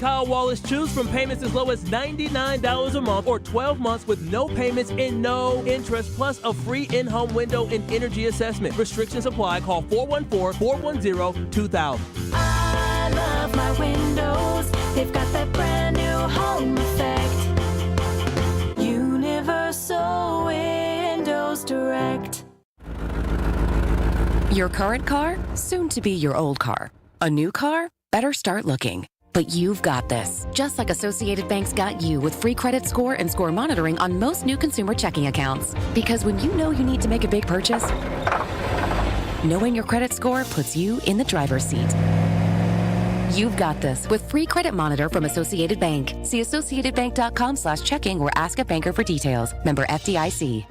Kyle Wallace. Choose from payments as low as $99 a month or 12 months with no payments and no interest, plus a free in-home window and energy assessment. Restrictions apply. Call 414-410-2000. I love my windows. They've got that brand new home effect. Universal Windows Direct. Your current car, soon to be your old car. A new car? Better start looking. But you've got this. Just like Associated Bank's got you with free credit score and score monitoring on most new consumer checking accounts. Because when you know you need to make a big purchase, knowing your credit score puts you in the driver's seat. You've got this with free credit monitor from Associated Bank. See associatedbank.com/checking or ask a banker for details. Member FDIC.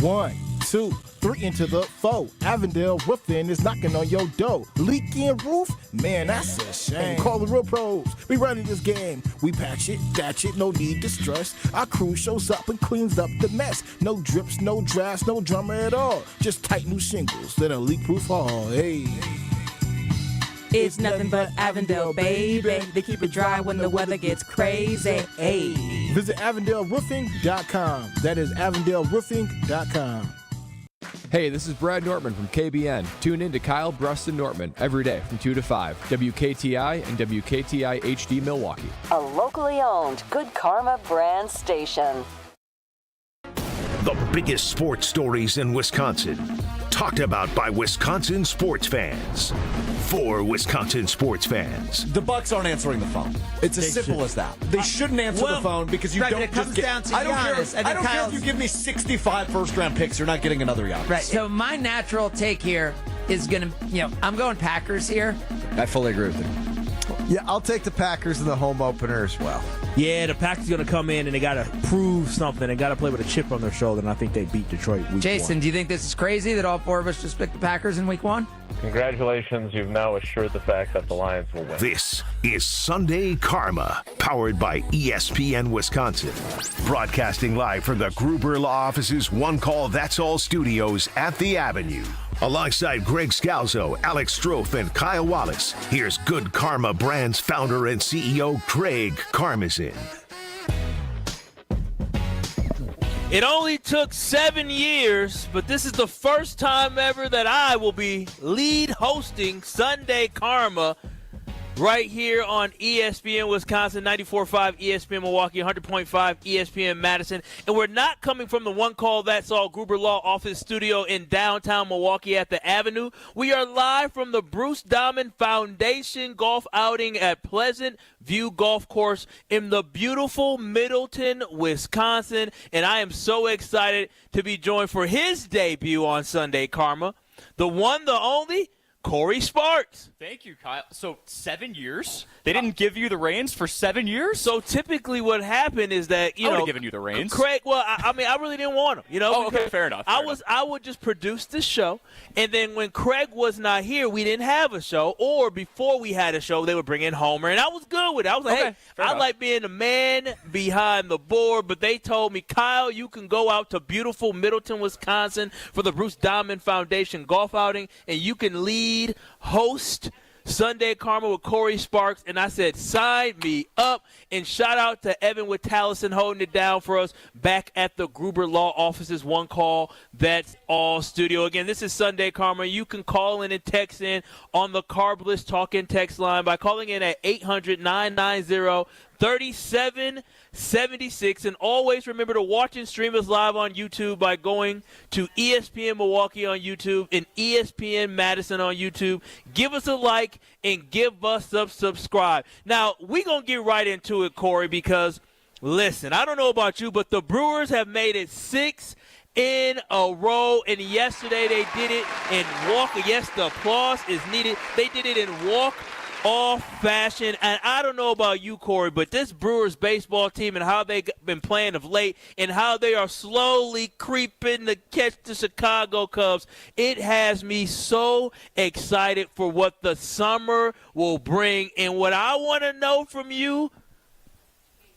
1, 2, 3 into the 4. Avondale Roofing is knocking on your door. Leaking roof? Man, that's a shame. Call the real pros. We running this game. We patch it, thatch it, no need to stress. Our crew shows up and cleans up the mess. No drips, no drafts, no drama at all. Just tight new shingles, then a leak-proof hall. Hey. It's nothing but Avondale, baby. They keep it dry when the weather gets crazy. Hey. Visit AvondaleRoofing.com. That is AvondaleRoofing.com. Hey, this is Brad Nortman from KBN. Tune in to Kyle Bruston Nortman every day from 2 to 5. WKTI and WKTI HD Milwaukee. A locally owned Good Karma brand station. The biggest sports stories in Wisconsin. Talked about by Wisconsin sports fans. For Wisconsin sports fans. The Bucks aren't answering the phone. It's as simple as that. They shouldn't answer the phone because you don't just get. I don't care if you give me 65 first-round picks. You're not getting another Giannis. Right. So my natural take here is going to, I'm going Packers here. I fully agree with you. Yeah, I'll take the Packers in the home opener as well. Yeah, the Packers going to come in and they got to prove something. They got to play with a chip on their shoulder, and I think they beat Detroit week Jason, 1. do you think this is crazy that all four of us just picked the Packers in week 1? Congratulations, you've now assured the fact that the Lions will win. This is Sunday Karma, powered by ESPN Wisconsin. Broadcasting live from the Gruber Law Office's One Call That's All studios at the Avenue. Alongside Greg Scalzo, Alex Strofe, and Kyle Wallace, here's Good Karma Brand's founder and CEO, Craig Karmazin. It only took 7 years, but this is the first time ever that I will be lead hosting Sunday Karma right here on ESPN Wisconsin, 94.5 ESPN Milwaukee, 100.5 ESPN Madison. And we're not coming from the One Call That's All Gruber Law Office studio in downtown Milwaukee at the Avenue. We are live from the Bruce Diamond Foundation golf outing at Pleasant View Golf Course in the beautiful Middleton, Wisconsin. And I am so excited to be joined for his debut on Sunday Karma, the one, the only, Corey Sparks. Thank you, Kyle. So 7 years? They didn't give you the reins for 7 years? So typically what happened is that, I would have given you the reins. Craig, well, I mean, I really didn't want them, Oh, okay, fair enough. I would just produce the show, and then when Craig was not here, we didn't have a show, or before we had a show, they would bring in Homer, and I was good with it. I was like, hey, I like being the man behind the board, but they told me, Kyle, you can go out to beautiful Middleton, Wisconsin for the Bruce Diamond Foundation golf outing, and you can lead, host Sunday Karma with Corey Sparks, and I said, sign me up. And shout out to Evan with Tallison holding it down for us back at the Gruber Law Office's One Call That's All studio. Again, this is Sunday Karma. You can call in and text in on the Carbless Talk and Text line by calling in at 800-990-3776. And always remember to watch and stream us live on YouTube by going to ESPN Milwaukee on YouTube and ESPN Madison on YouTube. Give us a like and give us a subscribe. Now, we're going to get right into it, Corey, because, listen, I don't know about you, but the Brewers have made it 6 in a row, and yesterday they did it in walk. Yes, the applause is needed. They did it in walk-off fashion, and I don't know about you, Corey, but this Brewers baseball team and how they've been playing of late and how they are slowly creeping to catch the Chicago Cubs, it has me so excited for what the summer will bring. And what I want to know from you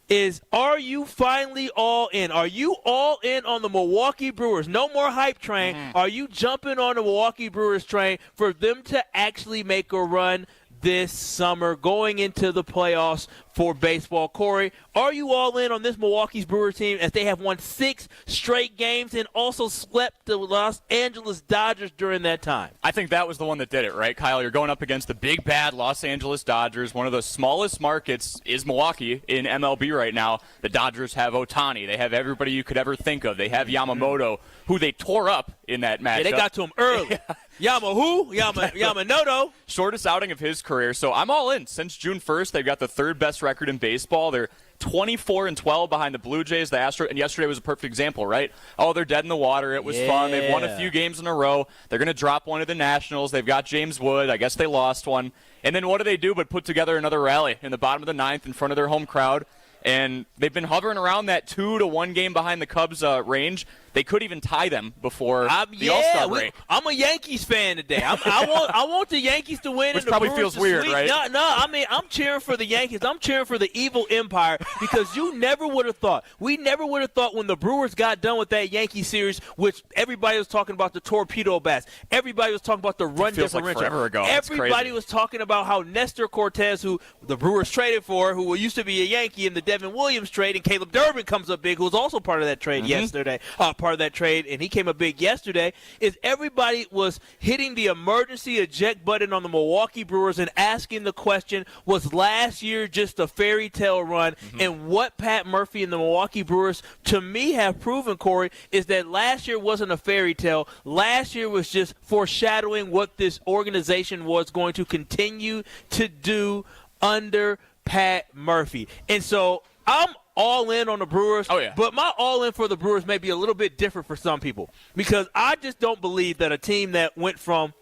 is, are you finally all in? Are you all in on the Milwaukee Brewers? No more hype train. Are you jumping on the Milwaukee Brewers train for them to actually make a run this summer going into the playoffs for baseball. Corey, are you all in on this Milwaukee's Brewers team as they have won 6 straight games and also swept the Los Angeles Dodgers during that time? I think that was the one that did it, right, Kyle? You're going up against the big, bad Los Angeles Dodgers. One of the smallest markets is Milwaukee in MLB right now. The Dodgers have Ohtani. They have everybody you could ever think of. They have Yamamoto, who they tore up in that matchup. Yeah, they got to him early. Yamamoto. Shortest outing of his career. So I'm all in. Since June 1st, they've got the 3rd best record in baseball. They're 24-12 behind the Blue Jays, the Astros, and yesterday was a perfect example, right? Oh, they're dead in the water. It was fun. They've won a few games in a row. They're going to drop one of the Nationals. They've got James Wood. I guess they lost one. And then what do they do but put together another rally in the bottom of the 9th in front of their home crowd? And they've been hovering around that 2-1 game behind the Cubs range. They could even tie them before the All-Star break. I'm a Yankees fan today. I want the Yankees to win. Which and the probably Brewers feels weird, sweep. right? No, I mean, I'm cheering for the Yankees. I'm cheering for the evil empire because you never would have thought. We never would have thought when the Brewers got done with that Yankee series, which everybody was talking about the torpedo bats. Everybody was talking about the run differential. Like forever ago. Everybody was talking about how Nestor Cortez, who the Brewers traded for, who used to be a Yankee in the Devin Williams trade, and Caleb Durbin comes up big, who was also part of that trade yesterday, and he came up big yesterday, is everybody was hitting the emergency eject button on the Milwaukee Brewers and asking the question, was last year just a fairy tale run? And what Pat Murphy and the Milwaukee Brewers, to me, have proven, Corey, is that last year wasn't a fairy tale. Last year was just foreshadowing what this organization was going to continue to do under Pat Murphy. And so I'm all in on the Brewers. Oh, yeah. But my all in for the Brewers may be a little bit different for some people because I just don't believe that a team that went from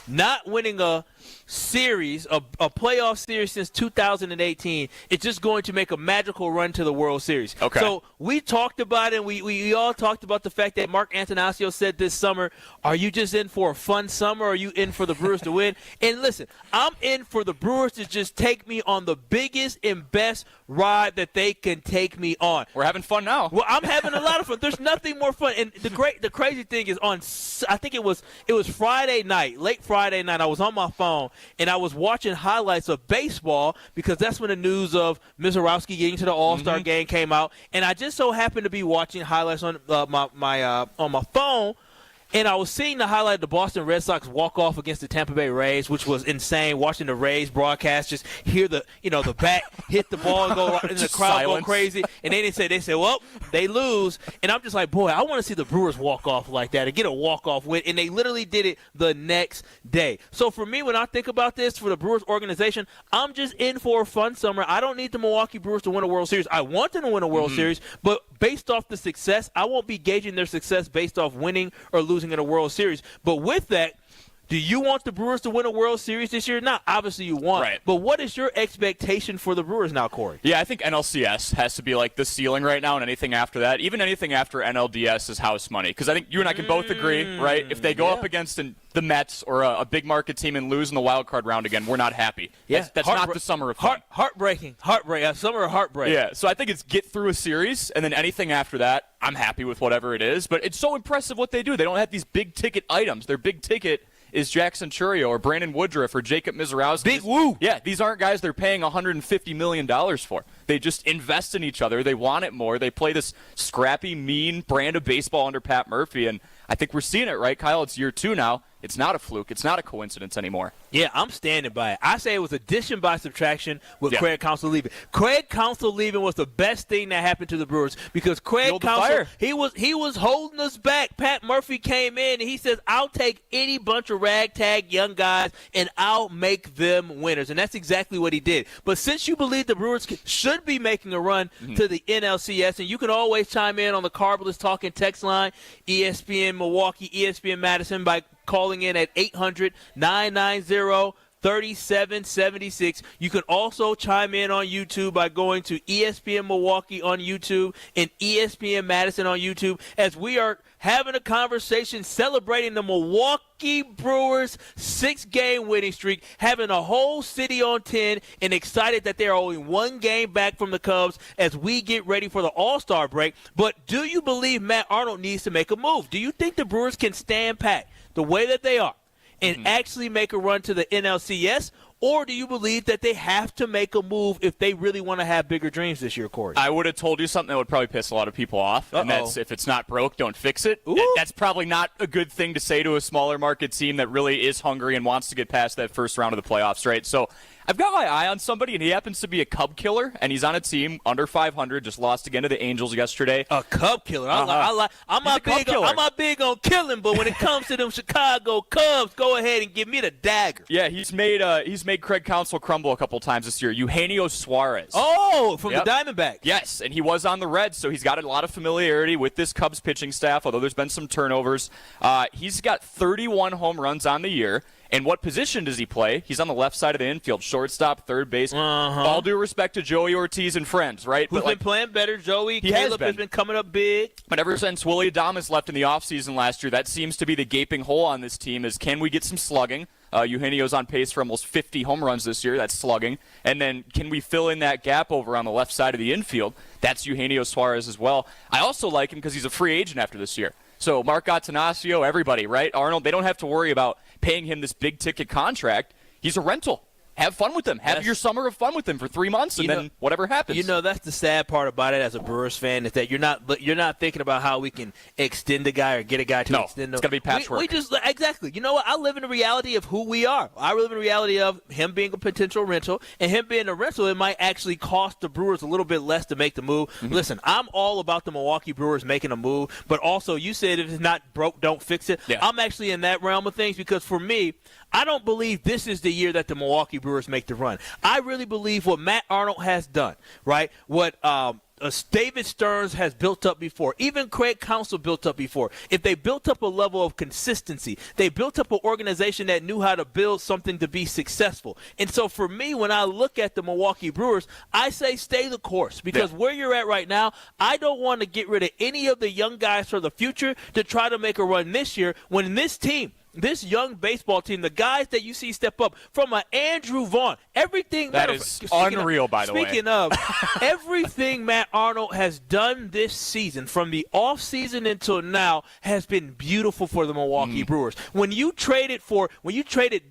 not winning a series, a playoff series since 2018, is just going to make a magical run to the World Series. Okay. So we talked about it, and we all talked about the fact that Mark Antanasio said this summer, are you just in for a fun summer or are you in for the Brewers to win? And listen, I'm in for the Brewers to just take me on the biggest and best ride that they can take me on. We're having fun now. Well, I'm having a lot of fun. There's nothing more fun. And the crazy thing is I think it was Friday night, late Friday night, I was on my phone, and I was watching highlights of baseball because that's when the news of Mizorowski getting to the All-Star game came out. And I just so happened to be watching highlights on my phone, and I was seeing the highlight of the Boston Red Sox walk off against the Tampa Bay Rays, which was insane. Watching the Rays broadcast, just hear the bat hit the ball and go, and the crowd go crazy. And they said, well, they lose. And I'm just like, boy, I want to see the Brewers walk off like that and get a walk off win. And they literally did it the next day. So for me, when I think about this for the Brewers organization, I'm just in for a fun summer. I don't need the Milwaukee Brewers to win a World Series. I want them to win a World Series, but based off the success, I won't be gauging their success based off winning or losing in a World Series. But with that, do you want the Brewers to win a World Series this year? Not obviously you want. Right. But what is your expectation for the Brewers now, Corey? Yeah, I think NLCS has to be like the ceiling right now, and anything after that, even anything after NLDS is house money. Because I think you and I can both agree, right? If they go up against the Mets or a big market team and lose in the wild card round again, we're not happy. Yeah, that's not the summer of fun. Heartbreaking. Summer of heartbreak. Yeah, so I think it's get through a series, and then anything after that, I'm happy with whatever it is. But it's so impressive what they do. They don't have these big ticket items. Their big ticket is Jackson Churio or Brandon Woodruff or Jacob Mizorowski. Big woo! Yeah, these aren't guys they're paying $150 million for. They just invest in each other. They want it more. They play this scrappy, mean brand of baseball under Pat Murphy, and I think we're seeing it, right, Kyle? It's year 2 now. It's not a fluke. It's not a coincidence anymore. Yeah, I'm standing by it. I say it was addition by subtraction with Craig Counsell leaving. Craig Counsell leaving was the best thing that happened to the Brewers because Craig Counsell, he was holding us back. Pat Murphy came in and he says, I'll take any bunch of ragtag young guys and I'll make them winners. And that's exactly what he did. But since you believe the Brewers should be making a run to the NLCS, and you can always chime in on the Carbless Talking text line, ESPN Milwaukee, ESPN Madison, by calling in at 800-990-3776. You can also chime in on YouTube by going to ESPN Milwaukee on YouTube and ESPN Madison on YouTube as we are having a conversation celebrating the Milwaukee Brewers 6-game winning streak, having a whole city on 10, and excited that they're only 1 game back from the Cubs as we get ready for the All-Star break. But do you believe Matt Arnold needs to make a move? Do you think the Brewers can stand pat the way that they are and actually make a run to the NLCS? Or do you believe that they have to make a move if they really want to have bigger dreams this year, Corey? I would have told you something that would probably piss a lot of people off, and that's if it's not broke, don't fix it. That's probably not a good thing to say to a smaller market team that really is hungry and wants to get past that first round of the playoffs, right? So I've got my eye on somebody, and he happens to be a Cub killer, and he's on a team under 500, just lost again to the Angels yesterday. A Cub killer. I'm not big on killing, but when it comes to them Chicago Cubs, go ahead and give me the dagger. Yeah, he's made Craig Counsell crumble a couple times this year. Eugenio Suarez. Oh, from the Diamondbacks. Yes, and he was on the Reds, so he's got a lot of familiarity with this Cubs pitching staff, although there's been some turnovers. He's got 31 home runs on the year. And what position does he play? He's on the left side of the infield, shortstop, third base. All due respect to Joey Ortiz and friends, right? Who's been playing better, Joey? Caleb has been coming up big. But ever since Willie Adames left in the offseason last year, that seems to be the gaping hole on this team is can we get some slugging? Eugenio's on pace for almost 50 home runs this year. That's slugging. And then can we fill in that gap over on the left side of the infield? That's Eugenio Suarez as well. I also like him because he's a free agent after this year. So Mark Attanasio, everybody, right? Arnold, they don't have to worry about paying him this big-ticket contract. He's a rental. Have fun with him. Have your summer of fun with him for 3 months, and then whatever happens. You know, that's the sad part about it as a Brewers fan is that you're not thinking about how we can extend a guy or get a guy to extend him. It's got to be patchwork. We just exactly. You know what? I live in the reality of who we are. I live in the reality of him being a potential rental, and him being a rental, it might actually cost the Brewers a little bit less to make the move. Listen, I'm all about the Milwaukee Brewers making a move, but also you said if it's not broke, don't fix it. Yeah. I'm actually in that realm of things because for me, I don't believe this is the year that the Milwaukee Brewers make the run. I really believe what Matt Arnold has done, right? What David Stearns has built up before, even Craig Counsell built up before. If they built up a level of consistency, they built up an organization that knew how to build something to be successful. And so for me, when I look at the Milwaukee Brewers, I say stay the course because where you're at right now, I don't want to get rid of any of the young guys for the future to try to make a run this year when this team, this young baseball team, the guys that you see step up from an Andrew Vaughn, everything that is unreal, by the way. Speaking of, everything Matt Arnold has done this season, from the offseason until now, has been beautiful for the Milwaukee Brewers. When you traded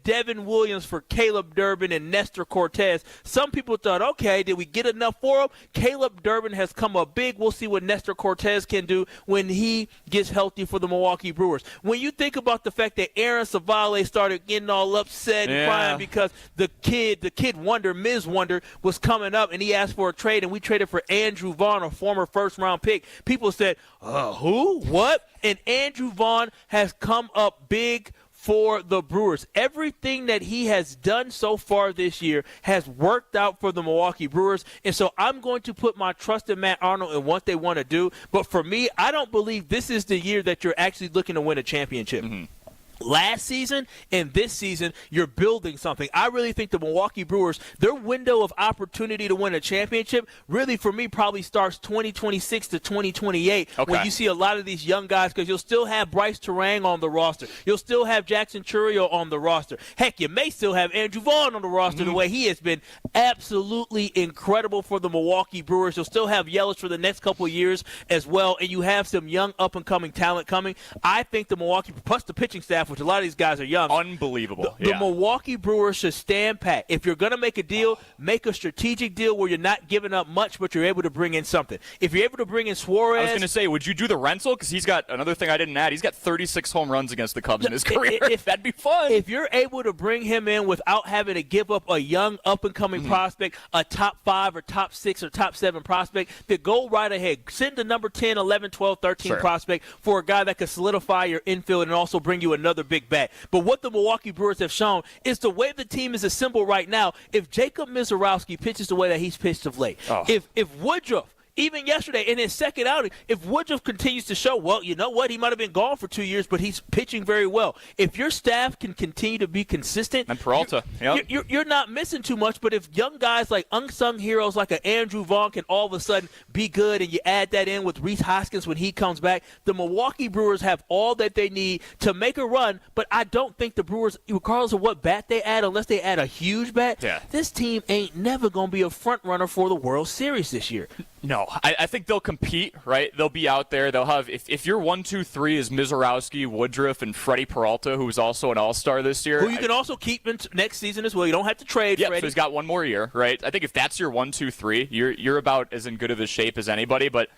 Devin Williams for Caleb Durbin and Nestor Cortez, some people thought, okay, did we get enough for him? Caleb Durbin has come up big. We'll see what Nestor Cortez can do when he gets healthy for the Milwaukee Brewers. When you think about the fact that Aaron Savale started getting all upset and crying because the kid Wonder, Ms. Wonder, was coming up and he asked for a trade and we traded for Andrew Vaughn, a former first-round pick. People said, who? What? And Andrew Vaughn has come up big for the Brewers. Everything that he has done so far this year has worked out for the Milwaukee Brewers, and so I'm going to put my trust in Matt Arnold and what they want to do. But for me, I don't believe this is the year that you're actually looking to win a championship. Last season and this season, you're building something. I really think the Milwaukee Brewers, their window of opportunity to win a championship, really for me probably starts 2026 to 2028 when you see a lot of these young guys, because you'll still have Bryce Terang on the roster. You'll still have Jackson Chourio on the roster. Heck, you may still have Andrew Vaughn on the roster the way he has been absolutely incredible for the Milwaukee Brewers. You'll still have Yelich for the next couple of years as well, and you have some young up-and-coming talent coming. I think the Milwaukee, plus the pitching staff, which a lot of these guys are young. Unbelievable. The Milwaukee Brewers should stand pat. If you're going to make a deal, make a strategic deal where you're not giving up much, but you're able to bring in something. If you're able to bring in Suarez. I was going to say, would you do the rental? Because he's got another thing I didn't add. He's got 36 home runs against the Cubs in his career. That'd be fun. If you're able to bring him in without having to give up a young up-and-coming prospect, a top 5 or top 6 or top 7 prospect, then go right ahead. Send the number 10, 11, 12, 13 prospect for a guy that can solidify your infield and also bring you another big bat. But what the Milwaukee Brewers have shown is the way the team is assembled right now. If Jacob Mizorowski pitches the way that he's pitched of late, if Woodruff, even yesterday in his second outing, if Woodruff continues to show, well, you know what? He might have been gone for 2 years, but he's pitching very well. If your staff can continue to be consistent, and Peralta, you're not missing too much. But if young guys like unsung heroes like an Andrew Vaughn can all of a sudden be good, and you add that in with Rhys Hoskins when he comes back, the Milwaukee Brewers have all that they need to make a run. But I don't think the Brewers, regardless of what bat they add, unless they add a huge bat, this team ain't never going to be a front runner for the World Series this year. No, I think they'll compete, right? They'll be out there. They'll have, if your 1-2-3 is Mizorowski, Woodruff, and Freddie Peralta, who's also an all-star this year. Who you can also keep next season as well. You don't have to trade Freddie. Freddie. So he's got one more year, right? I think if that's your 1-2-3, you're about as in good of a shape as anybody. But,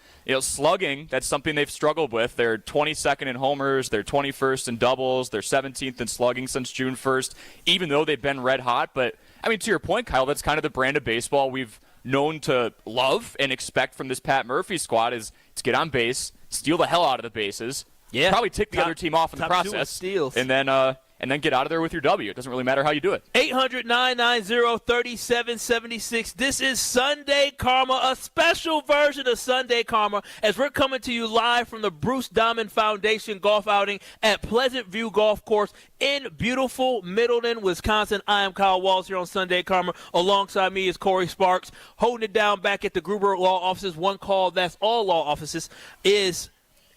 slugging, that's something they've struggled with. They're 22nd in homers. They're 21st in doubles. They're 17th in slugging since June 1st, even though they've been red hot. But, to your point, Kyle, that's kind of the brand of baseball we've known to love and expect from this Pat Murphy squad is to get on base, steal the hell out of the bases, probably tick the other team off in the process, steals. and then get out of there with your W. It doesn't really matter how you do it. 800-990-3776. This is Sunday Karma, a special version of Sunday Karma, as we're coming to you live from the Bruce Diamond Foundation golf outing at Pleasant View Golf Course in beautiful Middleton, Wisconsin. I am Kyle Walls here on Sunday Karma. Alongside me is Corey Sparks. Holding it down back at the Gruber Law Offices, one call, that's all law offices, is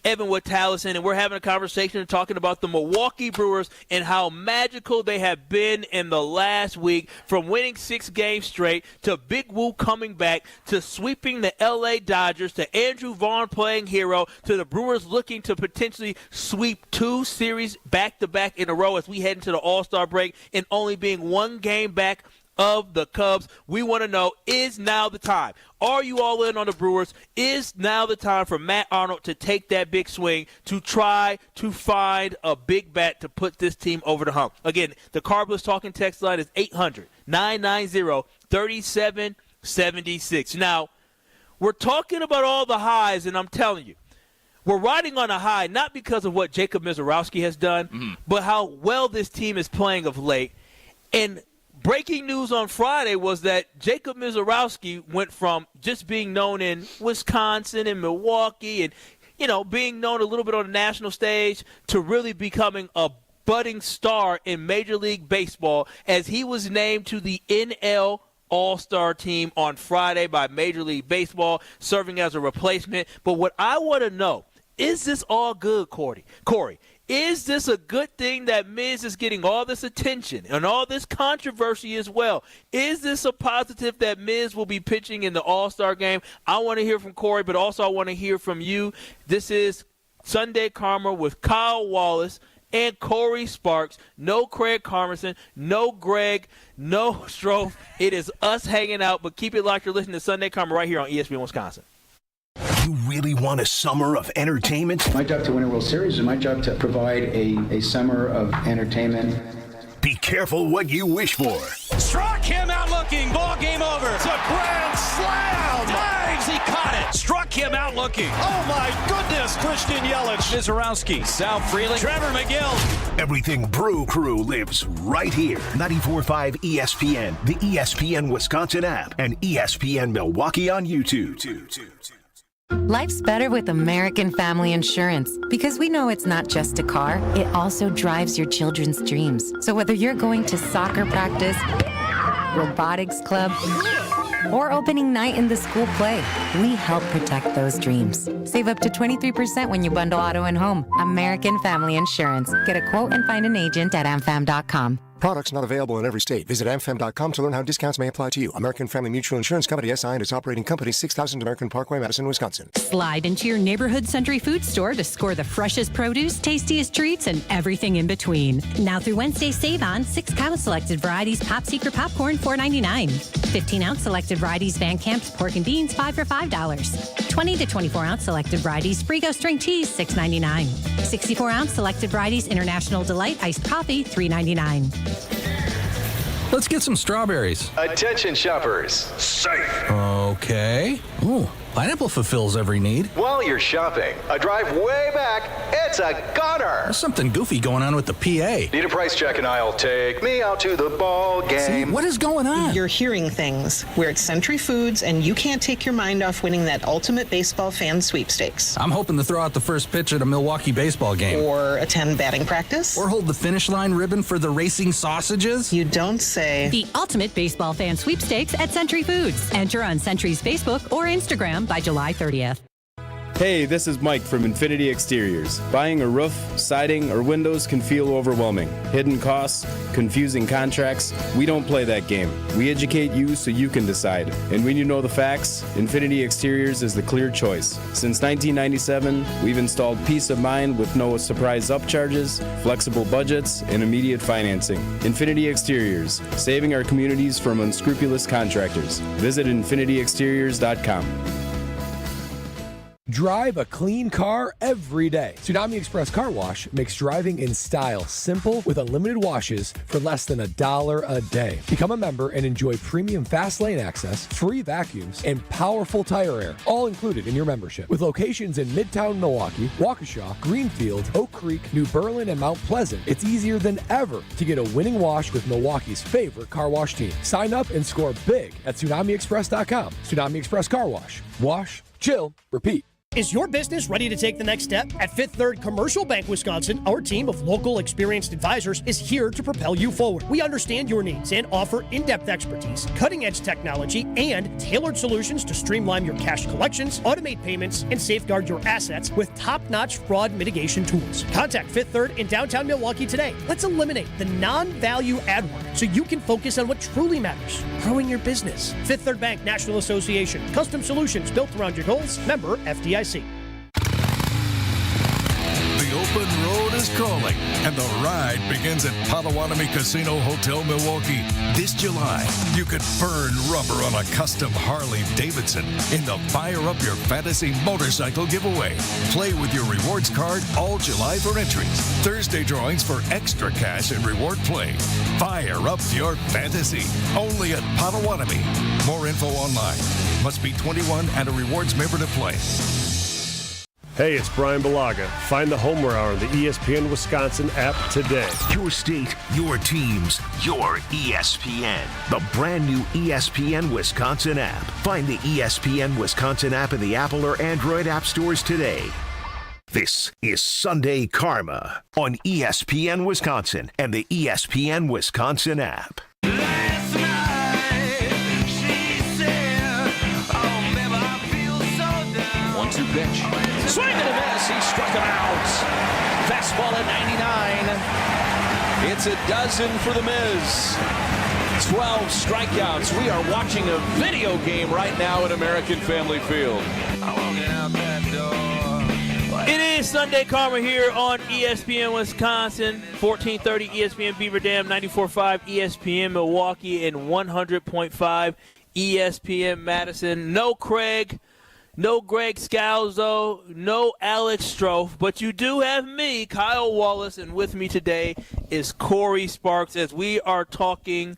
Evan Wood Tallison, and we're having a conversation and talking about the Milwaukee Brewers and how magical they have been in the last week, from winning 6 games straight to Big Woo coming back to sweeping the L.A. Dodgers to Andrew Vaughn playing hero to the Brewers looking to potentially sweep 2 series back-to-back in a row as we head into the All-Star break and only being 1 game back of the Cubs. We want to know, is now the time? Are you all in on the Brewers? Is now the time for Matt Arnold to take that big swing to try to find a big bat to put this team over the hump? Again, the Carbless Talking text line is 800-990-3776. Now, we're talking about all the highs, and I'm telling you, we're riding on a high not because of what Jacob Mizorowski has done, but how well this team is playing of late. And breaking news on Friday was that Jacob Mizorowski went from just being known in Wisconsin and Milwaukee and, being known a little bit on the national stage to really becoming a budding star in Major League Baseball as he was named to the NL All-Star team on Friday by Major League Baseball, serving as a replacement. But what I want to know, is this all good, Corey? Is this a good thing that Miz is getting all this attention and all this controversy as well? Is this a positive that Miz will be pitching in the All-Star game? I want to hear from Corey, but also I want to hear from you. This is Sunday Karma with Kyle Wallace and Corey Sparks. No Craig Carmerson, no Greg, no Strofe. It is us hanging out, but keep it locked. You're listening to Sunday Karma right here on ESPN Wisconsin. You really want a summer of entertainment? My job to win a World Series is my job to provide a summer of entertainment. Be careful what you wish for. Struck him out looking. Ball game over. It's a grand slam. Dives. He caught it. Struck him out looking. Oh, my goodness. Christian Yelich. Mizorowski. Sal Freeling. Trevor McGill. Everything Brew Crew lives right here. 94.5 ESPN, the ESPN Wisconsin app, and ESPN Milwaukee on YouTube. Life's better with American Family Insurance because we know it's not just a car, it also drives your children's dreams. So whether you're going to soccer practice, robotics club, or opening night in the school play, we help protect those dreams. Save up to 23% when you bundle auto and home. American Family Insurance. Get a quote and find an agent at amfam.com. Products not available in every state. Visit amfam.com to learn how discounts may apply to you. American Family Mutual Insurance Company, SI, and its operating company, 6000 American Parkway, Madison, Wisconsin. Slide into your neighborhood Century Food Store to score the freshest produce, tastiest treats, and everything in between. Now through Wednesday, save on 6 Cows Selected Varieties Pop Secret Popcorn, $4.99. 15-ounce Selected Varieties Van Camp's Pork and Beans, $5 for $5. 20 to 24-ounce Selected Varieties Frigo String Cheese, $6.99. 64-ounce Selected Varieties International Delight Iced Coffee, $3.99. Let's get some strawberries. Attention shoppers. Safe. Okay. Ooh, pineapple fulfills every need. While you're shopping, a drive way back, it's a gunner. There's something goofy going on with the PA. Need a price check and I'll take me out to the ball game. See, what is going on? You're hearing things. We're at Century Foods, and you can't take your mind off winning that ultimate baseball fan sweepstakes. I'm hoping to throw out the first pitch at a Milwaukee baseball game. Or attend batting practice. Or hold the finish line ribbon for the racing sausages. You don't say. The ultimate baseball fan sweepstakes at Century Foods. Enter on Century's Facebook or Instagram by July 30th. Hey, this is Mike from Infinity Exteriors. Buying a roof, siding, or windows can feel overwhelming. Hidden costs, confusing contracts. We don't play that game. We educate you so you can decide. And when you know the facts, Infinity Exteriors is the clear choice. Since 1997, we've installed peace of mind with no surprise upcharges, flexible budgets, and immediate financing. Infinity Exteriors, saving our communities from unscrupulous contractors. Visit infinityexteriors.com. Drive a clean car every day. Tsunami Express Car Wash makes driving in style simple with unlimited washes for less than $1 a day. Become a member and enjoy premium fast lane access, free vacuums, and powerful tire air, all included in your membership. With locations in Midtown Milwaukee, Waukesha, Greenfield, Oak Creek, New Berlin, and Mount Pleasant, it's easier than ever to get a winning wash with Milwaukee's favorite car wash team. Sign up and score big at TsunamiExpress.com. Tsunami Express Car Wash. Wash, chill, repeat. Is your business ready to take the next step? At Fifth Third Commercial Bank Wisconsin, our team of local experienced advisors is here to propel you forward. We understand your needs and offer in-depth expertise, cutting-edge technology, and tailored solutions to streamline your cash collections, automate payments, and safeguard your assets with top-notch fraud mitigation tools. Contact Fifth Third in downtown Milwaukee today. Let's eliminate the non-value add work so you can focus on what truly matters, growing your business. Fifth Third Bank National Association. Custom solutions built around your goals. Member FDIC. The open road is calling, and the ride begins at Potawatomi Casino Hotel Milwaukee. This July, you could burn rubber on a custom Harley-Davidson in the Fire Up Your Fantasy motorcycle giveaway. Play with your rewards card all July for entries. Thursday drawings for extra cash and reward play. Fire Up Your Fantasy, only at Potawatomi. More info online. Must be 21 and a rewards member to play. Hey, it's Brian Balaga. Find the Homer Hour on the ESPN Wisconsin app today. Your state, your teams, your ESPN. The brand new ESPN Wisconsin app. Find the ESPN Wisconsin app in the Apple or Android app stores today. This is Sunday Karma on ESPN Wisconsin and the ESPN Wisconsin app. One-two pitch. Swing and a miss. He struck him out. Fastball at 99. It's a dozen for the Miz. 12 strikeouts. We are watching a video game right now at American Family Field. It is Sunday Karma here on ESPN Wisconsin, 1430 ESPN Beaver Dam, 94.5 ESPN Milwaukee, and 100.5 ESPN Madison. No Craig. No Greg Scalzo, no Alex Strofe, but you do have me, Kyle Wallace, and with me today is Corey Sparks as we are talking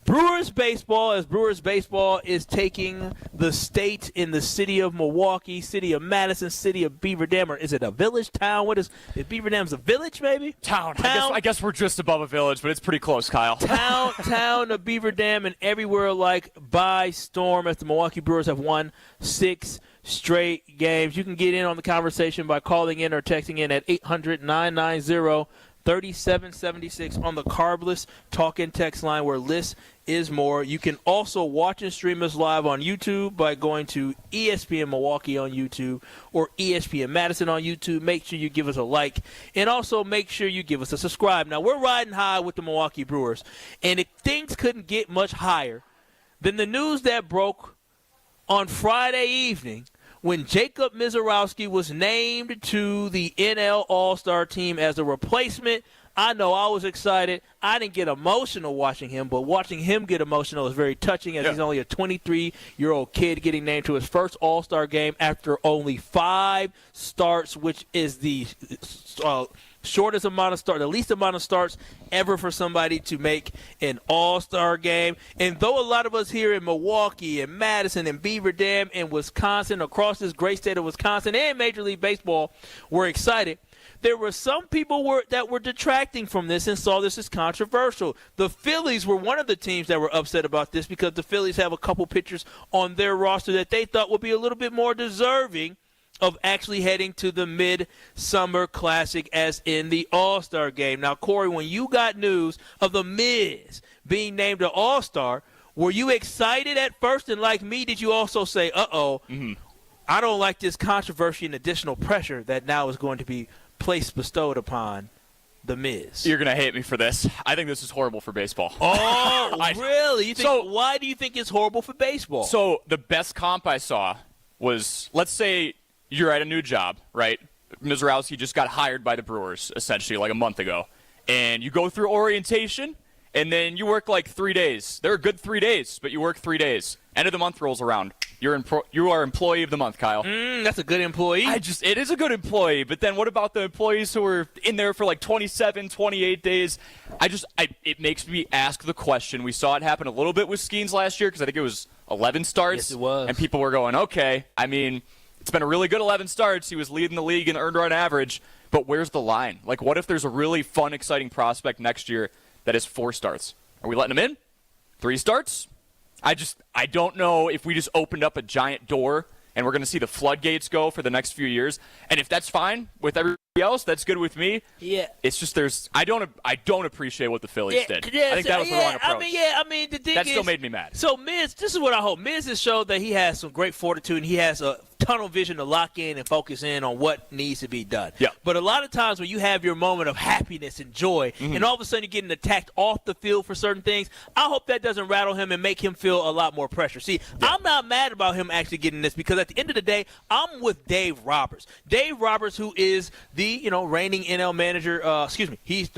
Brewers baseball, as Brewers baseball is taking the state in the city of Milwaukee, city of Madison, city of Beaver Dam, or is it a village, town? What is Beaver Dam's a village, maybe? Town. I guess we're just above a village, but it's pretty close, Kyle. Town of Beaver Dam, and everywhere alike by storm as the Milwaukee Brewers have won 6 straight games. You can get in on the conversation by calling in or texting in at 800-990-3776 on the Carbless Talk and Text line where less is more. You can also watch and stream us live on YouTube by going to ESPN Milwaukee on YouTube or ESPN Madison on YouTube. Make sure you give us a like and also make sure you give us a subscribe. Now, we're riding high with the Milwaukee Brewers, and if things couldn't get much higher than the news that broke on Friday evening when Jacob Mizorowski was named to the NL All-Star team as a replacement. I know I was excited. I didn't get emotional watching him, but watching him get emotional is very touching as he's only a 23-year-old kid getting named to his first All-Star game after only 5 starts, which is the shortest amount of starts, the least amount of starts ever for somebody to make an All-Star game. And though a lot of us here in Milwaukee and Madison and Beaver Dam and Wisconsin, across this great state of Wisconsin and Major League Baseball were excited, there were some people that were detracting from this and saw this as controversial. The Phillies were one of the teams that were upset about this because the Phillies have a couple pitchers on their roster that they thought would be a little bit more deserving of actually heading to the Midsummer Classic as in the All-Star game. Now, Corey, when you got news of the Miz being named an All-Star, were you excited at first? And like me, did you also say, I don't like this controversy and additional pressure that now is going to be bestowed upon The Miz. You're going to hate me for this. I think this is horrible for baseball. Oh, really? Why do you think it's horrible for baseball? So the best comp I saw was, let's say you're at a new job, right? Mizorowski just got hired by the Brewers, essentially, like a month ago. And you go through orientation, and then you work like 3 days. They're a good 3 days, but you work 3 days. End of the month rolls around. You are employee of the month, Kyle. That's a good employee. It is a good employee, but then what about the employees who are in there for like 27, 28 days? It makes me ask the question. We saw it happen a little bit with Skeens last year because I think it was 11 starts. Yes, it was. And people were going, okay, I mean, it's been a really good 11 starts. He was leading the league in earned run average, but where's the line? Like, what if there's a really fun, exciting prospect next year that is 4 starts? Are we letting him in? 3 starts? I don't know if we just opened up a giant door and we're going to see the floodgates go for the next few years. And if that's fine with everybody else, that's good with me. Yeah. It's just I don't appreciate what the Phillies did. I think that was the wrong approach. The thing that is, still made me mad. So Miz, this is what I hope. Miz has showed that he has some great fortitude and he has a tunnel vision to lock in and focus in on what needs to be done. Yeah. But a lot of times when you have your moment of happiness and joy, and all of a sudden you're getting attacked off the field for certain things, I hope that doesn't rattle him and make him feel a lot more pressure. See, I'm not mad about him actually getting this because at the end of the day, I'm with Dave Roberts. Dave Roberts, who is the reigning NL manager. He's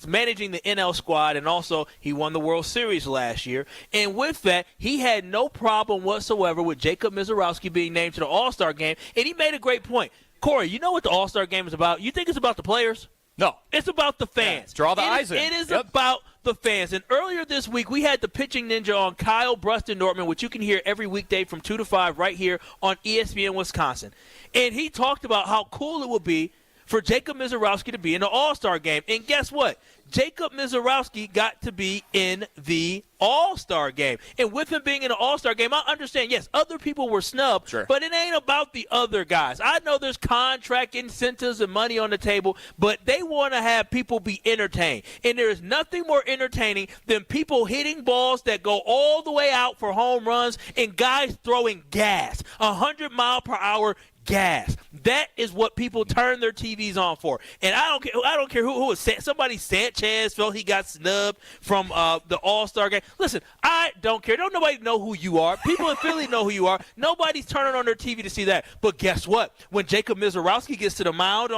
managing the NL squad, and also he won the World Series last year. And with that, he had no problem whatsoever with Jacob Mizorowski being named to the All-Star game, and he made a great point. Corey, you know what the All-Star game is about? You think it's about the players? No. It's about the fans. Yeah, draw the eyes in. It is about the fans. And earlier this week, we had the pitching ninja on Kyle Bruston-Nortman, which you can hear every weekday from 2 to 5 right here on ESPN Wisconsin. And he talked about how cool it would be for Jacob Mizorowski to be in the All-Star game. And guess what? Jacob Mizorowski got to be in the All-Star game. And with him being in the All-Star game, I understand, yes, other people were snubbed, but it ain't about the other guys. I know there's contract incentives and money on the table, but they want to have people be entertained. And there is nothing more entertaining than people hitting balls that go all the way out for home runs and guys throwing gas, 100-mile-per-hour gas. That is what people turn their TVs on for. And I don't care who is. Somebody Sanchez felt he got snubbed from the All-Star game. Listen, I don't care. Don't nobody know who you are. People in Philly know who you are. Nobody's turning on their TV to see that. But guess what? When Jacob Mizorowski gets to the mound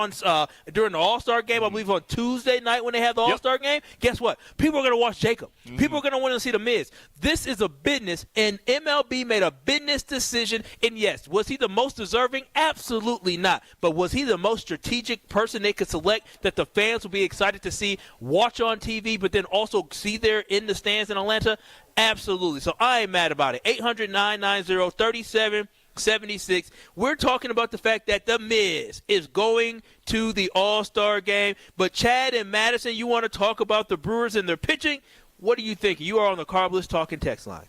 during the All-Star game, I believe on Tuesday night when they have the All-Star game, guess what? People are going to watch Jacob. People are going to want to see the Miz. This is a business, and MLB made a business decision. And yes, was he the most deserving? Absolutely not. But was he the most strategic person they could select that the fans would be excited to see, watch on TV, but then also see there in the stands in Atlanta? Absolutely. So I ain't mad about it. 800-990-3776. We're talking about the fact that The Miz is going to the All-Star game. But Chad and Madison, you want to talk about the Brewers and their pitching? What do you think? You are on the Carbless Talking text line.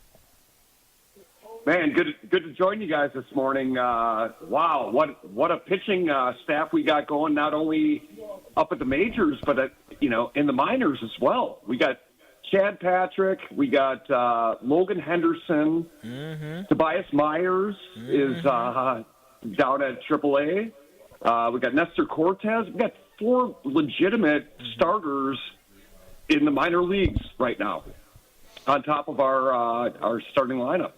Man, good to join you guys this morning. Wow, what a pitching staff we got going, not only up at the majors, but in the minors as well. We got Chad Patrick, we got Logan Henderson, Tobias Myers is down at AAA. We got Nestor Cortez. We got 4 legitimate starters in the minor leagues right now, on top of our starting lineup.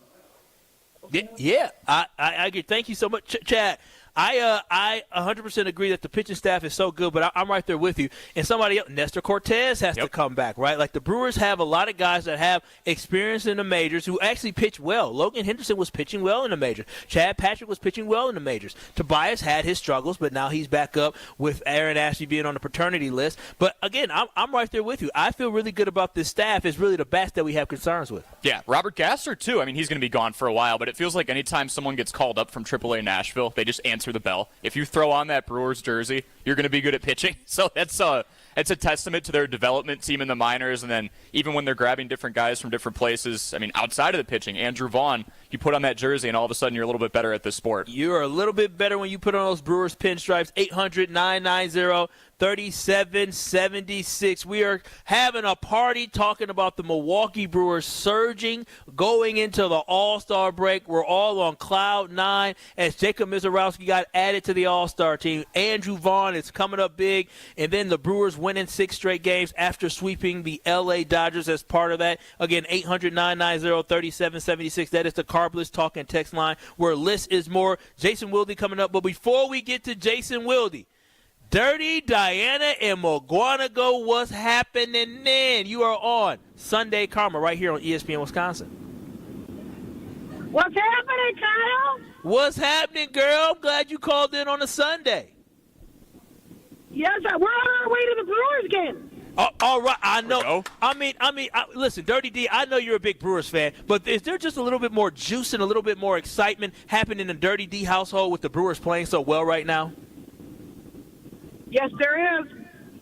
Yeah, I agree. Thank you so much, Chad. I 100% agree that the pitching staff is so good, but I'm right there with you. And somebody else, Nestor Cortez has to come back, right? Like the Brewers have a lot of guys that have experience in the majors who actually pitch well. Logan Henderson was pitching well in the majors. Chad Patrick was pitching well in the majors. Tobias had his struggles, but now he's back up with Aaron Ashley being on the paternity list. But again, I'm right there with you. I feel really good about this staff. It's really the bats that we have concerns with. Yeah, Robert Gasser, too. I mean, he's going to be gone for a while, but it feels like anytime someone gets called up from AAA Nashville, they just answer the bell. If you throw on that Brewers jersey, you're going to be good at pitching. So it's a testament to their development team in the minors. And then even when they're grabbing different guys from different places, I mean, outside of the pitching, Andrew Vaughn, you put on that jersey and all of a sudden you're a little bit better at this sport. You're a little bit better when you put on those Brewers pinstripes. 800-990 37-76. We are having a party talking about the Milwaukee Brewers surging, going into the All-Star break. We're all on cloud 9 as Jacob Mizorowski got added to the All-Star team. Andrew Vaughn is coming up big, and then the Brewers winning 6 straight games after sweeping the L.A. Dodgers as part of that. Again, 800-990-3776. That is the Carbless Talking text line where less is more. Jason Wilde coming up. But before we get to Jason Wilde, Dirty Diana and McGuanago, what's happening then? You are on Sunday Karma right here on ESPN Wisconsin. What's happening, Kyle? What's happening, girl? I'm glad you called in on a Sunday. Yes, we're on our way to the Brewers game. All right, I know. I mean, listen, Dirty D, I know you're a big Brewers fan, but is there just a little bit more juice and a little bit more excitement happening in the Dirty D household with the Brewers playing so well right now? Yes, there is.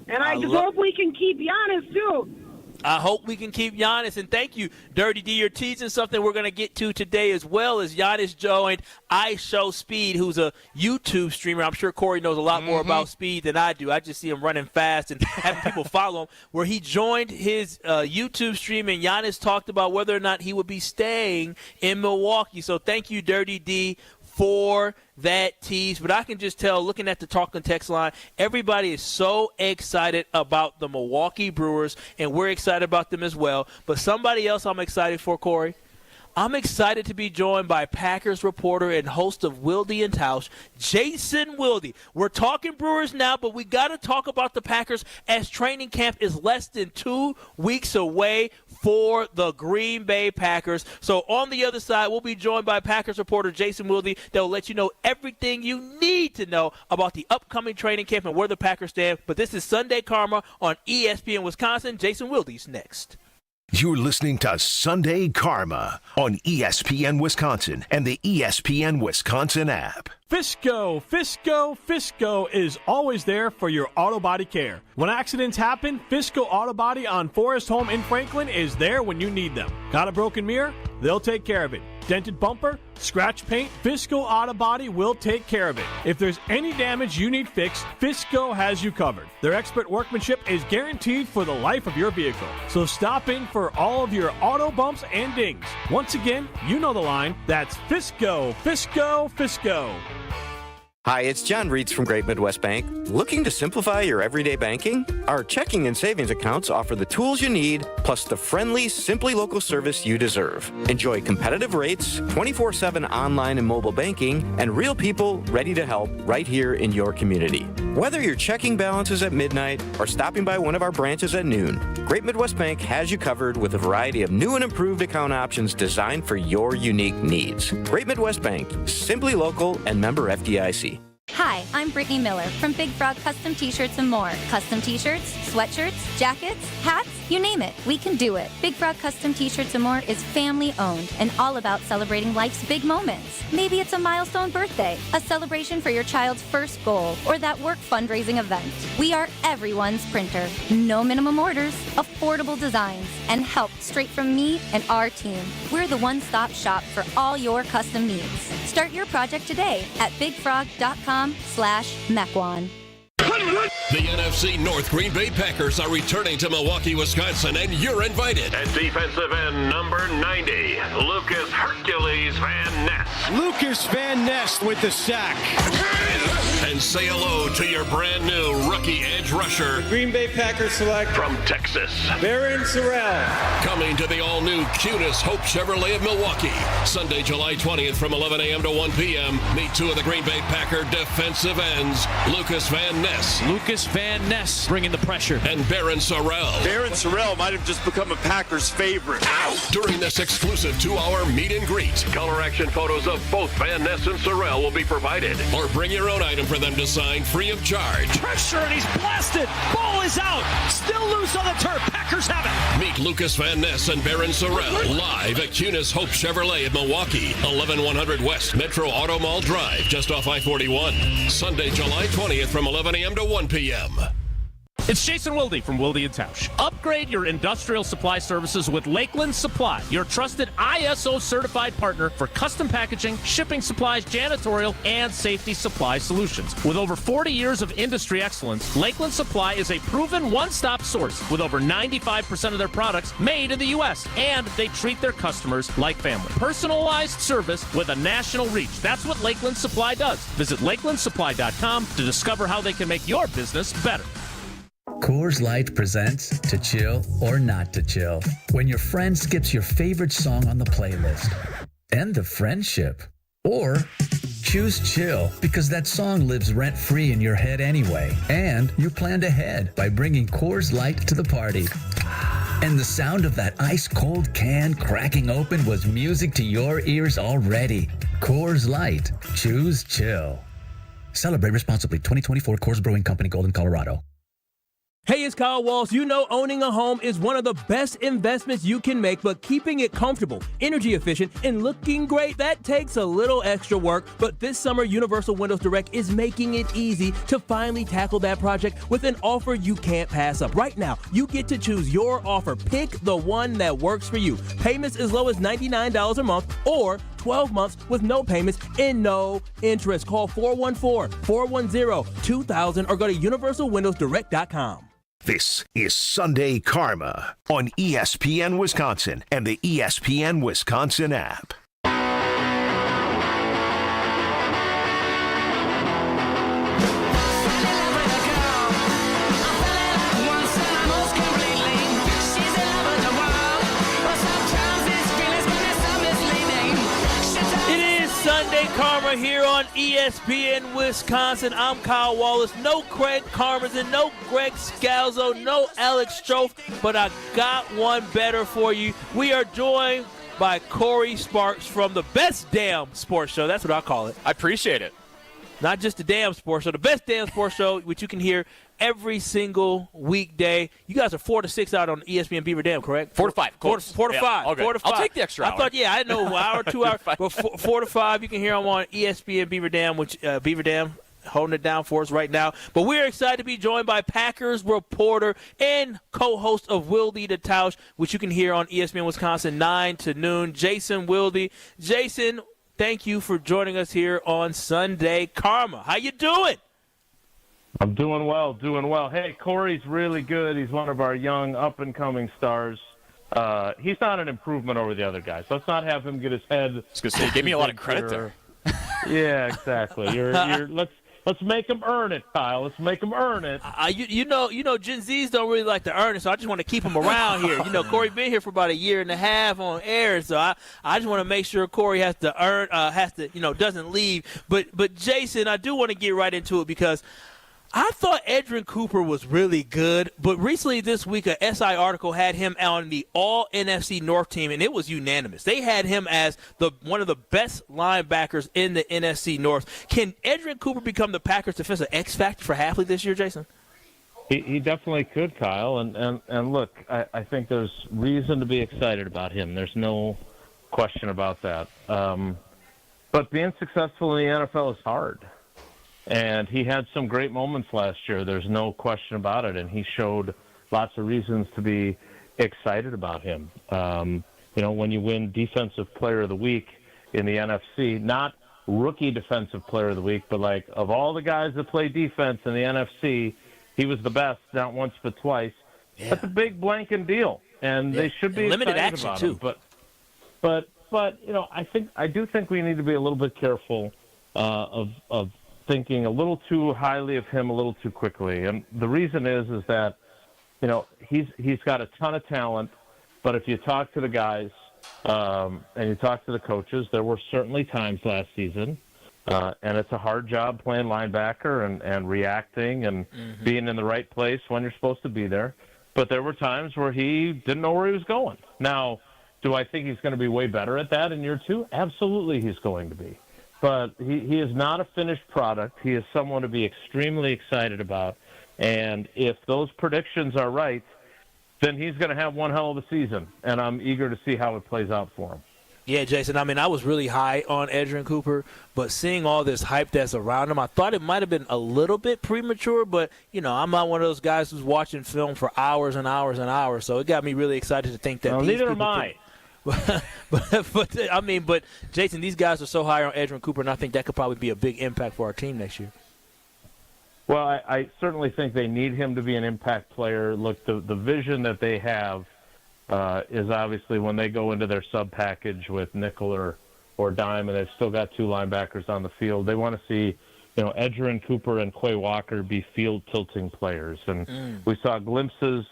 And I just hope we can keep Giannis, too. I hope we can keep Giannis. And thank you, Dirty D. You're teasing something we're going to get to today as well as Giannis joined iShowSpeed, who's a YouTube streamer. I'm sure Corey knows a lot more about speed than I do. I just see him running fast and having people follow him. Where he joined his YouTube stream, and Giannis talked about whether or not he would be staying in Milwaukee. So thank you, Dirty D, for that tease. But I can just tell, looking at the talking text line, everybody is so excited about the Milwaukee Brewers, and we're excited about them as well. But somebody else I'm excited for, Corey, I'm excited to be joined by Packers reporter and host of Wilde and Tausch, Jason Wilde. We're talking Brewers now, but we got to talk about the Packers as training camp is less than 2 weeks away for the Green Bay Packers. So on the other side, we'll be joined by Packers reporter Jason Wilde that will let you know everything you need to know about the upcoming training camp and where the Packers stand. But this is Sunday Karma on ESPN Wisconsin. Jason Wilde's next. You're listening to Sunday Karma on ESPN Wisconsin and the ESPN Wisconsin app. Fisco is always there for your auto body care. When accidents happen, Fisco Auto Body on Forest Home in Franklin is there when you need them. Got a broken mirror? They'll take care of it. Dented bumper? Scratch paint? Fisco Auto Body will take care of it. If there's any damage you need fixed, Fisco has you covered. Their expert workmanship is guaranteed for the life of your vehicle. So stop in for all of your auto bumps and dings. Once again, you know the line. That's Fisco. Hi, it's John Reitz from Great Midwest Bank. Looking to simplify your everyday banking? Our checking and savings accounts offer the tools you need, plus the friendly, Simply Local service you deserve. Enjoy competitive rates, 24/7 online and mobile banking, and real people ready to help right here in your community. Whether your checking balance is at midnight or stopping by one of our branches at noon, Great Midwest Bank has you covered with a variety of new and improved account options designed for your unique needs. Great Midwest Bank, Simply Local and member FDIC. Hi, I'm Brittany Miller from Big Frog Custom T-Shirts and more. Custom T-shirts, sweatshirts, jackets, hats, you name it, we can do it. Big Frog Custom T-Shirts and more is family owned and all about celebrating life's big moments. Maybe it's a milestone birthday, a celebration for your child's first goal, or that work fundraising event. We are everyone's printer. No minimum orders, affordable designs, and help straight from me and our team. We're the one-stop shop for all your custom needs. Start your project today at bigfrog.com/Mequon. The NFC North Green Bay Packers are returning to Milwaukee, Wisconsin, and you're invited. At defensive end number 90, Lucas Hercules Van Ness. Lucas Van Ness with the sack. And say hello to your brand new rookie edge rusher. Green Bay Packers select from Texas, Barron Sorrell. Coming to the all-new Cunis Hope Chevrolet of Milwaukee. Sunday, July 20th from 11 a.m. to 1 p.m. Meet two of the Green Bay Packer defensive ends, Lucas Van Ness. Lucas Van Ness bringing the pressure. And Barron Sorrell. Barron Sorrell might have just become a Packers favorite. During this exclusive 2-hour meet and greet. Color action photos of both Van Ness and Sorrell will be provided. Or bring your own item for them to sign free of charge. Pressure and he's blasted. Ball is out. Still loose on the turf. Packers have it. Meet Lucas Van Ness and Barron Sorrell live at Cunis Hope Chevrolet in Milwaukee. 11100 West Metro Auto Mall Drive, just off I-41. Sunday, July 20th from 11 a.m. to 1 p.m. It's Jason Wilde from Wilde & Tausch. Upgrade your industrial supply services with Lakeland Supply, your trusted ISO certified partner for custom packaging, shipping supplies, janitorial, and safety supply solutions. With over 40 years of industry excellence, Lakeland Supply is a proven one-stop source with over 95% of their products made in the U.S., and they treat their customers like family. Personalized service with a national reach. That's what Lakeland Supply does. Visit lakelandsupply.com to discover how they can make your business better. Coors Light presents To Chill or Not to Chill. When your friend skips your favorite song on the playlist. End the friendship. Or choose chill because that song lives rent-free in your head anyway. And you planned ahead by bringing Coors Light to the party. And the sound of that ice-cold can cracking open was music to your ears already. Coors Light. Choose chill. Celebrate responsibly. 2024 Coors Brewing Company, Golden, Colorado. Hey, it's Kyle Walsh. You know owning a home is one of the best investments you can make, but keeping it comfortable, energy efficient, and looking great, that takes a little extra work. But this summer, Universal Windows Direct is making it easy to finally tackle that project with an offer you can't pass up. Right now, you get to choose your offer. Pick the one that works for you. Payments as low as $99 a month or 12 months with no payments and no interest. Call 414-410-2000 or go to universalwindowsdirect.com. This is Sunday Karma on ESPN Wisconsin and the ESPN Wisconsin app. Karma here on ESPN Wisconsin. I'm Kyle Wallace. No Craig Karmazin, no Greg Scalzo, no Alex Strofe, but I got one better for you. We are joined by Corey Sparks from the best damn sports show. That's what I call it. I appreciate it. Not just the damn sports show, the best damn sports show, which you can hear every single weekday. You guys are 4 to 6 out on ESPN Beaver Dam, correct? 4 to 5. 4 to 5. Okay. 4 to 5. I'll take the extra hour. I thought, I didn't know, an hour, 2 hours. But 4 to 5, you can hear them on ESPN Beaver Dam, which Beaver Dam holding it down for us right now. But we're excited to be joined by Packers reporter and co-host of Wilde to Tausch, which you can hear on ESPN Wisconsin 9 to noon, Jason Wilde. Jason, thank you for joining us here on Sunday Karma. How you doing? I'm doing well. Hey, Corey's really good. He's one of our young, up-and-coming stars. He's not an improvement over the other guys. Let's not have him get his head. I was going to say, you gave me a lot of credit there. Yeah, exactly. Let's make him earn it, Kyle. Let's make him earn it. You know, Gen Zs don't really like to earn it, so I just want to keep him around here. You know, Corey been here for about a year and a half on air, so I just want to make sure Corey has to doesn't leave. But Jason, I do want to get right into it because I thought Edrin Cooper was really good, but recently this week a SI article had him on the All-NFC North team, and it was unanimous. They had him as one of the best linebackers in the NFC North. Can Edrin Cooper become the Packers' defensive X factor for Hafley this year, Jason? He definitely could, Kyle. And look, I think there's reason to be excited about him. There's no question about that. But being successful in the NFL is hard. And he had some great moments last year. There's no question about it. And he showed lots of reasons to be excited about him. When you win Defensive Player of the Week in the NFC, not Rookie Defensive Player of the Week, but like of all the guys that play defense in the NFC, he was the best, not once but twice. Yeah. That's a big blanket deal. And they should be limited excited action about too. him. But I do think we need to be a little bit careful of thinking a little too highly of him a little too quickly. And the reason is that, he's got a ton of talent, but if you talk to the guys and you talk to the coaches, there were certainly times last season, and it's a hard job playing linebacker and reacting and being in the right place when you're supposed to be there. But there were times where he didn't know where he was going. Now, do I think he's going to be way better at that in year two? Absolutely he's going to be. But he is not a finished product. He is someone to be extremely excited about. And if those predictions are right, then he's going to have one hell of a season. And I'm eager to see how it plays out for him. Yeah, Jason, I mean, I was really high on Edgerrin Cooper, but seeing all this hype that's around him, I thought it might have been a little bit premature, but, I'm not one of those guys who's watching film for hours and hours and hours, so it got me really excited to think that neither am I. But Jason, these guys are so high on Edgerrin Cooper, and I think that could probably be a big impact for our team next year. Well, I certainly think they need him to be an impact player. Look, the vision that they have is obviously when they go into their sub package with nickel or dime, and they've still got two linebackers on the field. They want to see, Edgerrin Cooper and Quay Walker be field tilting players, and we saw glimpses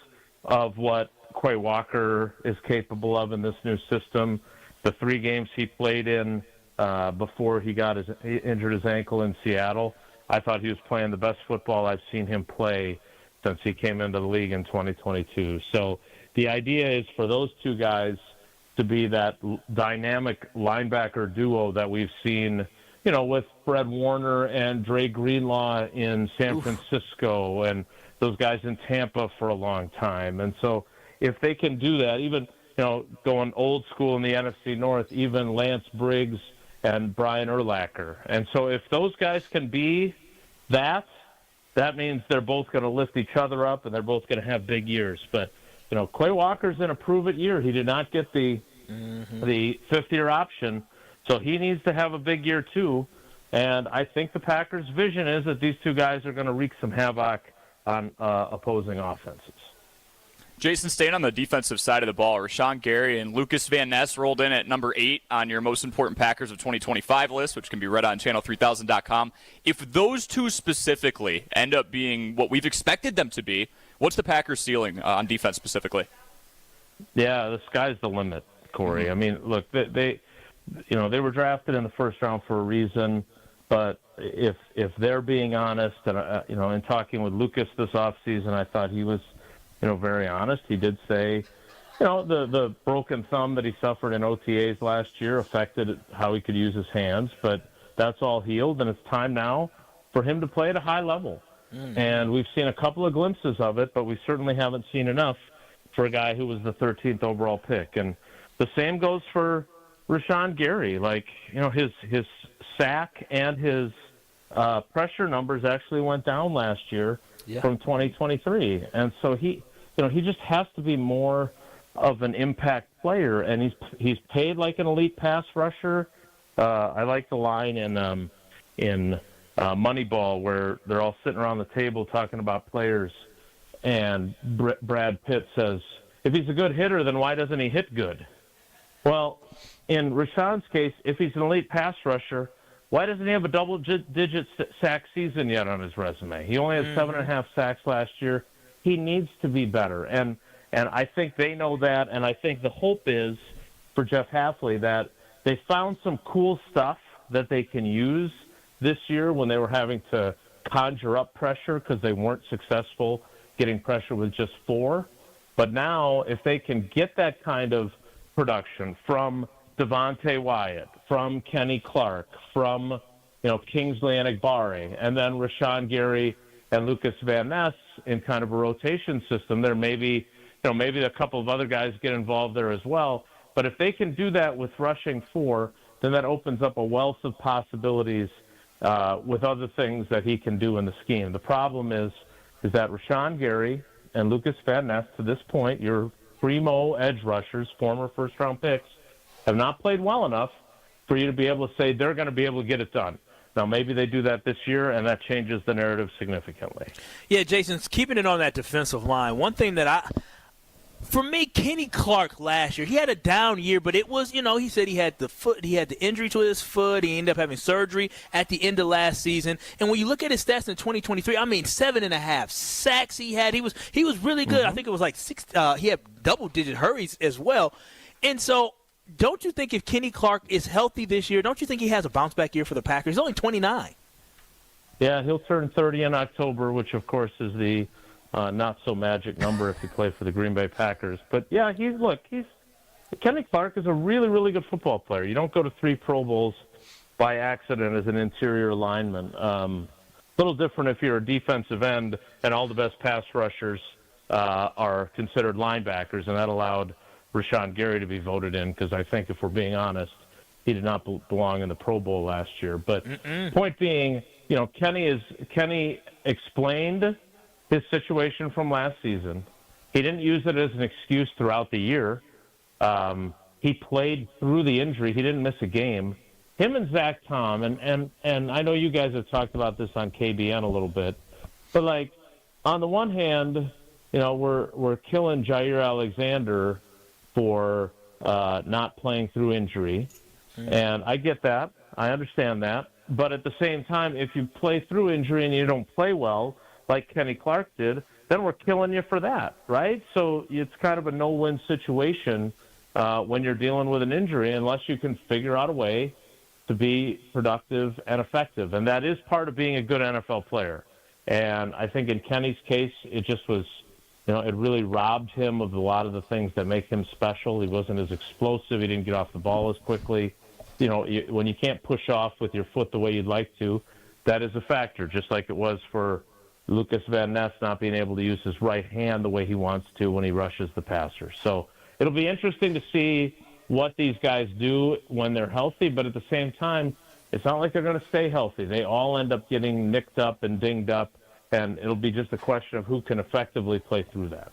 of what Quay Walker is capable of in this new system. The 3 games he played in before he injured his ankle in Seattle, I thought he was playing the best football I've seen him play since he came into the league in 2022. So the idea is for those two guys to be that dynamic linebacker duo that we've seen, with Fred Warner and Dre Greenlaw in San Francisco and those guys in Tampa for a long time. And so if they can do that, even, going old school in the NFC North, even Lance Briggs and Brian Urlacher. And so if those guys can be that means they're both going to lift each other up and they're both going to have big years. But, Quay Walker's in a prove-it year. He did not get the fifth-year option, so he needs to have a big year too. And I think the Packers' vision is that these two guys are going to wreak some havoc on opposing offenses. Jason, staying on the defensive side of the ball, Rashawn Gary and Lucas Van Ness rolled in at number 8 on your most important Packers of 2025 list, which can be read on channel3000.com. If those two specifically end up being what we've expected them to be, what's the Packers' ceiling on defense specifically? Yeah, the sky's the limit, Corey. I mean, look, they were drafted in the first round for a reason, but if they're being honest, and in talking with Lucas this offseason, I thought he was very honest. He did say, the broken thumb that he suffered in OTAs last year affected how he could use his hands, but that's all healed, and it's time now for him to play at a high level. And we've seen a couple of glimpses of it, but we certainly haven't seen enough for a guy who was the 13th overall pick. And the same goes for Rashawn Gary. Like, his sack and his pressure numbers actually went down last year from 2023. And so he just has to be more of an impact player, and he's paid like an elite pass rusher. I like the line in Moneyball where they're all sitting around the table talking about players, and Brad Pitt says, if he's a good hitter, then why doesn't he hit good? Well, in Rashawn's case, if he's an elite pass rusher, why doesn't he have a double-digit sack season yet on his resume? He only had 7.5 sacks last year. He needs to be better, and I think they know that, and I think the hope is for Jeff Hafley that they found some cool stuff that they can use this year when they were having to conjure up pressure because they weren't successful getting pressure with just 4. But now, if they can get that kind of production from Devontae Wyatt, from Kenny Clark, from Kingsley Enagbare, and then Rashawn Gary and Lucas Van Ness in kind of a rotation system, there maybe a couple of other guys get involved there as well. But if they can do that with rushing 4, then that opens up a wealth of possibilities with other things that he can do in the scheme. The problem is that Rashawn Gary and Lucas Van Ness, to this point, your primo edge rushers, former first-round picks, have not played well enough for you to be able to say they're going to be able to get it done. Now, maybe they do that this year, and that changes the narrative significantly. Yeah, Jason, keeping it on that defensive line, one thing that for me, Kenny Clark last year, he had a down year, but it was, he said he had the injury to his foot. He ended up having surgery at the end of last season. And when you look at his stats in 2023, 7.5 sacks he had. He was really good. I think it was like 6. He had double-digit hurries as well. And so, don't you think if Kenny Clark is healthy this year, don't you think he has a bounce-back year for the Packers? He's only 29. Yeah, he'll turn 30 in October, which, of course, is the not-so-magic number if you play for the Green Bay Packers. But, yeah, Kenny Clark is a really, really good football player. You don't go to 3 Pro Bowls by accident as an interior lineman. A little different if you're a defensive end and all the best pass rushers are considered linebackers, and that allowed Rashawn Gary to be voted in, because I think, if we're being honest, he did not belong in the Pro Bowl last year. But point being, Kenny explained his situation from last season. He didn't use it as an excuse throughout the year. He played through the injury. He didn't miss a game. Him and Zach Tom, and I know you guys have talked about this on KBN a little bit, but like, on the one hand, we're killing Jair Alexander for not playing through injury, and I get that. I understand that. But at the same time, if you play through injury and you don't play well, like Kenny Clark did, then we're killing you for that, right? So it's kind of a no-win situation when you're dealing with an injury, unless you can figure out a way to be productive and effective. And that is part of being a good NFL player. And I think in Kenny's case, it just was, it really robbed him of a lot of the things that make him special. He wasn't as explosive. He didn't get off the ball as quickly. When you can't push off with your foot the way you'd like to, that is a factor, just like it was for Lucas Van Ness not being able to use his right hand the way he wants to when he rushes the passer. So it'll be interesting to see what these guys do when they're healthy, but at the same time, it's not like they're going to stay healthy. They all end up getting nicked up and dinged up, and it'll be just a question of who can effectively play through that.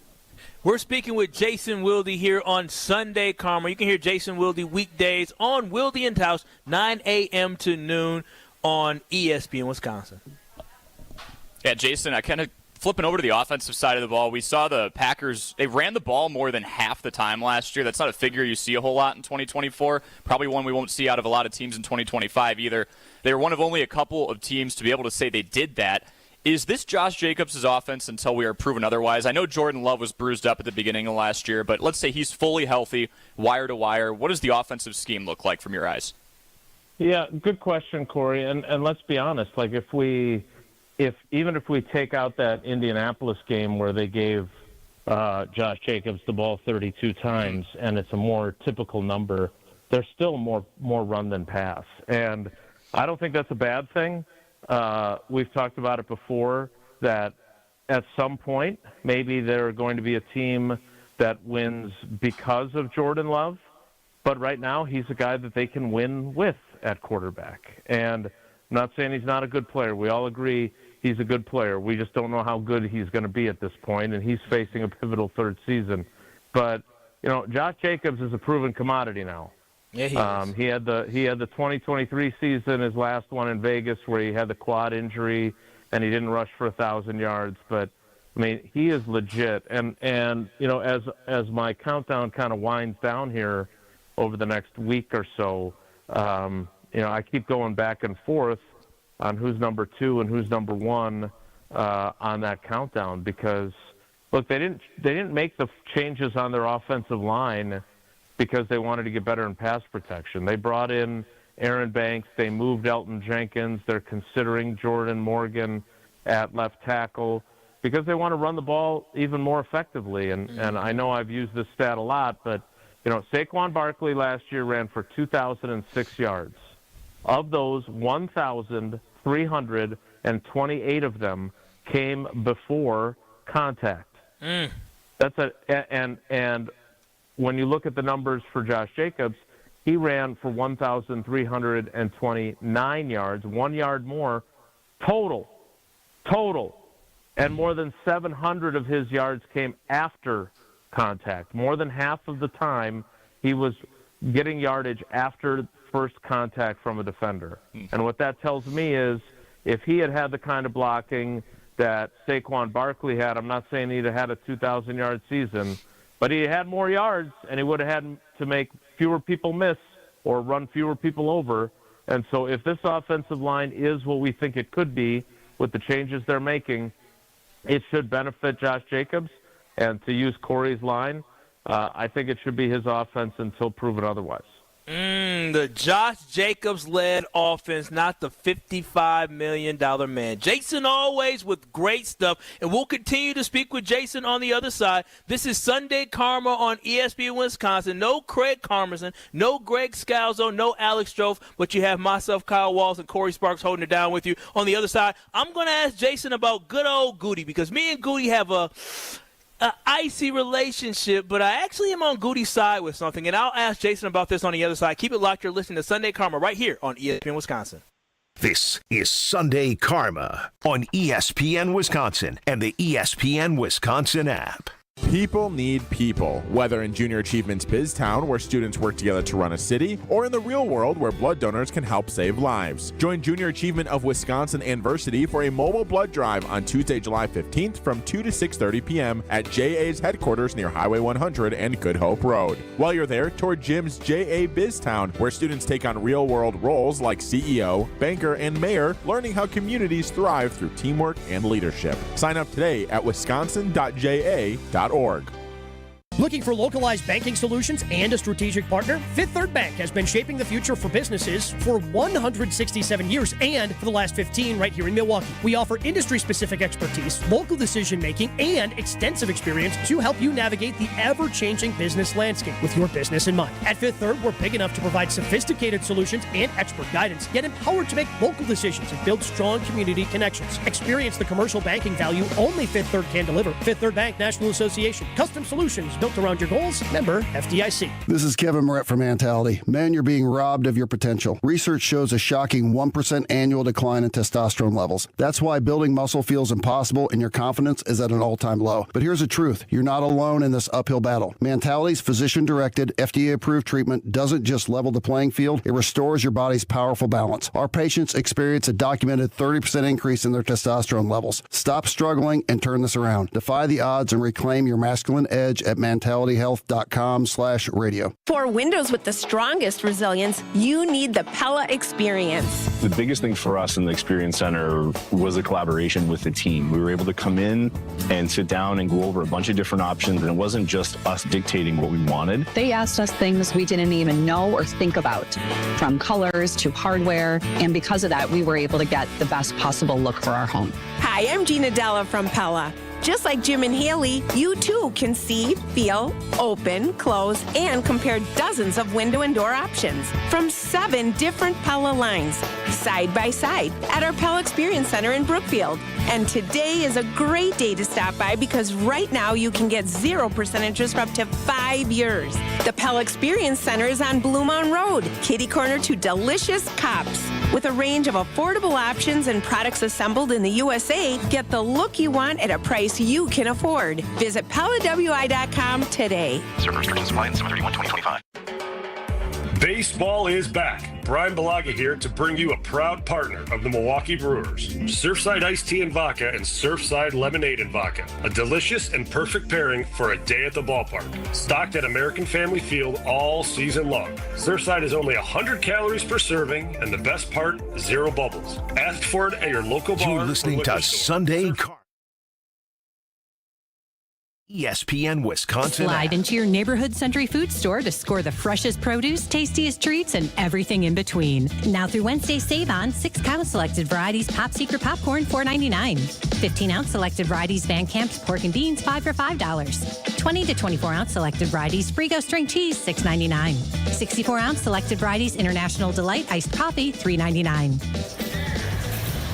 We're speaking with Jason Wilde here on Sunday Karma. You can hear Jason Wilde weekdays on Wilde and House, 9 a.m. to noon on ESPN Wisconsin. Yeah, Jason, I kind of flipping over to the offensive side of the ball, we saw the Packers, they ran the ball more than half the time last year. That's not a figure you see a whole lot in 2024. Probably one we won't see out of a lot of teams in 2025 either. They were one of only a couple of teams to be able to say they did that. Is this Josh Jacobs' offense until we are proven otherwise? I know Jordan Love was bruised up at the beginning of last year, but let's say he's fully healthy, wire to wire. What does the offensive scheme look like from your eyes? Yeah, good question, Corey. And let's be honest, like even if we take out that Indianapolis game where they gave Josh Jacobs the ball 32 times and it's a more typical number, there's still more run than pass. And I don't think that's a bad thing. We've talked about it before, that at some point maybe they're going to be a team that wins because of Jordan Love. But right now he's a guy that they can win with at quarterback. And I'm not saying he's not a good player. We all agree he's a good player. We just don't know how good he's going to be at this point, and he's facing a pivotal third season. But, Josh Jacobs is a proven commodity now. Yeah, he is. He had the 2023 season, his last one in Vegas, where he had the quad injury and he didn't rush for 1,000 yards. But, I mean, he is legit. And as my countdown kind of winds down here over the next week or so, I keep going back and forth on who's number 2 and who's number 1 on that countdown, because look, they didn't make the changes on their offensive line because they wanted to get better in pass protection. They brought in Aaron Banks, they moved Elton Jenkins, they're considering Jordan Morgan at left tackle because they want to run the ball even more effectively. And I know I've used this stat a lot, but Saquon Barkley last year ran for 2,006 yards. Of those, 1,328 of them came before contact. That's and when you look at the numbers for Josh Jacobs, he ran for 1,329 yards, 1 yard more total, and more than 700 of his yards came after contact. More than half of the time he was getting yardage after first contact from a defender. And what that tells me is if he had the kind of blocking that Saquon Barkley had, I'm not saying he'd have had a 2,000-yard season, but he had more yards and he would have had to make fewer people miss or run fewer people over. And so if this offensive line is what we think it could be with the changes they're making, it should benefit Josh Jacobs. And to use Corey's line, I think it should be his offense until proven otherwise. The Josh Jacobs-led offense, not the $55 million man. Jason always with great stuff, and we'll continue to speak with Jason on the other side. This is Sunday Karma on ESPN Wisconsin. No Craig Carmerson, no Greg Scalzo, no Alex Strofe, but you have myself, Kyle Walls, and Corey Sparks holding it down with you. On the other side, I'm going to ask Jason about good old Goody, because me and Goody have a an icy relationship, but I actually am on Goody's side with something, and I'll ask Jason about this on the other side. Keep it locked. You're listening to Sunday Karma right here on ESPN Wisconsin. This is Sunday Karma on ESPN Wisconsin and the ESPN Wisconsin app. People need people, whether in Junior Achievements BizTown, where students work together to run a city, or in the real world, where blood donors can help save lives. Join Junior Achievement of Wisconsin Anniversary for a mobile blood drive on Tuesday, July 15th from 2 to 6:30 p.m. at JA's headquarters near Highway 100 and Good Hope Road. While you're there, tour Jim's JA BizTown, where students take on real-world roles like CEO, banker, and mayor, learning how communities thrive through teamwork and leadership. Sign up today at wisconsin.ja.org. Looking for localized banking solutions and a strategic partner? Fifth Third Bank has been shaping the future for businesses for 167 years and for the last 15 right here in Milwaukee. We offer industry-specific expertise, local decision-making, and extensive experience to help you navigate the ever-changing business landscape with your business in mind. At Fifth Third, we're big enough to provide sophisticated solutions and expert guidance, yet empowered to make local decisions and build strong community connections. Experience the commercial banking value only Fifth Third can deliver. Fifth Third Bank National Association. Custom solutions built around your goals. Member FDIC. This is Kevin Moret from Mentality. Men, you're being robbed of your potential. Research shows a shocking 1% annual decline in testosterone levels. That's why building muscle feels impossible and your confidence is at an all-time low. But here's the truth. You're not alone in this uphill battle. Mentality's physician-directed, FDA-approved treatment doesn't just level the playing field, it restores your body's powerful balance. Our patients experience a documented 30% increase in their testosterone levels. Stop struggling and turn this around. Defy the odds and reclaim your masculine edge at mentalityhealth.com/radio. For windows with the strongest resilience, you need the Pella Experience. The biggest thing for us in the Experience Center was the collaboration with the team. We were able to come in and sit down and go over a bunch of different options, and it wasn't just us dictating what we wanted. They asked us things we didn't even know or think about, from colors to hardware, and because of that, we were able to get the best possible look for our home. Hi, I'm Gina Della from Pella. Just like Jim and Haley, you too can see, feel, open, close, and compare dozens of window and door options from 7 different Pella lines, side by side, at our Pella Experience Center in Brookfield. And today is a great day to stop by because right now you can get 0% interest for up to 5 years. The Pella Experience Center is on Blue Mountain Road, kitty corner to delicious Cops. With a range of affordable options and products assembled in the USA, get the look you want at a price you can afford. Visit PellaWI.com today. Certain restrictions apply in 7/31/2025. Baseball is back. Brian Balaga here to bring you a proud partner of the Milwaukee Brewers. Surfside Iced Tea and Vodka and Surfside Lemonade and Vodka. A delicious and perfect pairing for a day at the ballpark. Stocked at American Family Field all season long. Surfside is only 100 calories per serving, and the best part, 0 bubbles. Ask for it at your local bar. You're listening to Sunday Karma. ESPN Wisconsin. Slide into your neighborhood Century Food store to score the freshest produce, tastiest treats, and everything in between. Now through Wednesday, save on 6-pound selected varieties Pop Secret Popcorn, $4.99. 15-ounce selected varieties Van Camp's Pork and Beans, 5 for $5. 20 to 24-ounce selected varieties Frigo String Cheese, $6.99. 64-ounce selected varieties International Delight Iced Coffee, $3.99.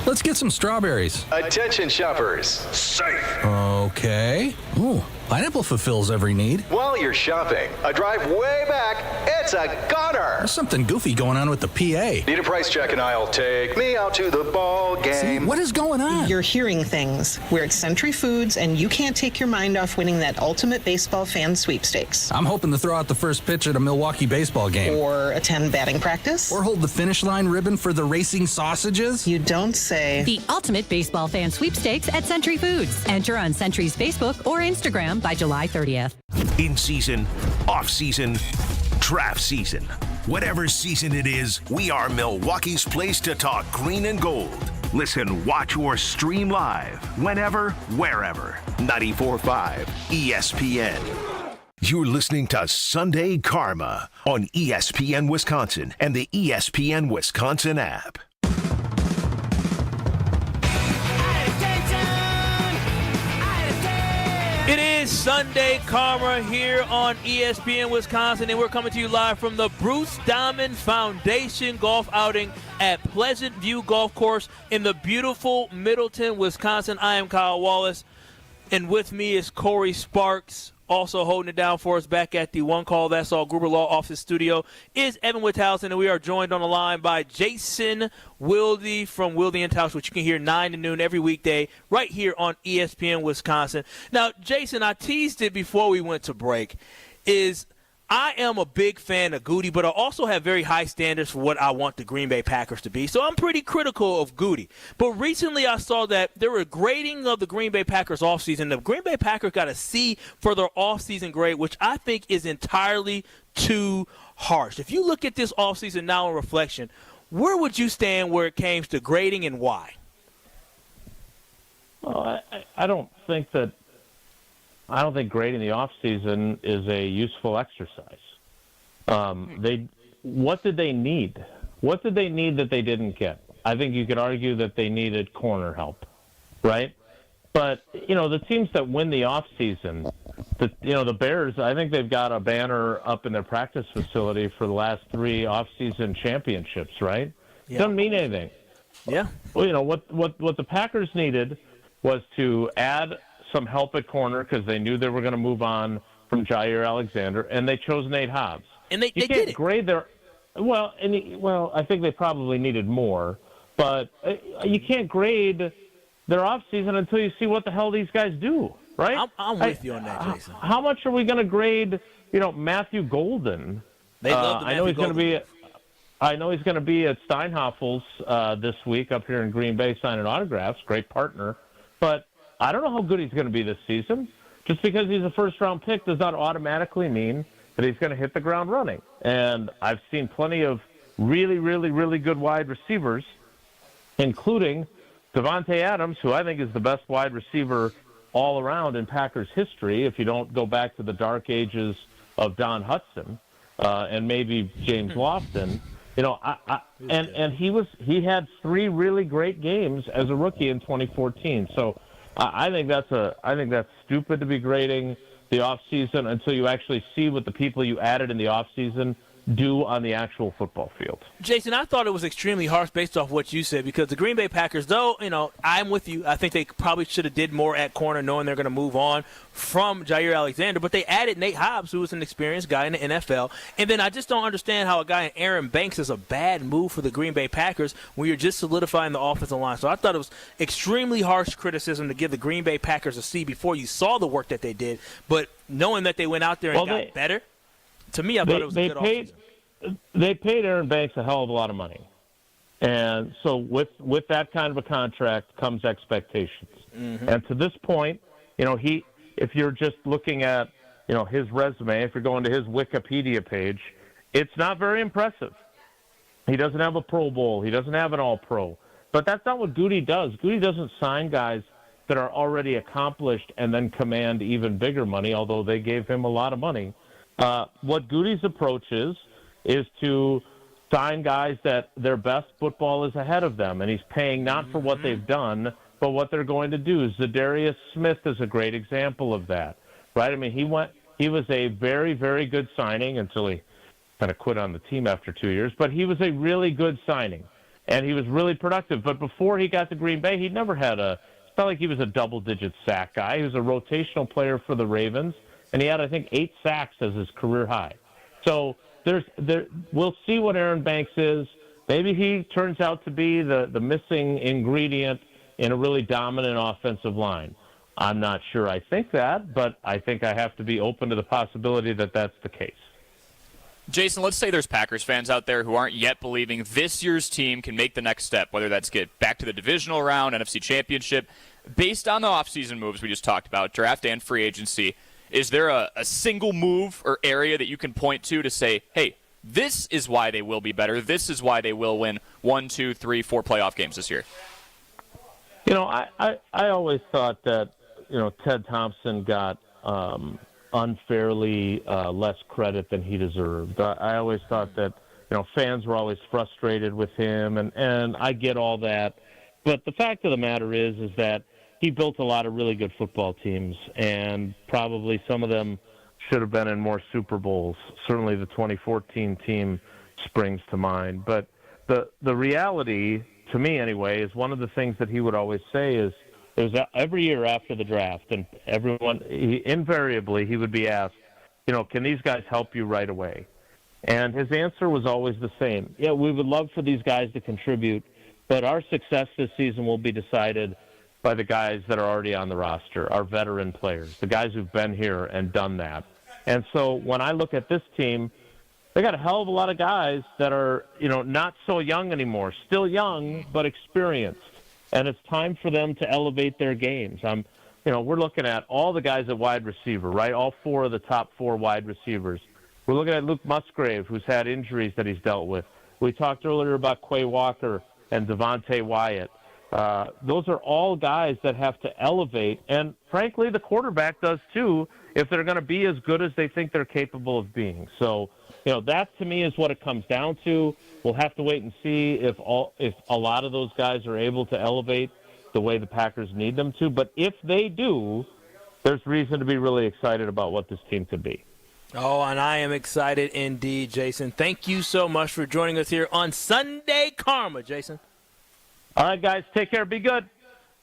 Let's get some strawberries. Attention shoppers. Safe. Okay. Ooh, pineapple fulfills every need. While you're shopping, a drive way back, it's a gunner. There's something goofy going on with the PA. Need a price check and I'll take me out to the ball game. See, what is going on? You're hearing things. We're at Century Foods, and you can't take your mind off winning that ultimate baseball fan sweepstakes. I'm hoping to throw out the first pitch at a Milwaukee baseball game. Or attend batting practice. Or hold the finish line ribbon for the racing sausages. You don't say. The ultimate baseball fan sweepstakes at Century Foods. Enter on Century's Facebook or Instagram by July 30th. In season, off season, draft season. Whatever season it is, we are Milwaukee's place to talk green and gold. Listen, watch, or stream live whenever, wherever. 94.5 ESPN. You're listening to Sunday Karma on ESPN Wisconsin and the ESPN Wisconsin app. It is Sunday Karma here on ESPN Wisconsin, and we're coming to you live from the Bruce Diamond Foundation golf outing at Pleasant View Golf Course in the beautiful Middleton, Wisconsin. I am Kyle Wallace. And with me is Corey Sparks, also holding it down for us back at the One Call That's All Gruber Law Office studio is Evan Witthausen, and we are joined on the line by Jason Wilde from Wilde & Tausch, which you can hear 9 to noon every weekday right here on ESPN Wisconsin. Now, Jason, I teased it before we went to break, is I am a big fan of Goody, but I also have very high standards for what I want the Green Bay Packers to be. So I'm pretty critical of Goody. But recently I saw that there were a grading of the Green Bay Packers offseason. The Green Bay Packers got a C for their offseason grade, which I think is entirely too harsh. If you look at this offseason now in reflection, where would you stand where it came to grading and why? Well, I don't think grading the offseason is a useful exercise. What did they need? What did they need that they didn't get? I think you could argue that they needed corner help, right? But, the teams that win the offseason, the Bears, I think they've got a banner up in their practice facility for the last 3 offseason championships, right? Yeah. Doesn't mean anything. Yeah. Well, what the Packers needed was to add some help at corner because they knew they were going to move on from Jair Alexander, and they chose Nate Hobbs. And they did it. Grade their I think they probably needed more, but you can't grade their offseason until you see what the hell these guys do, right? I'm with you on that, Jason. How much are we going to grade, Matthew Golden? They love the Matthew Golden. I know he's going to be at Steinhaffel's this week up here in Green Bay signing autographs. Great partner, but I don't know how good he's going to be this season. Just because he's a first-round pick does not automatically mean that he's going to hit the ground running. And I've seen plenty of really, really, really good wide receivers, including Devontae Adams, who I think is the best wide receiver all around in Packers history, if you don't go back to the dark ages of Don Hudson and maybe James Lofton. And he had 3 really great games as a rookie in 2014. So I think that's stupid to be grading the offseason until you actually see what the people you added in the offseason do on the actual football field. Jason, I thought it was extremely harsh based off what you said because the Green Bay Packers, though, I'm with you. I think they probably should have did more at corner knowing they're going to move on from Jair Alexander, but they added Nate Hobbs, who was an experienced guy in the NFL. And then I just don't understand how a guy in Aaron Banks is a bad move for the Green Bay Packers when you're just solidifying the offensive line. So I thought it was extremely harsh criticism to give the Green Bay Packers a C before you saw the work that they did, but knowing that they went out there and got better, to me, I thought it was a good offseason. They paid Aaron Banks a hell of a lot of money. And so with that kind of a contract comes expectations. Mm-hmm. And to this point, if you're just looking at, his resume, if you're going to his Wikipedia page, it's not very impressive. He doesn't have a Pro Bowl. He doesn't have an All-Pro. But that's not what Goody does. Goody doesn't sign guys that are already accomplished and then command even bigger money, although they gave him a lot of money. What Goody's approach is to sign guys that their best football is ahead of them, and he's paying not for what they've done, but what they're going to do. Zadarius Smith is a great example of that, right? I mean, he was a very, very good signing until he kind of quit on the team after 2 years, but he was a really good signing, and he was really productive. But before he got to Green Bay, he'd never had it's not like he was a double-digit sack guy. He was a rotational player for the Ravens, and he had, I think, 8 sacks as his career high. So we'll see what Aaron Banks is. Maybe he turns out to be the missing ingredient in a really dominant offensive line. I'm not sure I think that, but I think I have to be open to the possibility that that's the case. Jason, let's say there's Packers fans out there who aren't yet believing this year's team can make the next step, whether that's get back to the divisional round, NFC Championship. Based on the offseason moves we just talked about, draft and free agency, is there a single move or area that you can point to say, hey, this is why they will be better, this is why they will win 1, 2, 3, 4 playoff games this year? I always thought that, Ted Thompson got unfairly less credit than he deserved. I always thought that, fans were always frustrated with him, and I get all that. But the fact of the matter is that he built a lot of really good football teams, and probably some of them should have been in more Super Bowls. Certainly the 2014 team springs to mind. But the reality, to me anyway, is one of the things that he would always say is, It was every year after the draft, and invariably he would be asked, can these guys help you right away? And his answer was always the same. Yeah, we would love for these guys to contribute, but our success this season will be decided by the guys that are already on the roster, our veteran players, the guys who've been here and done that. And so when I look at this team, they got a hell of a lot of guys that are, not so young anymore, still young, but experienced. And it's time for them to elevate their games. We're looking at all the guys at wide receiver, right? All 4 of the top 4 wide receivers. We're looking at Luke Musgrave, who's had injuries that he's dealt with. We talked earlier about Quay Walker and Devontae Wyatt. Those are all guys that have to elevate. And frankly, the quarterback does too, if they're going to be as good as they think they're capable of being. So, that to me is what it comes down to. We'll have to wait and see if a lot of those guys are able to elevate the way the Packers need them to. But if they do, there's reason to be really excited about what this team could be. Oh, and I am excited indeed, Jason. Thank you so much for joining us here on Sunday Karma, Jason. All right, guys, take care. Be good.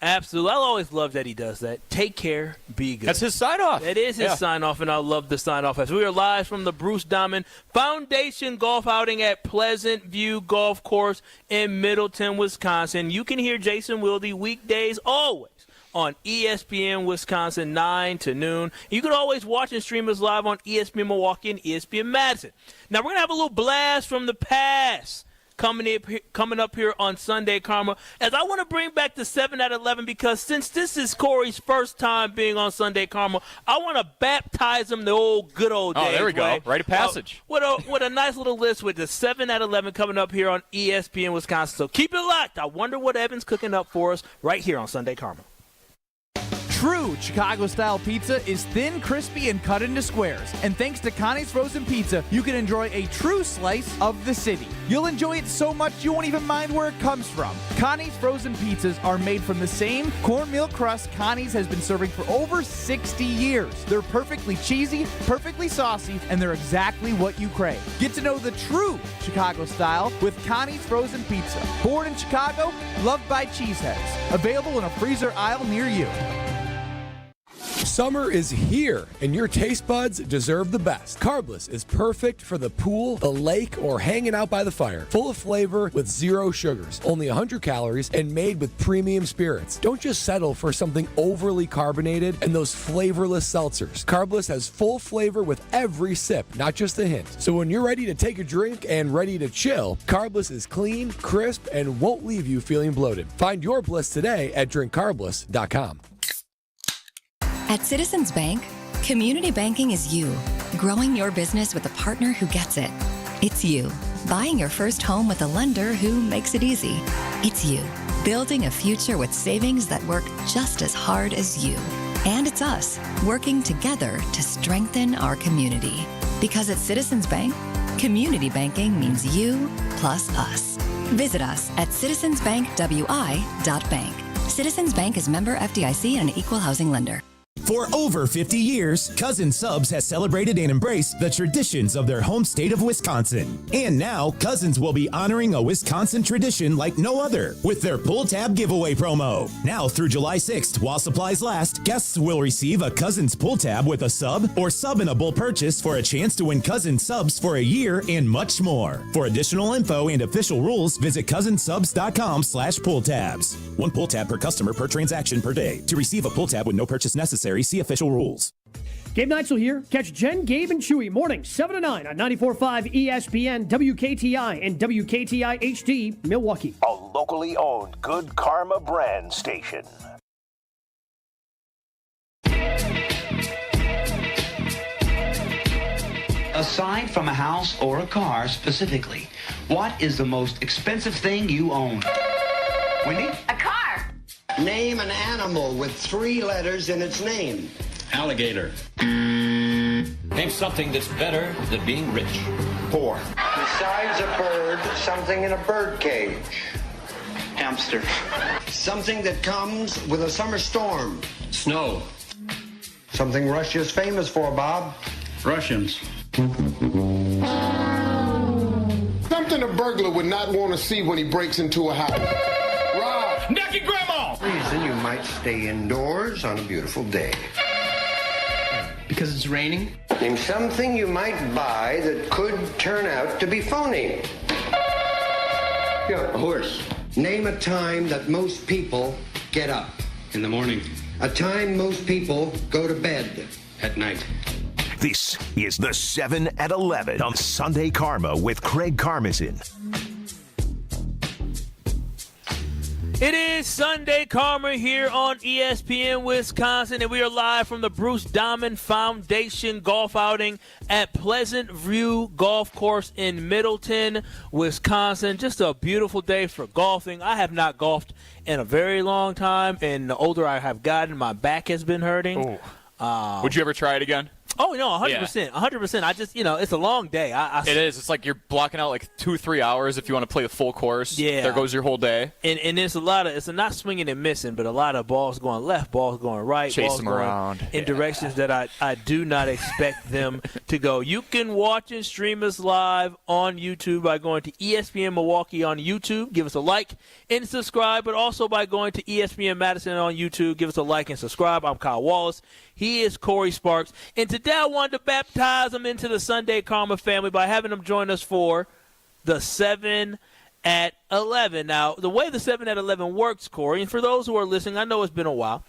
Absolutely. I always love that he does that. Take care. Be good. That's his sign-off. It is his sign-off, and I love the sign-off. As we are live from the Bruce Diamond Foundation Golf Outing at Pleasant View Golf Course in Middleton, Wisconsin. You can hear Jason Wilde weekdays always on ESPN Wisconsin, 9 to noon. You can always watch and stream us live on ESPN Milwaukee and ESPN Madison. Now, we're going to have a little blast from the past coming up here on Sunday Karma, as I want to bring back the 7 out of 11, because since this is Corey's first time being on Sunday Karma, I want to baptize him the good old days. Oh, there we go. Rite of passage. With a nice little list with the 7 out of 11 coming up here on ESPN Wisconsin. So keep it locked. I wonder what Evan's cooking up for us right here on Sunday Karma. True Chicago-style pizza is thin, crispy, and cut into squares. And thanks to Connie's Frozen Pizza, you can enjoy a true slice of the city. You'll enjoy it so much you won't even mind where it comes from. Connie's Frozen Pizzas are made from the same cornmeal crust Connie's has been serving for over 60 years. They're perfectly cheesy, perfectly saucy, and they're exactly what you crave. Get to know the true Chicago style with Connie's Frozen Pizza. Born in Chicago, loved by cheeseheads. Available in a freezer aisle near you. Summer is here, and your taste buds deserve the best. Carbless is perfect for the pool, the lake, or hanging out by the fire. Full of flavor with 0 sugars, only 100 calories, and made with premium spirits. Don't just settle for something overly carbonated and those flavorless seltzers. Carbless has full flavor with every sip, not just a hint. So when you're ready to take a drink and ready to chill, Carbless is clean, crisp, and won't leave you feeling bloated. Find your bliss today at drinkcarbless.com. At Citizens Bank, community banking is you, growing your business with a partner who gets it. It's you, buying your first home with a lender who makes it easy. It's you, building a future with savings that work just as hard as you. And it's us, working together to strengthen our community. Because at Citizens Bank, community banking means you plus us. Visit us at citizensbankwi.bank. Citizens Bank is member FDIC and an equal housing lender. For over 50 years, Cousin Subs has celebrated and embraced the traditions of their home state of Wisconsin. And now, Cousins will be honoring a Wisconsin tradition like no other with their Pull Tab giveaway promo. Now through July 6th, while supplies last, guests will receive a Cousins Pull Tab with a sub or sub-able purchase for a chance to win Cousins Subs for a year and much more. For additional info and official rules, visit cousinsubs.com/pulltabs. 1 pull tab per customer per transaction per day. To receive a pull tab with no purchase necessary, see official rules. Gabe Neitzel here. Catch Jen, Gabe, and Chewy mornings 7 to 9 on 94.5 ESPN, WKTI, and WKTI HD, Milwaukee. A locally owned Good Karma brand station. Aside from a house or a car specifically, what is the most expensive thing you own? Wendy? A car. Name an animal with 3 letters in its name. Alligator. Name something that's better than being rich. Poor. Besides a bird, something in a bird cage. Hamster. Something that comes with a summer storm. Snow. Something Russia's famous for, Bob. Russians. Something a burglar would not want to see when he breaks into a house. Rob. Naked grandma. Reason you might stay indoors on a beautiful day. Because it's raining? Name something you might buy that could turn out to be phony. Yeah, a horse. Name a time that most people get up. In the morning. A time most people go to bed. At night. This is the 7 at 11 on Sunday Karma with Craig Karmazin. It is Sunday Karma here on ESPN Wisconsin, and we are live from the Bruce Diamond Foundation golf outing at Pleasant View Golf Course in Middleton, Wisconsin. Just a beautiful day for golfing. I have not golfed in a very long time, and the older I have gotten, my back has been hurting. Would you ever try it again? Oh, no, 100%. 100%. I just, it's a long day. It is. It's like you're blocking out like 2-3 hours if you want to play the full course. Yeah. There goes your whole day. And it's it's not swinging and missing, but a lot of balls going left, balls going right. Chase balls them going around. in directions that I do not expect them to go. You can watch and stream us live on YouTube by going to ESPN Milwaukee on YouTube. Give us a like and subscribe, but also by going to ESPN Madison on YouTube. Give us a like and subscribe. I'm Kyle Wallace. He is Corey Sparks. And today I wanted to baptize him into the Sunday Karma family by having him join us for the 7 at 11. Now, the way the 7 at 11 works, Corey, and for those who are listening, I know it's been a while,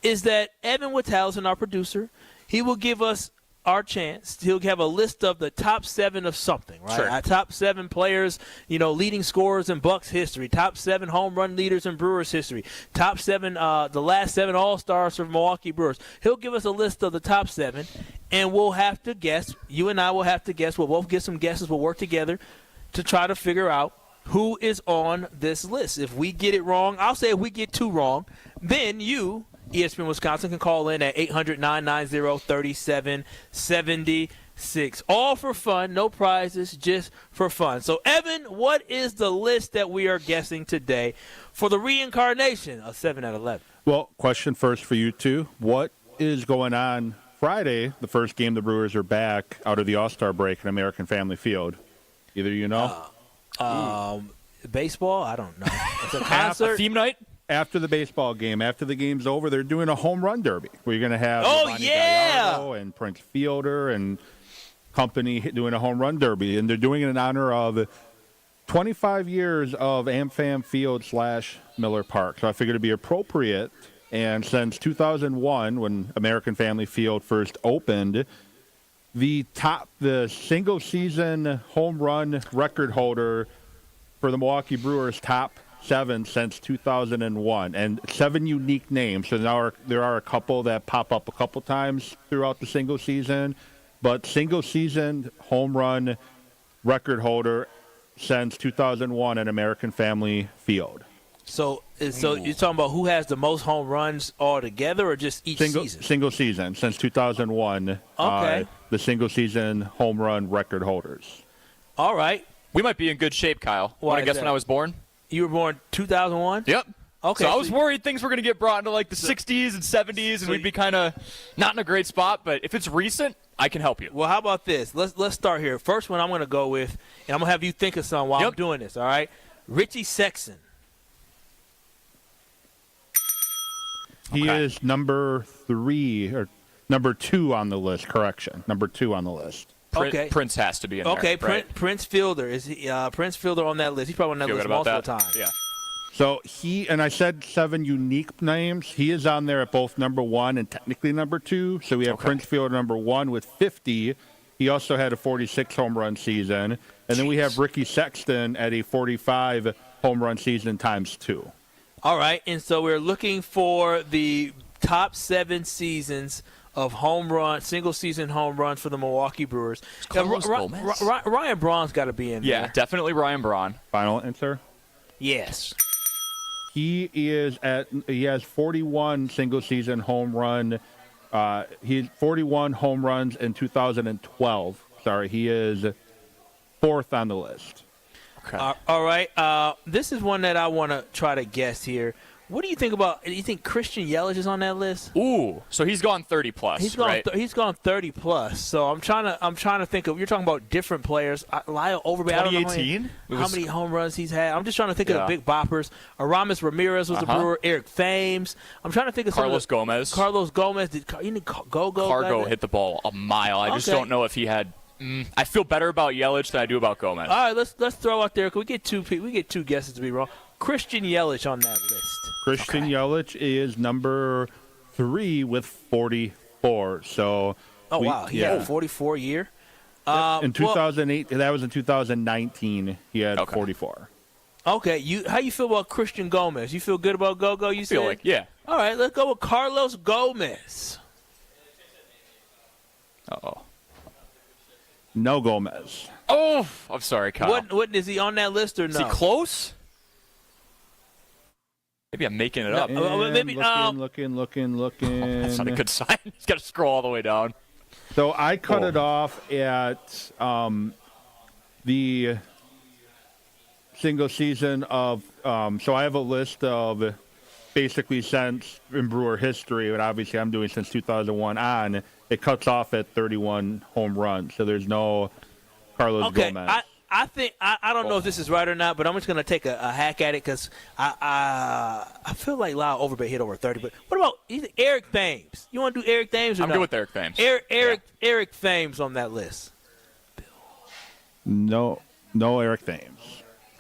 is that Evan Wittausen, our producer, he will give us our chance. He'll have a list of the top 7 of something, right? Sure. Our top 7 players, leading scorers in Bucks history, top 7 home run leaders in Brewers history, top 7, the last 7 All-Stars for Milwaukee Brewers. He'll give us a list of the top 7, and we'll have to guess. You and I will have to guess. We'll both get some guesses. We'll work together to try to figure out who is on this list. If we get it wrong, I'll say if we get 2 wrong, then you, ESPN Wisconsin, can call in at 800-990-3776. All for fun, no prizes, just for fun. So, Evan, what is the list that we are guessing today for the reincarnation of 7 at 11? Well, question first for you two. What is going on Friday, the first game the Brewers are back out of the All-Star break in American Family Field? Either you know? Baseball? I don't know. It's a concert? Theme night? After the baseball game, after the game's over, they're doing a home run derby where you're going to have Giovanni Gallardo and Prince Fielder and company doing a home run derby. And they're doing it in honor of 25 years of AmFam Field / Miller Park. So I figured it'd be appropriate. And since 2001, when American Family Field first opened, the single season home run record holder for the Milwaukee Brewers, top 7 since 2001, and 7 unique names. So now there are a couple that pop up a couple times throughout the single season, but single season home run record holder since 2001 at American Family Field. So you're talking about who has the most home runs altogether, or just each season? Single season since 2001. Okay. The single season home run record holders. All right. We might be in good shape, Kyle. Want to guess when I was born? You were born 2001? Yep. Okay. So I was worried things were going to get brought into like the 60s and 70s, and we'd be kind of not in a great spot. But if it's recent, I can help you. Well, how about this? Let's start here. First one I'm going to go with, and I'm going to have you think of something while I'm doing this, all right? Richie Sexson. He is number 3 or number 2 on the list. Correction. Number 2 on the list. Okay. Prince has to be in there. Okay, right? Prince Fielder. Is he, Prince Fielder on that list? He's probably on that Feel list good about most of the that? time. Yeah. So and I said 7 unique names. He is on there at both number 1 and technically number 2. So we have Prince Fielder number 1 with 50. He also had a 46 home run season. And then we have Ricky Sexton at a 45 home run season times 2. All right, and so we're looking for the top 7 seasons of single-season home runs for the Milwaukee Brewers. Ryan Braun's got to be in there. Yeah, definitely Ryan Braun. Final answer? Yes. He has 41 single-season home run. He had 41 home runs in 2012. Sorry, he is 4th on the list. Okay. All right. This is one that I want to try to guess here. What do you think about? Do you think Christian Yelich is on that list? Ooh, so he's gone 30 plus. He's gone. Right? He's gone 30 plus. So I'm trying to think of. You're talking about different players. Lyle Overbay. 2018. How many home runs he's had? I'm just trying to think of the big boppers. Aramis Ramirez was a Brewer. Eric Thames. I'm trying to think of Carlos Gomez. Carlos Gomez. Did Cargo hit the ball a mile. I just don't know if he had. I feel better about Yelich than I do about Gomez. All right, let's throw out there. We get two guesses to be wrong. Christian Yelich on that list. Christian Yelich is number 3 with 44. So. Wow, he had a 44 year. In 2008, that was in 2019. He had 44. Okay, how you feel about Christian Gomez? You feel good about Go-Go? You feel said? like, yeah. All right, let's go with Carlos Gomez. Uh-oh. No Gomez. Oh, I'm sorry, Kyle. What is he on that list or no? Is he close? Maybe I'm making it up. Maybe looking. That's not a good sign. He's got to scroll all the way down. So I cut it off at the single season of so I have a list of basically since in Brewer history, but obviously I'm doing since 2001 on. It cuts off at 31 home runs, so there's no Carlos Gomez. I think I don't know if this is right or not, but I'm just going to take a hack at it because I feel like Lyle Overbay hit over 30. But what about Eric Thames? You want to do Eric Thames? Or I'm no? good with Eric Thames. Eric Thames on that list. No Eric Thames.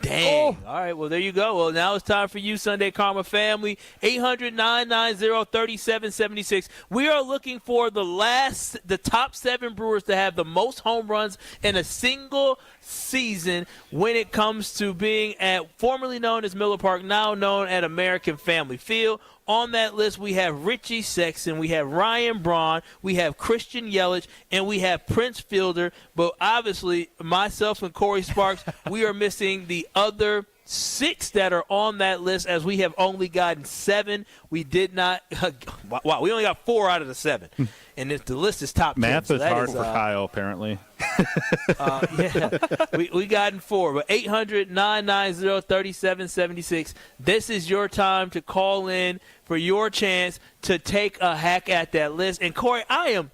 Dang. All right, well, there you go. Well, now it's time for you, Sunday Karma family. 800-990-3776. We are looking for the top 7 Brewers to have the most home runs in a single season when it comes to being at formerly known as Miller Park, now known at American Family Field. On that list, we have Richie Sexton, we have Ryan Braun, we have Christian Yelich, and we have Prince Fielder. But obviously, myself and Corey Sparks, we are missing the other 6 that are on that list, as we have only gotten 7. We did not wow, we only got 4 out of the 7. And the list is top 10. Math so is hard for Kyle, apparently. Yeah, we gotten 4. But 800-990-3776. This is your time to call in for your chance to take a hack at that list. And Corey, I'm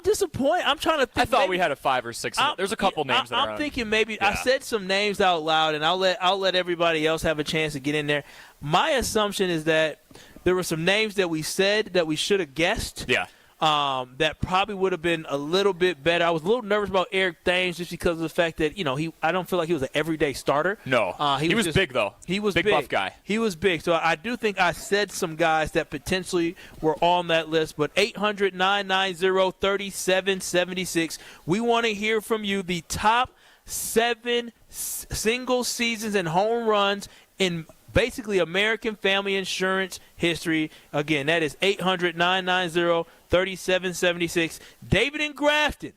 disappointed. I'm trying to think. I thought we had a 5 or 6. There's a couple names that I'm thinking maybe I said some names out loud, and I'll let everybody else have a chance to get in there. My assumption is that there were some names that we said that we should have guessed. Yeah. That probably would have been a little bit better. I was a little nervous about Eric Thames just because of the fact that I don't feel like he was an everyday starter. No, he was big though. He was big buff guy. He was big. So I do think I said some guys that potentially were on that list. But 800-990-3776. We want to hear from you. The top 7 single seasons and home runs in basically American Family Insurance history. Again, that is 800-990-3776. David in Grafton,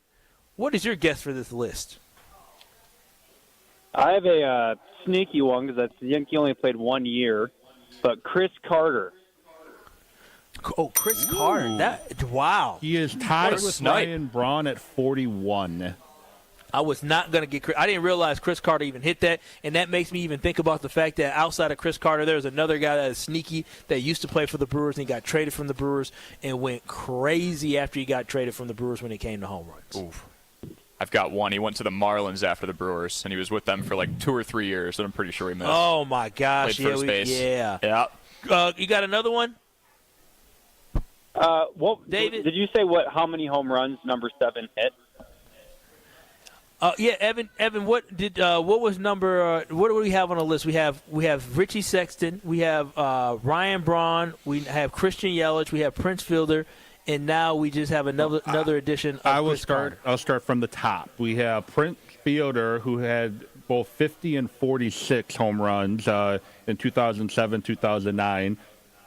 what is your guess for this list? I have a sneaky one because Yankee only played 1 year, but Chris Carter. Oh, Chris Carter. Wow. He is tied with Ryan Braun at 41. I was not going to get – I didn't realize Chris Carter even hit that, and that makes me even think about the fact that outside of Chris Carter, there's another guy that is sneaky that used to play for the Brewers, and he got traded from the Brewers and went crazy after he got traded from the Brewers when it came to home runs. Oof. I've got one. He went to the Marlins after the Brewers, and he was with them for like 2 or 3 years, and I'm pretty sure he missed. Oh, my gosh. Played first base. Yeah. You got another one? David? Did you say how many home runs number 7 hit? Yeah, Evan. What was number? What do we have on the list? We have Richie Sexton. We have Ryan Braun. We have Christian Yelich. We have Prince Fielder, and now we just have another addition. Of I'll start from the top. We have Prince Fielder, who had both 50 and 46 home runs in 2007, 2009.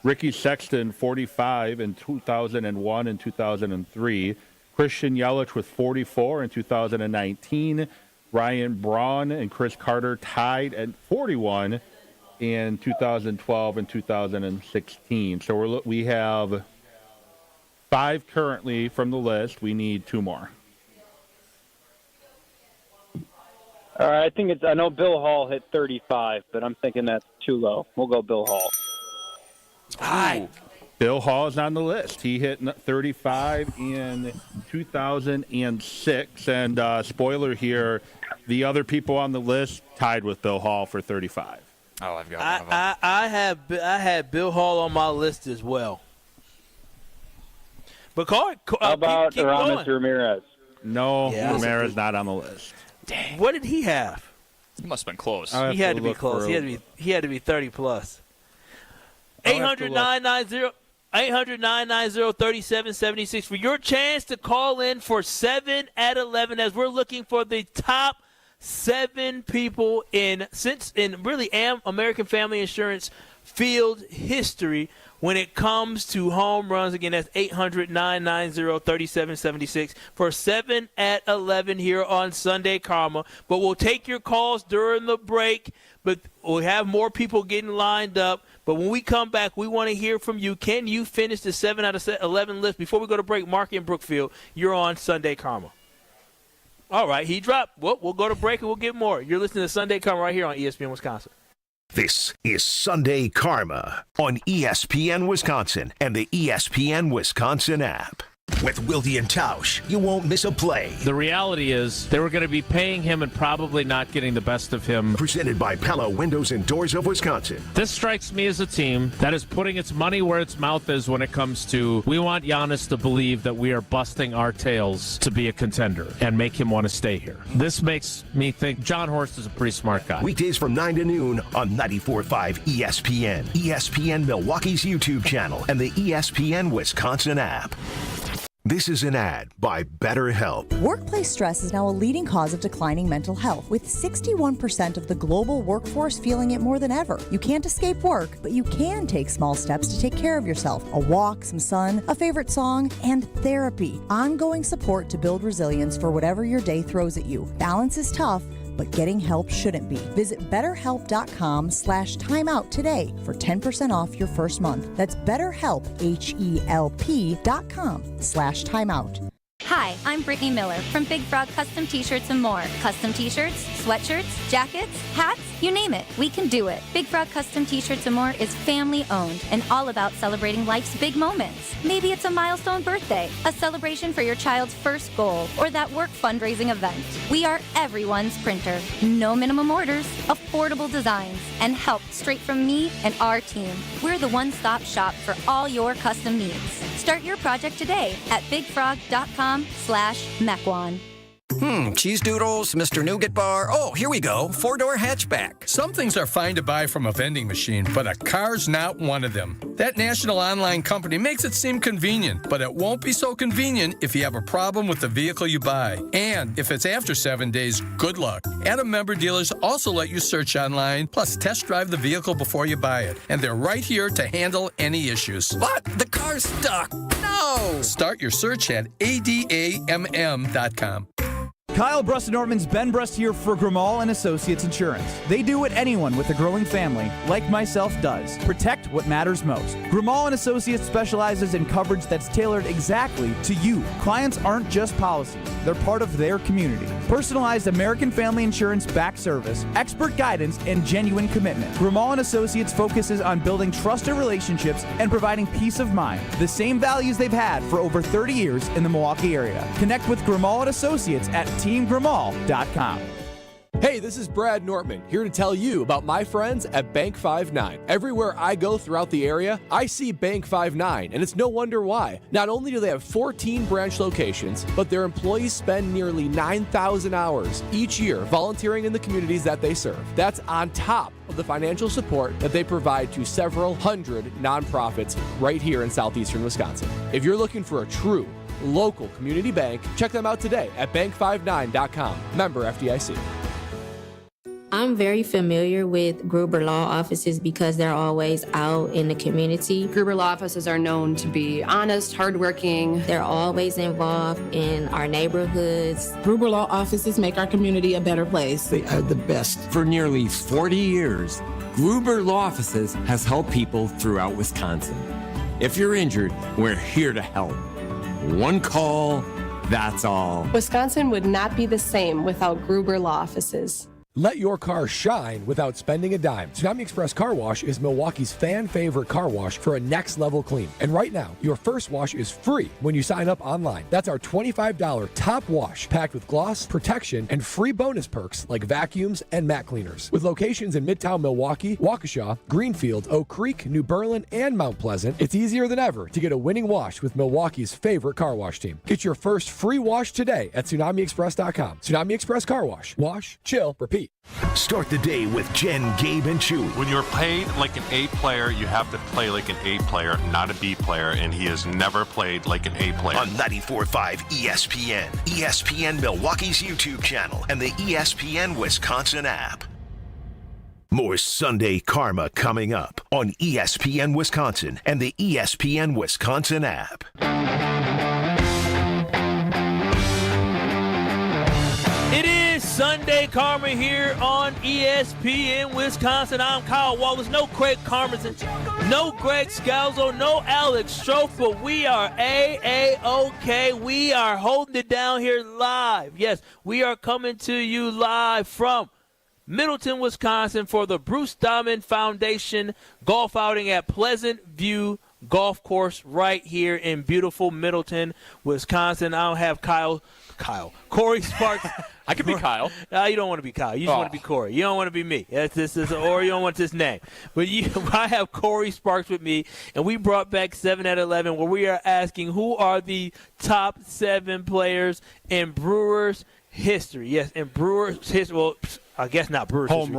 Ricky Sexton, 45 in 2001 and 2003. Christian Yelich with 44 in 2019. Ryan Braun and Chris Carter tied at 41 in 2012 and 2016. So we have 5 currently from the list. We need 2 more. All right, I know Bill Hall hit 35, but I'm thinking that's too low. We'll go Bill Hall. Bill Hall is on the list. He hit 35 in 2006. And spoiler here, the other people on the list tied with Bill Hall for 35. Oh, I've got one of them. I had Bill Hall on my list as well. But How about keep Aramis going. Ramirez? No, Ramirez not on the list. Dang. What did he have? He must have been close. He had to be close. He had to be 30 plus. 800-990-3776 for your chance to call in for 7 at 11 as we're looking for the top 7 people in really American Family Insurance field history when it comes to home runs. Again, that's 800-990-3776 for 7 at 11 here on Sunday Karma. But we'll take your calls during the break, but we'll have more people getting lined up. But when we come back, we want to hear from you. Can you finish the 7 out of 11 list? Before we go to break, Mark in Brookfield, you're on Sunday Karma. All right, he dropped. Well, we'll go to break and we'll get more. You're listening to Sunday Karma right here on ESPN Wisconsin. This is Sunday Karma on ESPN Wisconsin and the ESPN Wisconsin app. With Wilde and Tausch, you won't miss a play. The reality is they were going to be paying him and probably not getting the best of him. Presented by Pella Windows and Doors of Wisconsin. This strikes me as a team that is putting its money where its mouth is when it comes to, we want Giannis to believe that we are busting our tails to be a contender and make him want to stay here. This makes me think John Horst is a pretty smart guy. Weekdays from 9 to noon on 94.5 ESPN, ESPN Milwaukee's YouTube channel, and the ESPN Wisconsin app. This is an ad by BetterHelp. Workplace stress is now a leading cause of declining mental health, with 61% of the global workforce feeling it more than ever. You can't escape work, but you can take small steps to take care of yourself. A walk, some sun, a favorite song, and therapy. Ongoing support to build resilience for whatever your day throws at you. Balance is tough, but getting help shouldn't be. Visit BetterHelp.com/timeout today for 10% off your first month. That's BetterHelp, HELP.com/timeout. Hi, I'm Brittany Miller from Big Frog Custom T-Shirts and more. Custom T-shirts, sweatshirts, jackets, hats, you name it, we can do it. Big Frog Custom T-Shirts and more is family owned and all about celebrating life's big moments. Maybe it's a milestone birthday, a celebration for your child's first goal, or that work fundraising event. We are everyone's printer. No minimum orders, affordable designs, and help straight from me and our team. We're the one-stop shop for all your custom needs. Start your project today at bigfrog.com/Mequon. Cheese doodles, Mr. Nougat Bar. Oh, here we go. 4-door hatchback. Some things are fine to buy from a vending machine, but a car's not one of them. That national online company makes it seem convenient, but it won't be so convenient if you have a problem with the vehicle you buy. And if it's after 7 days, good luck. Adam member dealers also let you search online, plus test drive the vehicle before you buy it. And they're right here to handle any issues. But the car's stuck. No! Start your search at ADAMM.com. Kyle Brust-Norman's Ben Brust here for Grimal and Associates Insurance. They do what anyone with a growing family, like myself, does. Protect what matters most. Grimal and Associates specializes in coverage that's tailored exactly to you. Clients aren't just policies. They're part of their community. Personalized American Family Insurance back service, expert guidance, and genuine commitment. Grimal and Associates focuses on building trusted relationships and providing peace of mind. The same values they've had for over 30 years in the Milwaukee area. Connect with Grimal and Associates at teamgrimal.com. Hey, this is Brad Nortman, here to tell you about my friends at Bank 5-9. Everywhere I go throughout the area, I see Bank 5-9, and it's no wonder why. Not only do they have 14 branch locations, but their employees spend nearly 9,000 hours each year volunteering in the communities that they serve. That's on top of the financial support that they provide to several hundred nonprofits right here in southeastern Wisconsin. If you're looking for a true local community bank, check them out today at bank59.com. Member FDIC. I'm very familiar with Gruber Law Offices because they're always out in the community. Gruber Law Offices are known to be honest, hardworking. They're always involved in our neighborhoods. Gruber Law Offices make our community a better place. They are the best. For nearly 40 years, Gruber Law Offices has helped people throughout Wisconsin. If you're injured, we're here to help. One call, that's all. Wisconsin would not be the same without Gruber Law Offices. Let your car shine without spending a dime. Tsunami Express Car Wash is Milwaukee's fan-favorite car wash for a next-level clean. And right now, your first wash is free when you sign up online. That's our $25 top wash, packed with gloss, protection, and free bonus perks like vacuums and mat cleaners. With locations in Midtown Milwaukee, Waukesha, Greenfield, Oak Creek, New Berlin, and Mount Pleasant, it's easier than ever to get a winning wash with Milwaukee's favorite car wash team. Get your first free wash today at TsunamiExpress.com. Tsunami Express Car Wash. Wash, chill, repeat. Start the day with Jen, Gabe, and Chewy. When you're paid like an A player, you have to play like an A player, not a B player, and he has never played like an A player. On 94.5 ESPN, ESPN Milwaukee's YouTube channel, and the ESPN Wisconsin app. More Sunday Karma coming up on ESPN Wisconsin and the ESPN Wisconsin app. It is Sunday Karma here on ESPN Wisconsin. I'm Kyle Wallace. No Craig Carmenson, no Greg Scalzo, no Alex Strofe, but we are A-A-OK. We are holding it down here live. Yes, we are coming to you live from Middleton, Wisconsin for the Bruce Diamond Foundation golf outing at Pleasant View Golf Course right here in beautiful Middleton, Wisconsin. I don't have Corey Sparks. I could be Kyle. No, you don't want to be Kyle. You just want to be Corey. You don't want to be me. Or you don't want this name. But I have Corey Sparks with me, and we brought back 7 at 11 where we are asking who are the top 7 players in Brewers history. Yes, in Brewers history. Well, I guess not Brewers history.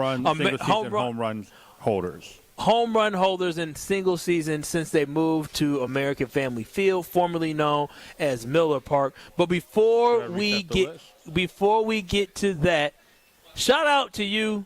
Home run holders. Home run holders in single season since they moved to American Family Field, formerly known as Miller Park. But before we get to that, shout out to you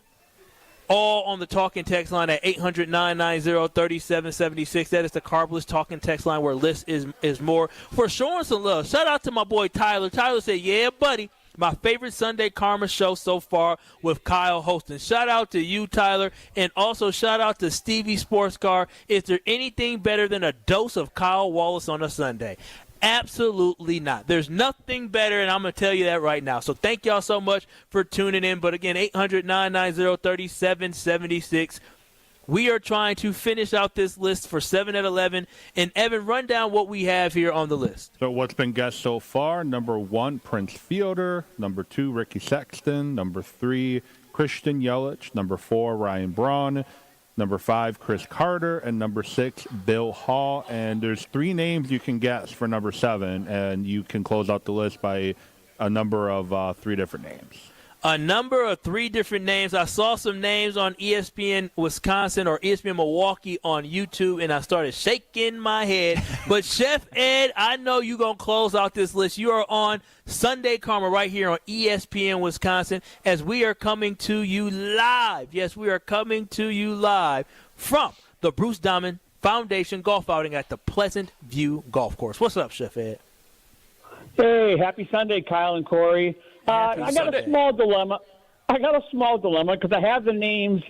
all on the talking text line at 800-990-3776. That is the Carbless talking text line where less is more. For showing some love, shout out to my boy Tyler. Tyler said, yeah, buddy. My favorite Sunday Karma show so far with Kyle hosting. Shout out to you, Tyler, and also shout out to Stevie Sports Car. Is there anything better than a dose of Kyle Wallace on a Sunday? Absolutely not. There's nothing better, and I'm going to tell you that right now. So thank y'all so much for tuning in. But again, 800-990-3776. We are trying to finish out this list for 7 at 11. And, Evan, run down what we have here on the list. So what's been guessed so far, number 1, Prince Fielder. Number 2, Ricky Sexton. Number 3, Christian Yelich. Number 4, Ryan Braun. Number 5, Chris Carter. And number 6, Bill Hall. And there's 3 names you can guess for number 7, and you can close out the list by a number of 3 different names. A number of 3 different names. I saw some names on ESPN Wisconsin or ESPN Milwaukee on YouTube, and I started shaking my head. But, Chef Ed, I know you're going to close out this list. You are on Sunday Karma right here on ESPN Wisconsin as we are coming to you live. Yes, we are coming to you live from the Bruce Diamond Foundation golf outing at the Pleasant View Golf Course. What's up, Chef Ed? Hey, happy Sunday, Kyle and Corey. I got a small dilemma. Because I have the names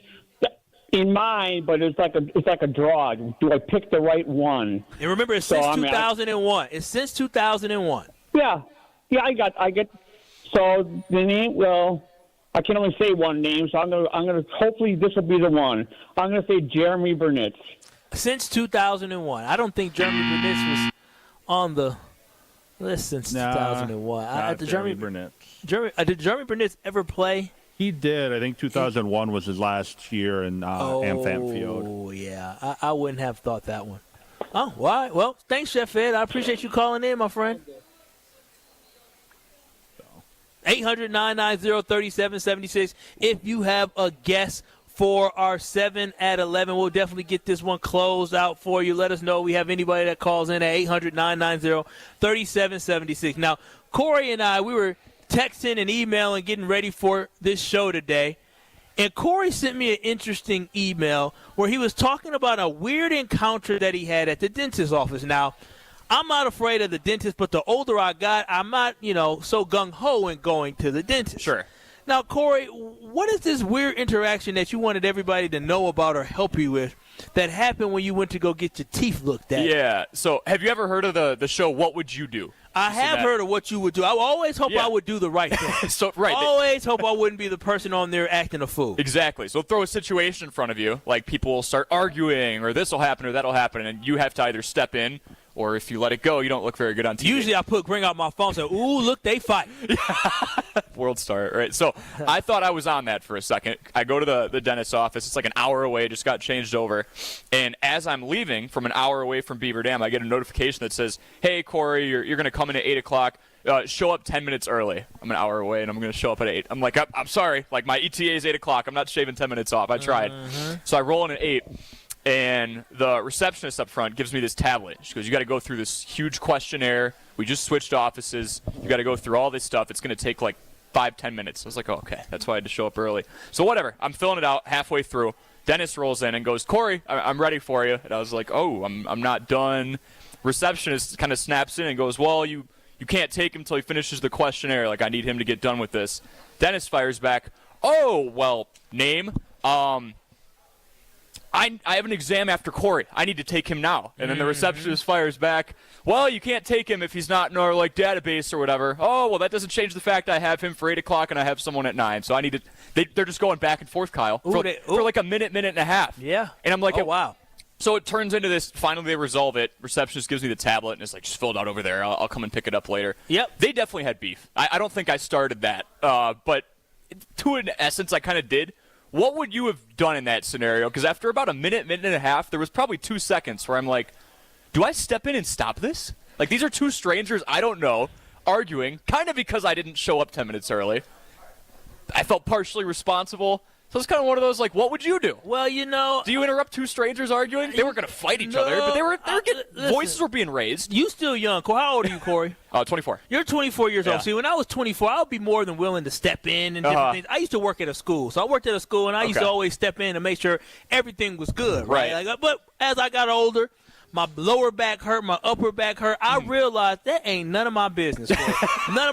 in mind, but it's like a draw. Do I pick the right one? And remember, it's since 2001. It's since 2001. Yeah, I get. So the name. Well, I can only say one name, so I'm gonna. Hopefully, this will be the one. I'm gonna say Jeremy Burnitz. Since 2001, I don't think Jeremy Burnitz was on the list since 2001. Did Jeremy Burnitz ever play? He did. I think 2001 was his last year in AmFam Field. Oh, yeah. I wouldn't have thought that one. Oh, all right. Well, thanks, Chef Ed. I appreciate you calling in, my friend. 800-990-3776. If you have a guess for our 7 at 11, we'll definitely get this one closed out for you. Let us know if we have anybody that calls in at 800-990-3776. Now, Corey and I, we were texting and emailing, getting ready for this show today. And Corey sent me an interesting email where he was talking about a weird encounter that he had at the dentist's office. Now, I'm not afraid of the dentist, but the older I got, I'm not, so gung-ho in going to the dentist. Sure. Now, Corey, what is this weird interaction that you wanted everybody to know about or help you with that happened when you went to go get your teeth looked at? Yeah. So have you ever heard of the show What Would You Do? I have heard of what you would do. I always hope I would do the right thing. Always hope I wouldn't be the person on there acting a fool. Exactly. So throw a situation in front of you, like people will start arguing, or this will happen, or that will happen, and you have to either step in, or if you let it go, you don't look very good on TV. Usually I bring out my phone and say, ooh, look, they fight. World Star, right? So I thought I was on that for a second. I go to the dentist's office. It's like an hour away. Just got changed over. And as I'm leaving from an hour away from Beaver Dam, I get a notification that says, hey, Corey, you're going to come in at 8 o'clock. Show up 10 minutes early. I'm an hour away, and I'm going to show up at 8. I'm like, I'm sorry. Like, my ETA is 8 o'clock. I'm not shaving 10 minutes off. I tried. So I roll in at 8. And the receptionist up front gives me this tablet. She goes, you got to go through this huge questionnaire. We just switched offices. You got to go through all this stuff. It's going to take like 5-10 minutes. I was like, oh, okay. That's why I had to show up early. So whatever. I'm filling it out halfway through. Dennis rolls in and goes, Corey, I'm ready for you. And I was like, oh, I'm not done. Receptionist kind of snaps in and goes, well, you can't take him until he finishes the questionnaire. Like, I need him to get done with this. Dennis fires back, oh, well, name. I have an exam after Corey. I need to take him now. And then the receptionist fires back, well, you can't take him if he's not in our database or whatever. Oh, well, that doesn't change the fact I have him for 8 o'clock and I have someone at 9. So I need to – they're just going back and forth, Kyle, for like a minute and a half. Yeah. And I'm like, oh, wow. So it turns into this, finally they resolve it. Receptionist gives me the tablet and it's like, just fill it out over there. I'll come and pick it up later. Yep. They definitely had beef. I don't think I started that. But to an essence, I kind of did. What would you have done in that scenario? Because after about a minute and a half, there was probably 2 seconds where I'm like, do I step in and stop this? Like, these are two strangers I don't know arguing, kind of because I didn't show up 10 minutes early. I felt partially responsible. So it's kind of one of those, like, what would you do? Well, do you interrupt two strangers arguing? They weren't going to fight each other, but they were voices were being raised. You still young. How old are you, Corey? 24. You're 24 years old. See, when I was 24, I would be more than willing to step in and different things. I used to work at a school. So I worked at a school, and I used to always step in and make sure everything was good. Right. But as I got older, my lower back hurt, my upper back hurt. I realized that ain't none of my business.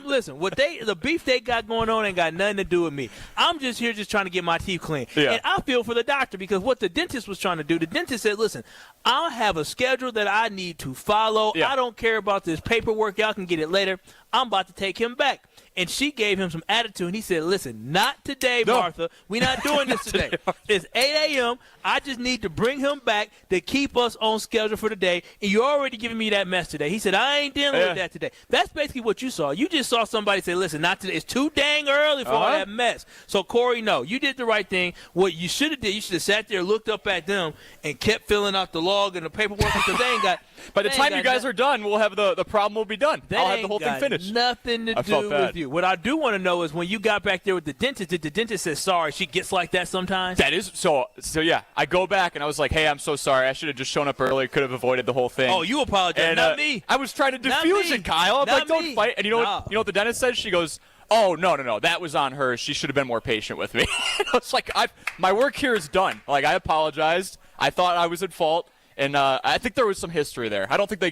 Listen, the beef they got going on ain't got nothing to do with me. I'm just here trying to get my teeth clean. Yeah. And I feel for the doctor because what the dentist was trying to do, the dentist said, listen, I have a schedule that I need to follow. Yeah. I don't care about this paperwork. Y'all can get it later. I'm about to take him back. And she gave him some attitude, and he said, listen, not today, Martha. We're not doing this today. It's 8 a.m. I just need to bring him back to keep us on schedule for the day, and you're already giving me that mess today. He said, I ain't dealing with that today. That's basically what you saw. You just saw somebody say, listen, not today. It's too dang early for all that mess. So, Corey, no, you did the right thing. What you should have did, you should have sat there, looked up at them, and kept filling out the log and the paperwork because they ain't got – By the time you guys are done, we'll have the problem will be done. I'll have the whole thing finished. Nothing to do with you. What I do want to know is when you got back there with the dentist, did the dentist say sorry? She gets like that sometimes? That is so yeah. I go back and I was like, hey, I'm so sorry. I should have just shown up early. Could have avoided the whole thing. Oh, you apologize. Not me. I was trying to diffuse it, Kyle. I'm like, don't fight. And you know what the dentist says? She goes, oh, no. That was on her. She should have been more patient with me. I was like, my work here is done. Like, I apologized. I thought I was at fault. And I think there was some history there. I don't think they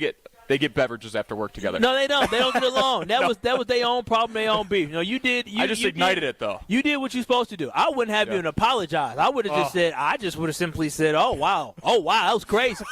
get beverages after work together. No, they don't. They don't get along. That was their own problem, their own beef. You did. I just ignited it though. You did what you're supposed to do. I wouldn't have even apologized. I would have just said. I just would have simply said, "Oh wow, that was crazy."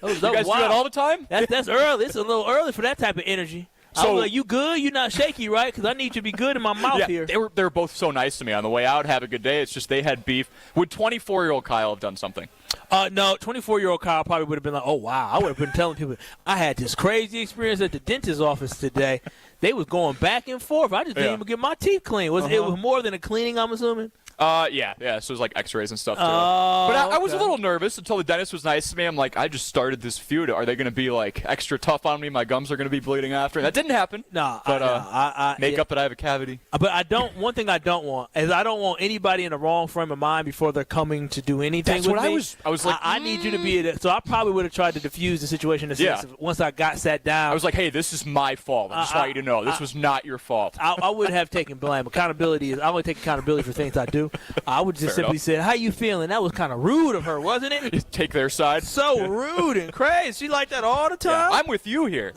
You guys do that all the time? That's early. It's a little early for that type of energy. So, I was like, you good? You're not shaky, right? Because I need you to be good in my mouth here. They were both so nice to me on the way out. Have a good day. It's just they had beef. Would 24-year-old Kyle have done something? No, 24-year-old Kyle probably would have been like, oh, wow. I would have been telling people, I had this crazy experience at the dentist's office today. They was going back and forth. I just didn't even get my teeth cleaned. It was more than a cleaning, I'm assuming? Yeah. So it was like x-rays and stuff, too. But I was a little nervous until the dentist was nice to me. I'm like, I just started this feud. Are they going to be, like, extra tough on me? My gums are going to be bleeding after. That didn't happen. No. But make up that I have a cavity. But one thing I don't want is I don't want anybody in the wrong frame of mind before they're coming to do anything with me. That's what I was like, I need you to be so I probably would have tried to diffuse the situation once I got sat down. I was like, hey, this is my fault. I just want you to know. This was not your fault. I would have taken blame. Accountability is I only take accountability for things I do. I would just simply say, how you feeling? That was kind of rude of her, wasn't it? You take their side. So rude and crazy. She like that all the time. Yeah, I'm with you here.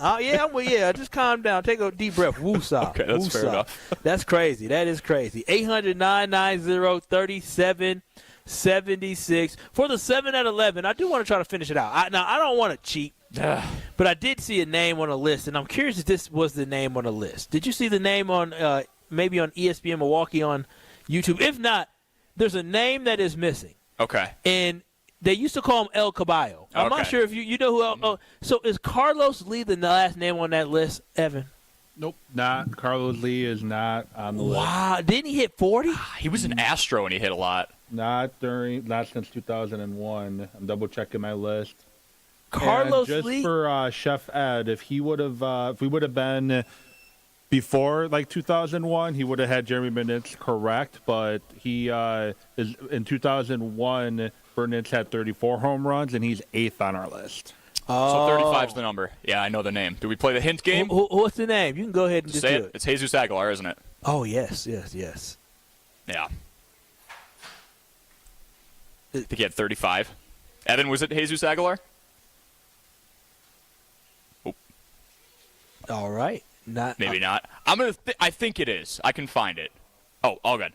Just calm down. Take a deep breath. Woosah. Okay, that's fair enough. That's crazy. That is crazy. 800-990-3776 for the 7 at 11. I do want to try to finish it out. I don't want to cheat. But I did see a name on a list, and I'm curious if this was the name on the list. Did you see the name on maybe on ESPN Milwaukee on YouTube? If not, there's a name that is missing. Okay. And they used to call him El Caballo. I'm not sure if you know who so is Carlos Lee the last name on that list, Evan? Nope, not. Carlos Lee is not on the list. Wow, didn't he hit 40? He was an Astro and he hit a lot. Not since 2001. I'm double checking my list. Carlos and just Lee. for Chef Ed, if we would have been before like 2001, he would have had Jeremy Benitz correct. But he is in 2001. Benitz had 34 home runs, and he's 8th on our list. So 35 is the number. Yeah, I know the name. Do we play the hint game? What's the name? You can go ahead and just say do it. It's Jesus Aguilar, isn't it? Oh, yes. Yeah. I think he had 35. Evan, was it Jesus Aguilar? All right. Maybe not. I think it is. I can find it. Oh, all good.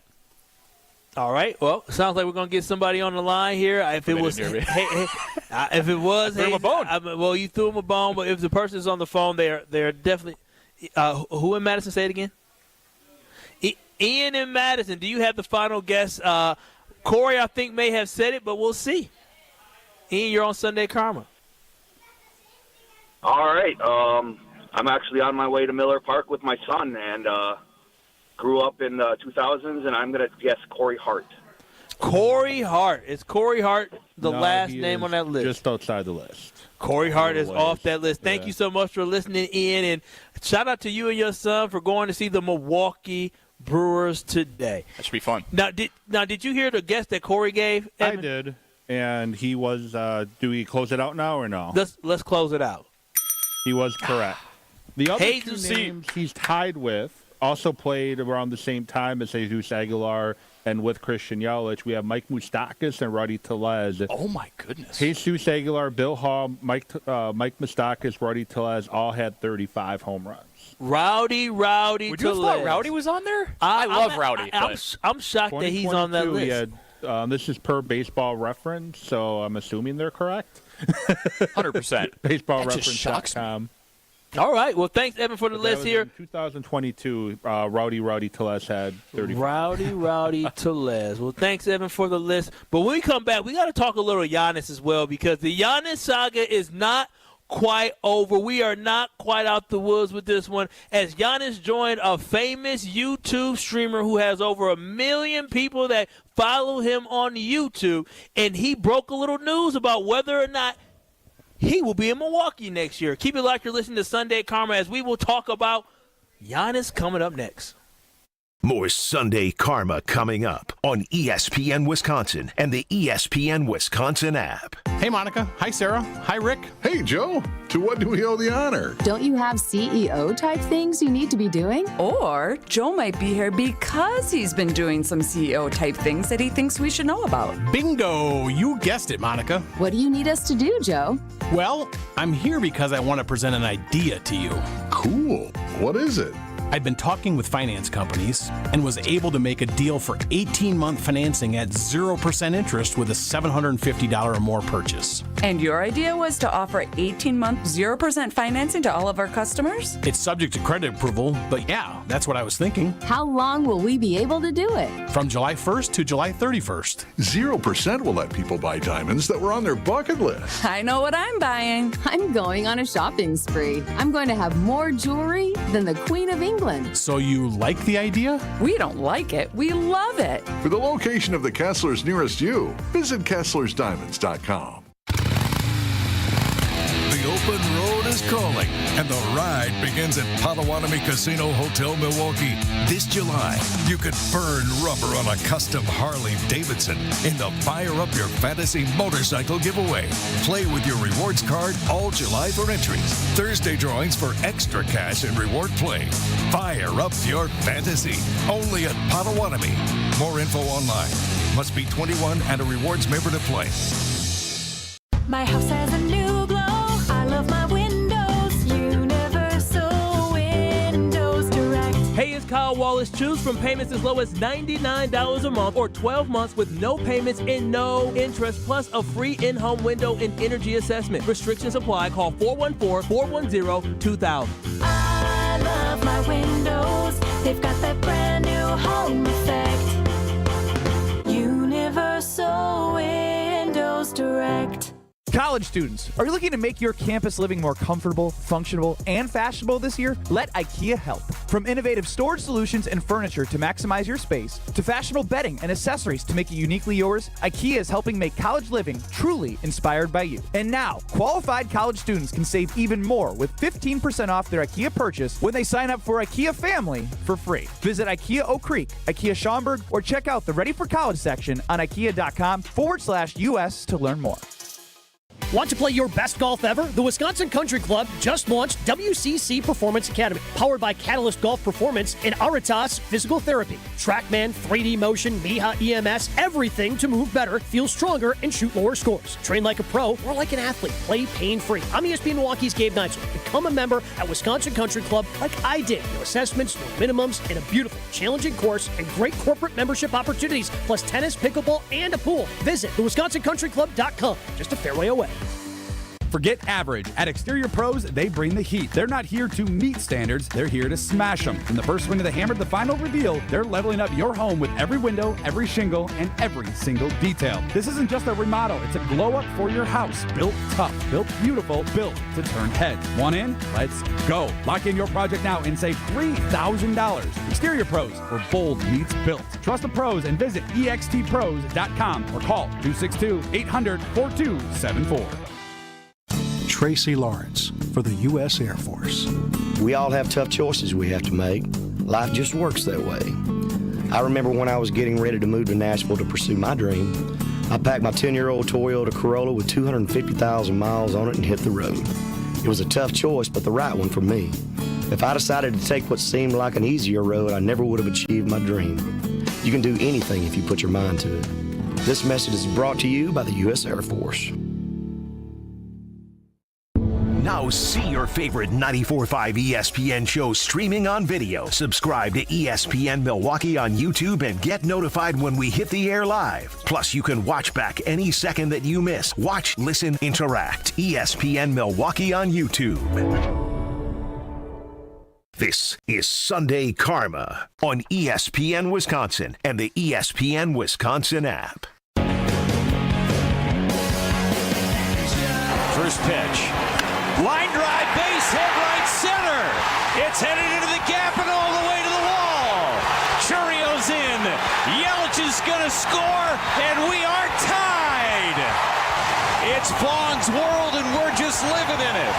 All right. Well, sounds like we're gonna get somebody on the line here. If it was, if it was, threw him a bone. Well, you threw him a bone. But if the person is on the phone, they're definitely. Who in Madison? Say it again. Ian in Madison. Do you have the final guess? Corey, I think may have said it, but we'll see. Ian, you're on Sunday Karma. All right. I'm actually on my way to Miller Park with my son, and grew up in the 2000s, and I'm going to guess Corey Hart. Corey Hart. Is Corey Hart the No, last he name is on that list? Just outside the list. Corey Hart is off that list. Thank you so much for listening in, and shout out to you and your son for going to see the Milwaukee Brewers today. That should be fun. Now, did you hear the guess that Corey gave, Evan? I did, and he was. Do we close it out now or no? Let's close it out. He was correct. The other two Jesus. names he's tied with also played around the same time as Jesus Aguilar and with Christian Yelich. We have Mike Moustakas and Rowdy Tellez. Oh, my goodness. Jesus Aguilar, Bill Hall, Mike Moustakas, Rowdy Tellez all had 35 home runs. Rowdy Would you have Tellez. thought Rowdy was on there? I love Rowdy. I'm shocked that he's on that 2022, list. he had, this is per Baseball Reference, so I'm assuming they're correct. 100%. BaseballReference.com. All right. Well, thanks, Evan, for the That list was here. in 2022, Rowdy Tellez had 35. Rowdy Tellez. Well, thanks, Evan, for the list. But when we come back, we got to talk a little Giannis as well, because the Giannis saga is not quite over. We are not quite out the woods with this one, as Giannis joined a famous YouTube streamer who has over 1 million people that follow him on YouTube, and he broke a little news about whether or not he will be in Milwaukee next year. Keep it locked. You're listening to Sunday Karma, as we will talk about Giannis coming up next. More Sunday Karma coming up on ESPN Wisconsin and the ESPN Wisconsin app. Hey, Monica. Hi, Sarah. Hi, Rick. Hey, Joe. To what do we owe the honor? Don't you have CEO-type things you need to be doing? Or Joe might be here because he's been doing some CEO-type things that he thinks we should know about. Bingo. You guessed it, Monica. What do you need us to do, Joe? Well, I'm here because I want to present an idea to you. Cool. What is it? I've been talking with finance companies and was able to make a deal for 18-month financing at 0% interest with a $750 or more purchase. And your idea was to offer 18-month 0% financing to all of our customers? It's subject to credit approval, but yeah, that's what I was thinking. How long will we be able to do it? From July 1st to July 31st. 0% will let people buy diamonds that were on their bucket list. I know what I'm buying. I'm going on a shopping spree. I'm going to have more jewelry than the Queen of England. So you like the idea? We don't like it. We love it. For the location of the Kesslers nearest you, visit KesslersDiamonds.com. The open road is calling, and the ride begins at Potawatomi Casino Hotel Milwaukee. This July, you could burn rubber on a custom Harley-Davidson in the Fire Up Your Fantasy motorcycle giveaway. Play with your rewards card all July for entries. Thursday drawings for extra cash and reward play. Fire up your fantasy. Only at Potawatomi. More info online. Must be 21 and a rewards member to play. My house has a new glow. I love my windows. Universal Windows Direct. Hey, it's Kyle Wallace. Choose from payments as low as $99 a month or 12 months with no payments and no interest, plus a free in-home window and energy assessment. Restrictions apply. Call 414-410-2000. I love my windows. They've got that brand new home effect. Universal Windows Direct. College students, are you looking to make your campus living more comfortable, functional, and fashionable this year? Let IKEA help. From innovative storage solutions and furniture to maximize your space, to fashionable bedding and accessories to make it uniquely yours, IKEA is helping make college living truly inspired by you. And now, qualified college students can save even more with 15% off their IKEA purchase when they sign up for IKEA Family for free. Visit IKEA Oak Creek, IKEA Schaumburg, or check out the Ready for College section on IKEA.com/US to learn more. Want to play your best golf ever? The Wisconsin Country Club just launched WCC Performance Academy, powered by Catalyst Golf Performance and Aritas Physical Therapy. TrackMan, 3D Motion, Miha EMS, everything to move better, feel stronger, and shoot lower scores. Train like a pro or like an athlete. Play pain-free. I'm ESPN Milwaukee's Gabe Neitzel. Become a member at Wisconsin Country Club like I did. No assessments, no minimums, and a beautiful, challenging course and great corporate membership opportunities, plus tennis, pickleball, and a pool. Visit thewisconsincountryclub.com. Just a fairway away. Forget average. At Exterior Pros, they bring the heat. They're not here to meet standards, they're here to smash them. From the first swing of the hammer to the final reveal, they're leveling up your home with every window, every shingle, and every single detail. This isn't just a remodel, it's a glow up for your house. Built tough, built beautiful, built to turn heads. Want in? Let's go. Lock in your project now and save $3,000. Exterior Pros, where bold meets built. Trust the pros and visit extpros.com or call 262-800-4274. Tracy Lawrence for the U.S. Air Force. We all have tough choices we have to make. Life just works that way. I remember when I was getting ready to move to Nashville to pursue my dream, I packed my 10-year-old Toyota Corolla with 250,000 miles on it and hit the road. It was a tough choice, but the right one for me. If I decided to take what seemed like an easier road, I never would have achieved my dream. You can do anything if you put your mind to it. This message is brought to you by the U.S. Air Force. Now see your favorite 94.5 ESPN shows streaming on video. Subscribe to ESPN Milwaukee on YouTube and get notified when we hit the air live. Plus, you can watch back any second that you miss. Watch, listen, interact. ESPN Milwaukee on YouTube. This is Sunday Karma on ESPN Wisconsin and the ESPN Wisconsin app. First pitch. Line drive, base hit, right center. It's headed into the gap and all the way to the wall. Churio's in. Yelich is going to score, and we are tied. It's Vaughn's world, and we're just living in it.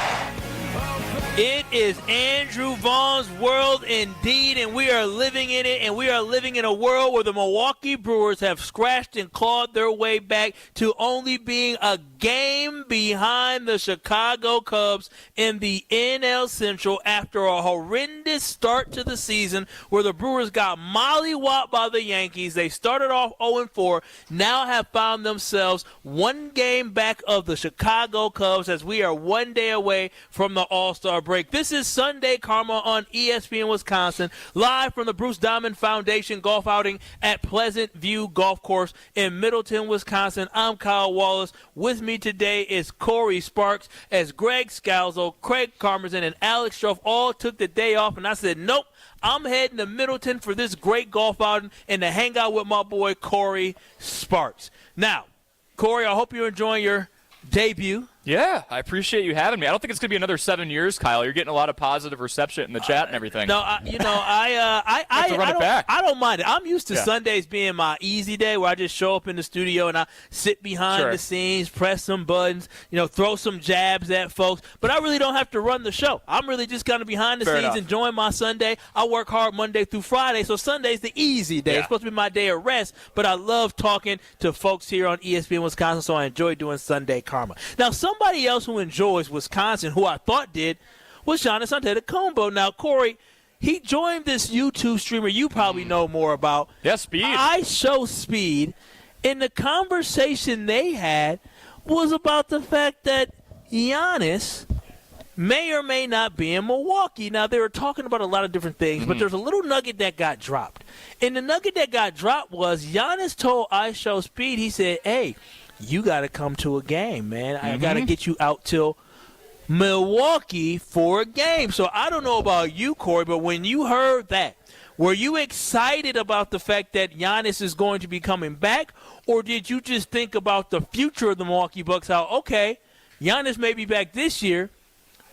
It is Andrew Vaughn's world indeed, and we are living in it, and we are living in a world where the Milwaukee Brewers have scratched and clawed their way back to only being a game behind the Chicago Cubs in the NL Central after a horrendous start to the season where the Brewers got mollywopped by the Yankees. They started off 0-4, now have found themselves one game back of the Chicago Cubs as we are one day away from the All-Star break. This is Sunday Karma on ESPN Wisconsin, live from the Bruce Diamond Foundation golf outing at Pleasant View Golf Course in Middleton, Wisconsin. I'm Kyle Wallace. With me today is Corey Sparks, as Greg Scalzo, Craig Carmerson, and Alex Stroff all took the day off, and I said, nope, I'm heading to Middleton for this great golf outing and to hang out with my boy Corey Sparks. Now, Corey, I hope you're enjoying your debut. Yeah, I appreciate you having me. I don't think it's going to be another 7 years, Kyle. You're getting a lot of positive reception in the chat and everything. No, I don't mind it. I'm used to Sundays being my easy day where I just show up in the studio and I sit behind the scenes, press some buttons, throw some jabs at folks. But I really don't have to run the show. I'm really just kind of behind the scenes enjoying my Sunday. I work hard Monday through Friday, so Sunday's the easy day. It's supposed to be my day of rest, but I love talking to folks here on ESPN Wisconsin, so I enjoy doing Sunday Karma. Now, somebody else who enjoys Wisconsin, who I thought did, was Giannis Antetokounmpo. Now, Corey, he joined this YouTube streamer you probably know more about. Yeah, Speed. I Show Speed, and the conversation they had was about the fact that Giannis may or may not be in Milwaukee. Now, they were talking about a lot of different things, but there's a little nugget that got dropped. And the nugget that got dropped was Giannis told iShow Speed, he said, hey, you got to come to a game, man. I got to get you out till Milwaukee for a game. So I don't know about you, Corey, but when you heard that, were you excited about the fact that Giannis is going to be coming back, or did you just think about the future of the Milwaukee Bucks, how, okay, Giannis may be back this year,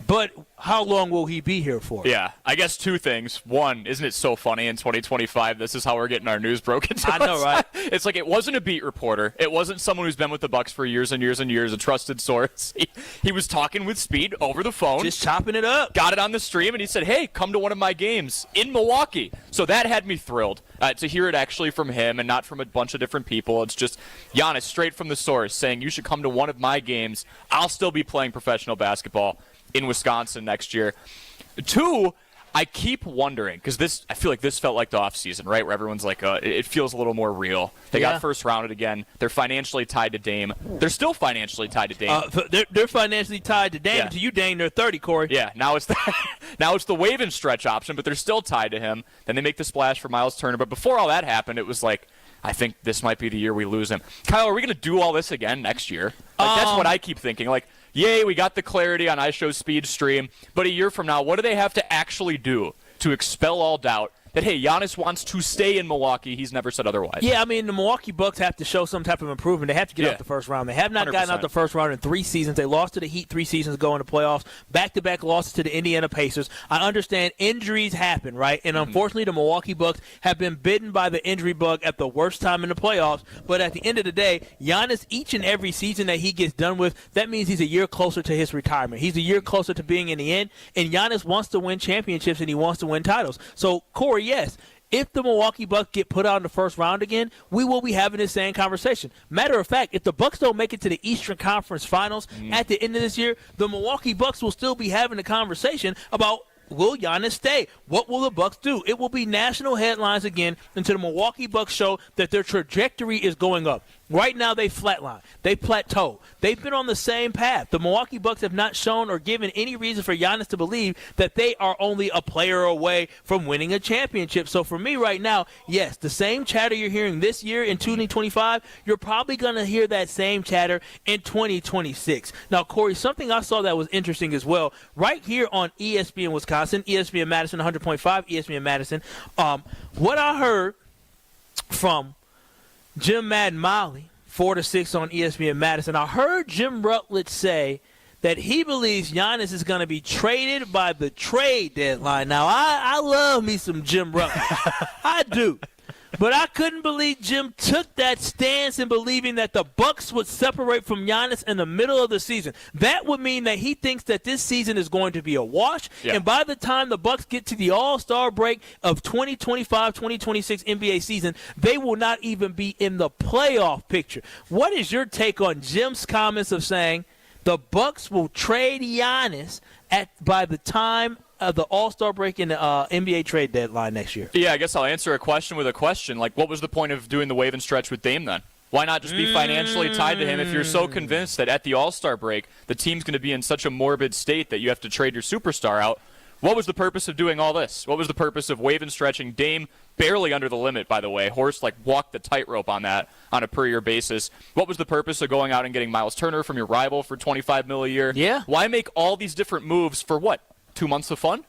but how long will he be here for? Yeah, I guess two things. One, isn't it so funny in 2025, this is how we're getting our news broken to us? I know, right? It's like it wasn't a beat reporter. It wasn't someone who's been with the Bucks for years and years and years, a trusted source. He was talking with Speed over the phone. Just chopping it up. Got it on the stream, and he said, hey, come to one of my games in Milwaukee. So that had me thrilled to hear it actually from him and not from a bunch of different people. It's just Giannis straight from the source saying, you should come to one of my games. I'll still be playing professional basketball in Wisconsin next year. Two, I keep wondering, because I feel like this felt like the offseason, right, where everyone's like, it feels a little more real. They got first rounded again. They're financially tied to Dame. They're still financially tied to Dame. They're financially tied to Dame. Yeah. To you, Dame, they're 30, Corey. Yeah, now it's the wave and stretch option, but they're still tied to him. Then they make the splash for Miles Turner. But before all that happened, it was like, I think this might be the year we lose him. Kyle, are we going to do all this again next year? That's what I keep thinking. Like, yay, we got the clarity on iShow Speed Stream, but a year from now, what do they have to actually do to expel all doubt that, hey, Giannis wants to stay in Milwaukee? He's never said otherwise. Yeah, I mean, the Milwaukee Bucks have to show some type of improvement. They have to get out the first round. They have not gotten out the first round in 3 seasons. They lost to the Heat 3 seasons ago in the playoffs, back-to-back losses to the Indiana Pacers. I understand injuries happen, right? And unfortunately, the Milwaukee Bucks have been bitten by the injury bug at the worst time in the playoffs. But at the end of the day, Giannis, each and every season that he gets done with, that means he's a year closer to his retirement. He's a year closer to being in the end. And Giannis wants to win championships, and he wants to win titles. So, Corey, yes, if the Milwaukee Bucks get put out in the first round again, we will be having this same conversation. Matter of fact, if the Bucks don't make it to the Eastern Conference Finals at the end of this year, the Milwaukee Bucks will still be having a conversation about, will Giannis stay? What will the Bucks do? It will be national headlines again until the Milwaukee Bucks show that their trajectory is going up. Right now, they flatline. They plateau. They've been on the same path. The Milwaukee Bucks have not shown or given any reason for Giannis to believe that they are only a player away from winning a championship. So for me right now, yes, the same chatter you're hearing this year in 2025, you're probably going to hear that same chatter in 2026. Now, Corey, something I saw that was interesting as well, right here on ESPN Wisconsin, ESPN Madison 100.5, ESPN Madison, what I heard from Jim Madden-Molly, 4 to 6 on ESPN Madison. I heard Jim Rutledge say that he believes Giannis is going to be traded by the trade deadline. Now, I love me some Jim Rutledge. I do. But I couldn't believe Jim took that stance in believing that the Bucks would separate from Giannis in the middle of the season. That would mean that he thinks that this season is going to be a wash, and by the time the Bucks get to the All-Star break of 2025-2026 NBA season, they will not even be in the playoff picture. What is your take on Jim's comments of saying the Bucks will trade Giannis by the time of the All-Star break in the NBA trade deadline next year? Yeah, I guess I'll answer a question with a question. Like, what was the point of doing the wave and stretch with Dame then? Why not just be financially tied to him if you're so convinced that at the All-Star break the team's going to be in such a morbid state that you have to trade your superstar out? What was the purpose of doing all this? What was the purpose of wave and stretching Dame barely under the limit, by the way? Horst walked the tightrope on that on a per-year basis. What was the purpose of going out and getting Miles Turner from your rival for $25 million a year? Yeah. Why make all these different moves for what? 2 months of fun?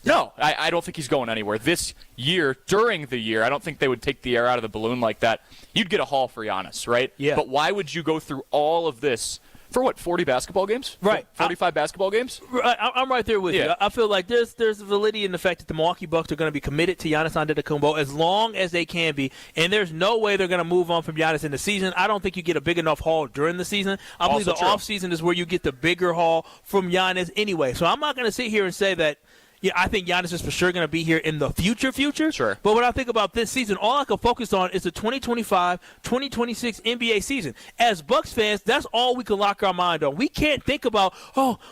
No, I don't think he's going anywhere. This year, during the year, I don't think they would take the air out of the balloon like that. You'd get a haul for Giannis, right? Yeah. But why would you go through all of this for what, 40 basketball games? Right. 45 basketball games? I'm right there with you. I feel like there's validity in the fact that the Milwaukee Bucks are going to be committed to Giannis Antetokounmpo as long as they can be, and there's no way they're going to move on from Giannis in the season. I don't think you get a big enough haul during the season. I believe the offseason is where you get the bigger haul from Giannis anyway. So I'm not going to sit here and say that, yeah, I think Giannis is for sure going to be here in the future. Sure. But when I think about this season, all I can focus on is the 2025-2026 NBA season. As Bucks fans, that's all we can lock our mind on. We can't think about,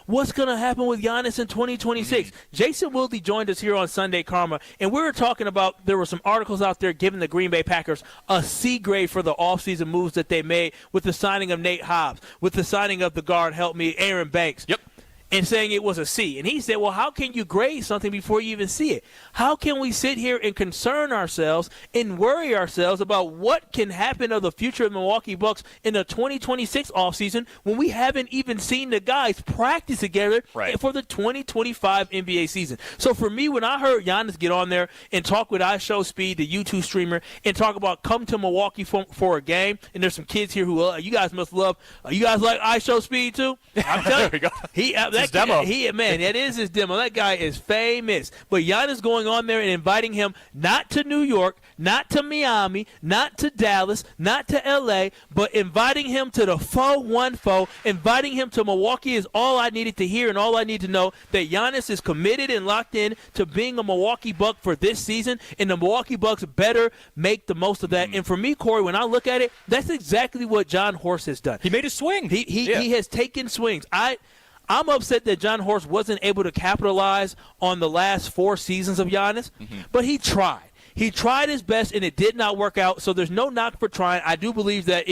what's going to happen with Giannis in 2026. Jason Wilde joined us here on Sunday Karma, and we were talking about, there were some articles out there giving the Green Bay Packers a C grade for the offseason moves that they made with the signing of Nate Hobbs, with the signing of the guard, Aaron Banks. Yep. and saying it was a C. And he said, well, how can you grade something before you even see it? How can we sit here and concern ourselves and worry ourselves about what can happen of the future of the Milwaukee Bucks in the 2026 offseason when we haven't even seen the guys practice together for the 2025 NBA season? So for me, when I heard Giannis get on there and talk with iShowSpeed, the YouTube streamer, and talk about come to Milwaukee for a game, and there's some kids here who you guys must love. You guys like iShowSpeed too? I'm telling you, that demo. Man, that is his demo. That guy is famous. But Giannis going on there and inviting him not to New York, not to Miami, not to Dallas, not to L.A., but inviting him to the 4-1-4, inviting him to Milwaukee is all I needed to hear and all I need to know, that Giannis is committed and locked in to being a Milwaukee Buck for this season, and the Milwaukee Bucks better make the most of that. And for me, Corey, when I look at it, that's exactly what John Horst has done. He made a swing. He has taken swings. I'm upset that John Horst wasn't able to capitalize on the last 4 seasons of Giannis, but he tried. He tried his best, and it did not work out, so there's no knock for trying. I do believe that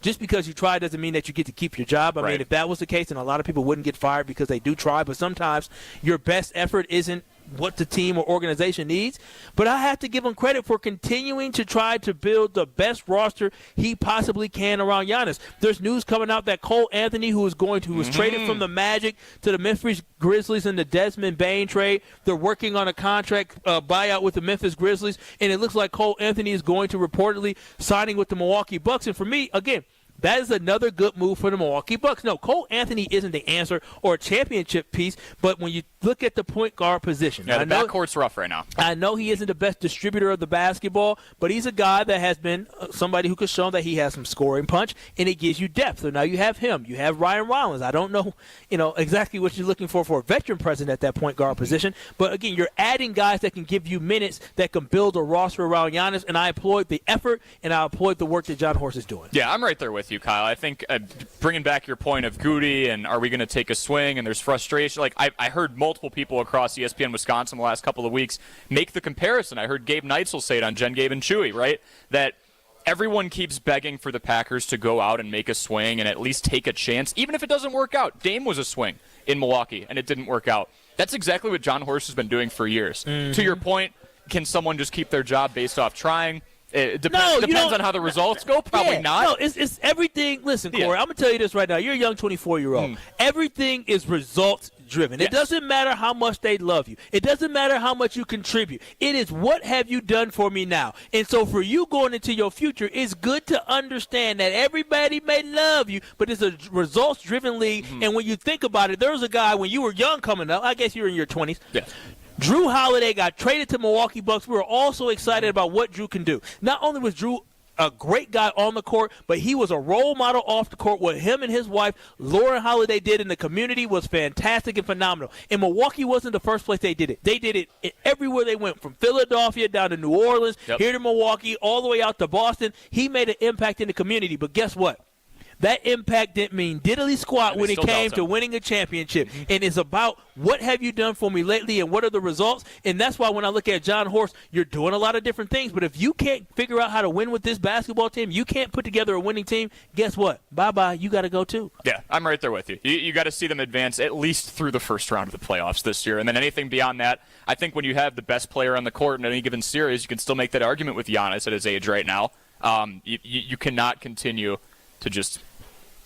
just because you try doesn't mean that you get to keep your job. I mean, if that was the case, then a lot of people wouldn't get fired because they do try, but sometimes your best effort isn't what the team or organization needs. But I have to give him credit for continuing to try to build the best roster he possibly can around Giannis. There's news coming out that Cole Anthony, who was traded from the Magic to the Memphis Grizzlies in the Desmond Bane trade, they're working on a contract buyout with the Memphis Grizzlies, and it looks like Cole Anthony is going to reportedly signing with the Milwaukee Bucks. And for me, again, that is another good move for the Milwaukee Bucks. No, Cole Anthony isn't the answer or a championship piece, but when you look at the point guard position. Yeah, the backcourt's rough right now. I know he isn't the best distributor of the basketball, but he's a guy that has been somebody who could show that he has some scoring punch, and it gives you depth. So now you have him. You have Ryan Rollins. I don't know, exactly what you're looking for a veteran presence at that point guard position, but again, you're adding guys that can give you minutes that can build a roster around Giannis, and I applaud the effort, and I applaud the work that John Horst is doing. Yeah, I'm right there with you, Kyle. I think bringing back your point of Goody and are we going to take a swing and there's frustration. Like I heard multiple people across ESPN Wisconsin the last couple of weeks make the comparison. I heard Gabe Neitzel say it on Jen, Gabe, and Chewy, right? That everyone keeps begging for the Packers to go out and make a swing and at least take a chance, even if it doesn't work out. Dame was a swing in Milwaukee, and it didn't work out. That's exactly what John Horst has been doing for years. To your point, can someone just keep their job based off trying? It depends on how the results go. Probably not. No, it's everything. Listen, Corey, I'm going to tell you this right now. You're a young 24-year-old. Everything is results driven. It doesn't matter how much they love you. It doesn't matter how much you contribute. It is what have you done for me now. And so for you going into your future, it's good to understand that everybody may love you, but it's a results-driven league. And when you think about it, there was a guy when you were young coming up, I guess you were in your 20s. Yeah. Drew Holiday got traded to Milwaukee Bucks. We were also excited about what Drew can do. Not only was Drew a great guy on the court, but he was a role model off the court. What him and his wife, Lauren Holiday, did in the community was fantastic and phenomenal. And Milwaukee wasn't the first place they did it. They did it everywhere they went, from Philadelphia down to New Orleans, here to Milwaukee, all the way out to Boston. He made an impact in the community. But guess what? That impact didn't mean diddly squat when it came to winning a championship. And it's about what have you done for me lately and what are the results. And that's why when I look at John Horst, you're doing a lot of different things. But if you can't figure out how to win with this basketball team, you can't put together a winning team, guess what? Bye-bye. You got to go too. Yeah, I'm right there with you. You got to see them advance at least through the first round of the playoffs this year. And then anything beyond that, I think when you have the best player on the court in any given series, you can still make that argument with Giannis at his age right now. You cannot continue to just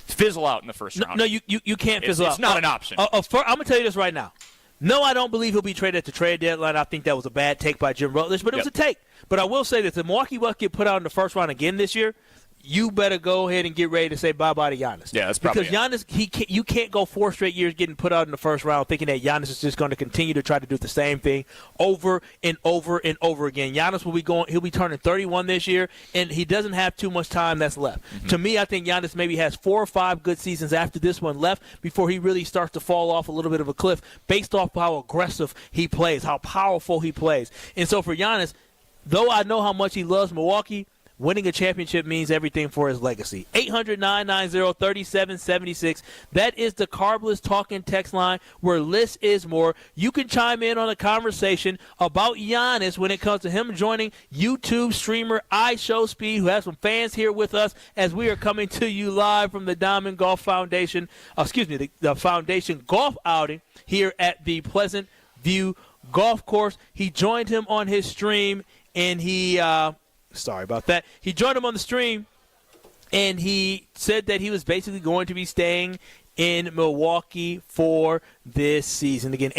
fizzle out in the first round. No, you can't fizzle out. It's not an option. I'm going to tell you this right now. No, I don't believe he'll be traded at the trade deadline. I think that was a bad take by Jim Rutledge, but it was a take. But I will say this. If Milwaukee Bucks get put out in the first round again this year, you better go ahead and get ready to say bye-bye to Giannis. Yeah, that's probably because Giannis, you can't go 4 straight years getting put out in the first round thinking that Giannis is just going to continue to try to do the same thing over and over and over again. Giannis he'll be turning 31 this year, and he doesn't have too much time that's left. To me, I think Giannis maybe has 4 or 5 good seasons after this one left before he really starts to fall off a little bit of a cliff based off how aggressive he plays, how powerful he plays. And so for Giannis, though I know how much he loves Milwaukee, winning a championship means everything for his legacy. 800-990-3776. That is the Carbless Talking text line where less is more. You can chime in on a conversation about Giannis when it comes to him joining YouTube streamer iShowSpeed, who has some fans here with us as we are coming to you live from the Diamond Golf Foundation, the Foundation Golf Outing here at the Pleasant View Golf Course. He joined him on his stream, and he joined him on the stream, and he said that he was basically going to be staying in Milwaukee for this season. Again,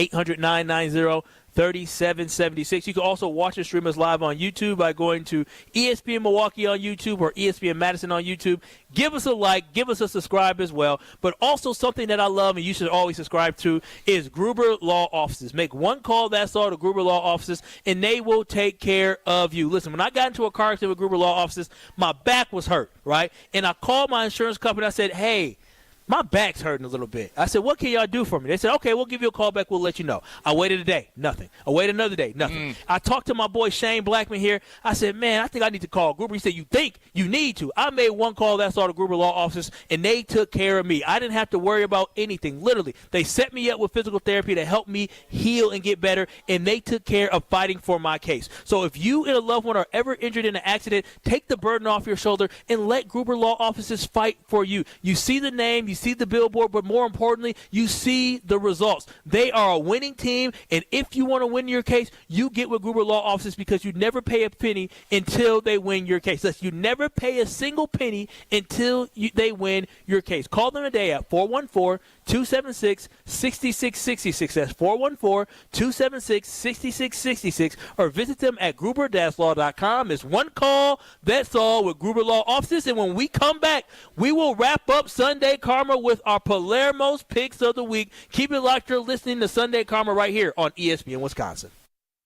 800-990-3776. You can also watch and stream us live on YouTube by going to ESPN Milwaukee on YouTube or ESPN Madison on YouTube. Give us a like, give us a subscribe as well. But also something that I love and you should always subscribe to is Gruber Law Offices. Make one call, that's all, to Gruber Law Offices, and they will take care of you. Listen, when I got into a car accident with Gruber Law Offices, my back was hurt, right? And I called my insurance company. I said, hey, my back's hurting a little bit. I said, what can y'all do for me? They said, okay, we'll give you a call back. We'll let you know. I waited a day. Nothing. I waited another day. Nothing. I talked to my boy Shane Blackman here. I said, man, I think I need to call Gruber. He said, you think? You need to. I made one call. That's all, the Gruber Law Offices, and they took care of me. I didn't have to worry about anything. Literally, they set me up with physical therapy to help me heal and get better, and they took care of fighting for my case. So if you and a loved one are ever injured in an accident, take the burden off your shoulder and let Gruber Law Offices fight for you. You see the name, you see the billboard, but more importantly, you see the results. They are a winning team, and if you want to win your case, you get with Gruber Law Offices because you never pay a penny until they win your case. That's, you never pay a single penny until they win your case. Call them today at 414-276-6666. That's 414-276-6666, or visit them at gruber-law.com. It's one call, that's all, with Gruber Law Offices. And when we come back, we will wrap up Sunday Karma with our Palermo's Picks of the Week. Keep it locked. You're listening to Sunday Karma right here on ESPN Wisconsin.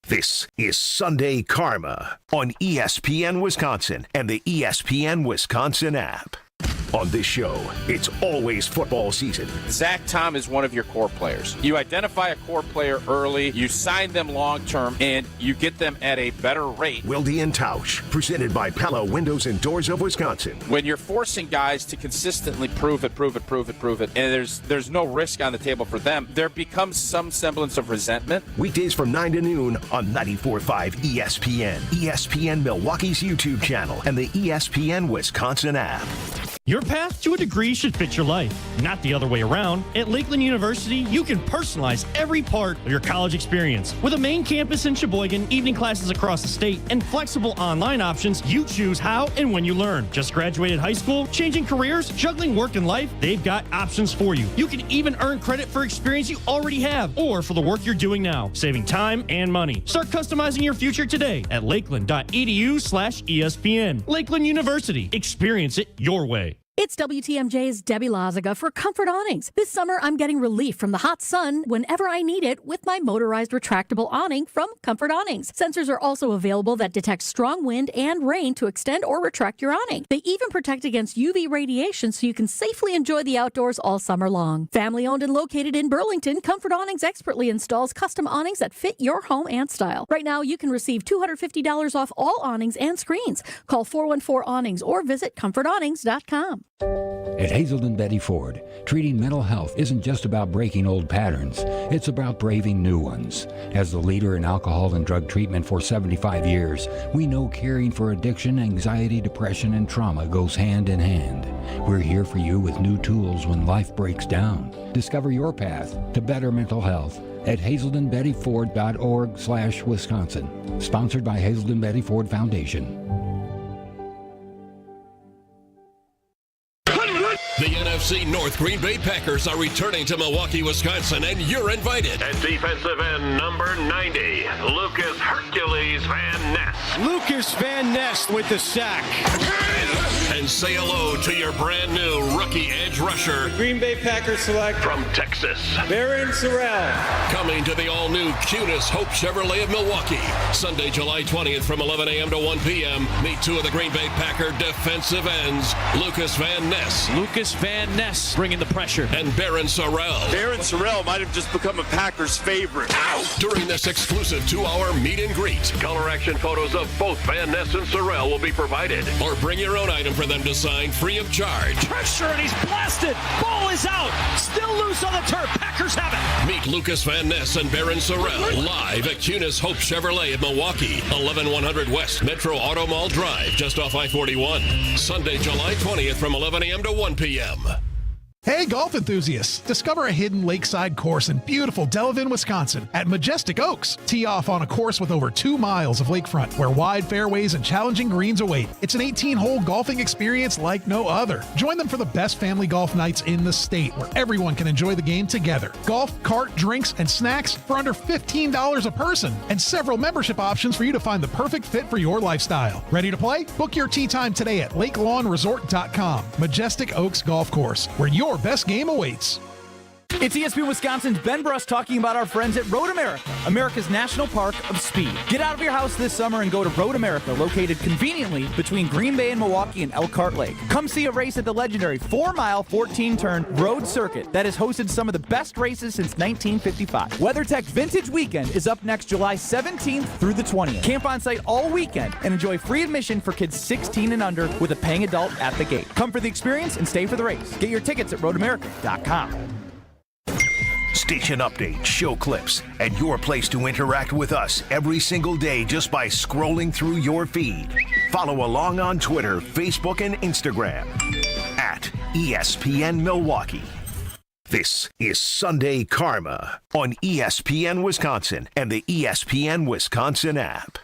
This is Sunday Karma on ESPN Wisconsin and the ESPN Wisconsin app. On this show, it's always football season. Zach Tom is one of your core players. You identify a core player early, you sign them long-term, and you get them at a better rate. Wilde and Tausch, presented by Pella Windows and Doors of Wisconsin. When you're forcing guys to consistently prove it, and there's no risk on the table for them, there becomes some semblance of resentment. Weekdays from 9 to noon on 94.5 ESPN, ESPN Milwaukee's YouTube channel, and the ESPN Wisconsin app. Your path to a degree should fit your life, not the other way around. At Lakeland University, you can personalize every part of your college experience. With a main campus in Sheboygan, evening classes across the state, and flexible online options, you choose how and when you learn. Just graduated high school, changing careers, juggling work and life, they've got options for you. You can even earn credit for experience you already have, or for the work you're doing now, saving time and money. Start customizing your future today at lakeland.edu/ESPN. Lakeland University. Experience it your way. It's WTMJ's Debbie Loziga for Comfort Awnings. This summer, I'm getting relief from the hot sun whenever I need it with my motorized retractable awning from Comfort Awnings. Sensors are also available that detect strong wind and rain to extend or retract your awning. They even protect against UV radiation so you can safely enjoy the outdoors all summer long. Family owned and located in Burlington, Comfort Awnings expertly installs custom awnings that fit your home and style. Right now, you can receive $250 off all awnings and screens. Call 414-AWNINGS or visit comfortawnings.com. At Hazelden Betty Ford, treating mental health isn't just about breaking old patterns. It's about braving new ones. As the leader in alcohol and drug treatment for 75 years, we know caring for addiction, anxiety, depression, and trauma goes hand in hand. We're here for you with new tools when life breaks down. Discover your path to better mental health at hazeldenbettyford.org/Wisconsin. Sponsored by Hazelden Betty Ford Foundation. The NFC North Green Bay Packers are returning to Milwaukee, Wisconsin, and you're invited. At defensive end number 90, Lucas Hercules Van Ness. Lucas Van Ness with the sack. and say hello to your brand new rookie edge rusher. Green Bay Packers select from Texas, Barron Sorrell. Coming to the all-new Cunis Hope Chevrolet of Milwaukee. Sunday, July 20th from 11 a.m. to 1 p.m. Meet two of the Green Bay Packer defensive ends, Lucas Van Ness. Lucas Van Ness bringing the pressure. And Barron Sorrell. Barron Sorrell might have just become a Packers favorite. During this exclusive 2-hour meet and greet. Color action photos of both Van Ness and Sorrell will be provided. Or bring your own item for them to sign free of charge. Pressure, and he's blasted. Ball is out. Still loose on the turf. Packers have it. Meet Lucas Van Ness and Barron Sorrell live at Cunis Hope Chevrolet in Milwaukee, 11100 West Metro Auto Mall Drive, just off I-41. Sunday, July 20th from 11 a.m. to 1 p.m. Hey, golf enthusiasts! Discover a hidden lakeside course in beautiful Delavan, Wisconsin at Majestic Oaks. Tee off on a course with over 2 miles of lakefront where wide fairways and challenging greens await. It's an 18-hole golfing experience like no other. Join them for the best family golf nights in the state where everyone can enjoy the game together. Golf, cart, drinks, and snacks for under $15 a person and several membership options for you to find the perfect fit for your lifestyle. Ready to play? Book your tee time today at lakelawnresort.com. Majestic Oaks Golf Course, where your best game awaits. It's ESPN Wisconsin's Ben Bruss talking about our friends at Road America, America's National Park of Speed. Get out of your house this summer and go to Road America, located conveniently between Green Bay and Milwaukee and Elkhart Lake. Come see a race at the legendary 4-mile, 14-turn road circuit that has hosted some of the best races since 1955. WeatherTech Vintage Weekend is up next July 17th through the 20th. Camp on site all weekend and enjoy free admission for kids 16 and under with a paying adult at the gate. Come for the experience and stay for the race. Get your tickets at roadamerica.com. Station updates, show clips, and your place to interact with us every single day just by scrolling through your feed. Follow along on Twitter, Facebook, and Instagram at ESPN Milwaukee. This is Sunday Karma on ESPN Wisconsin and the ESPN Wisconsin app.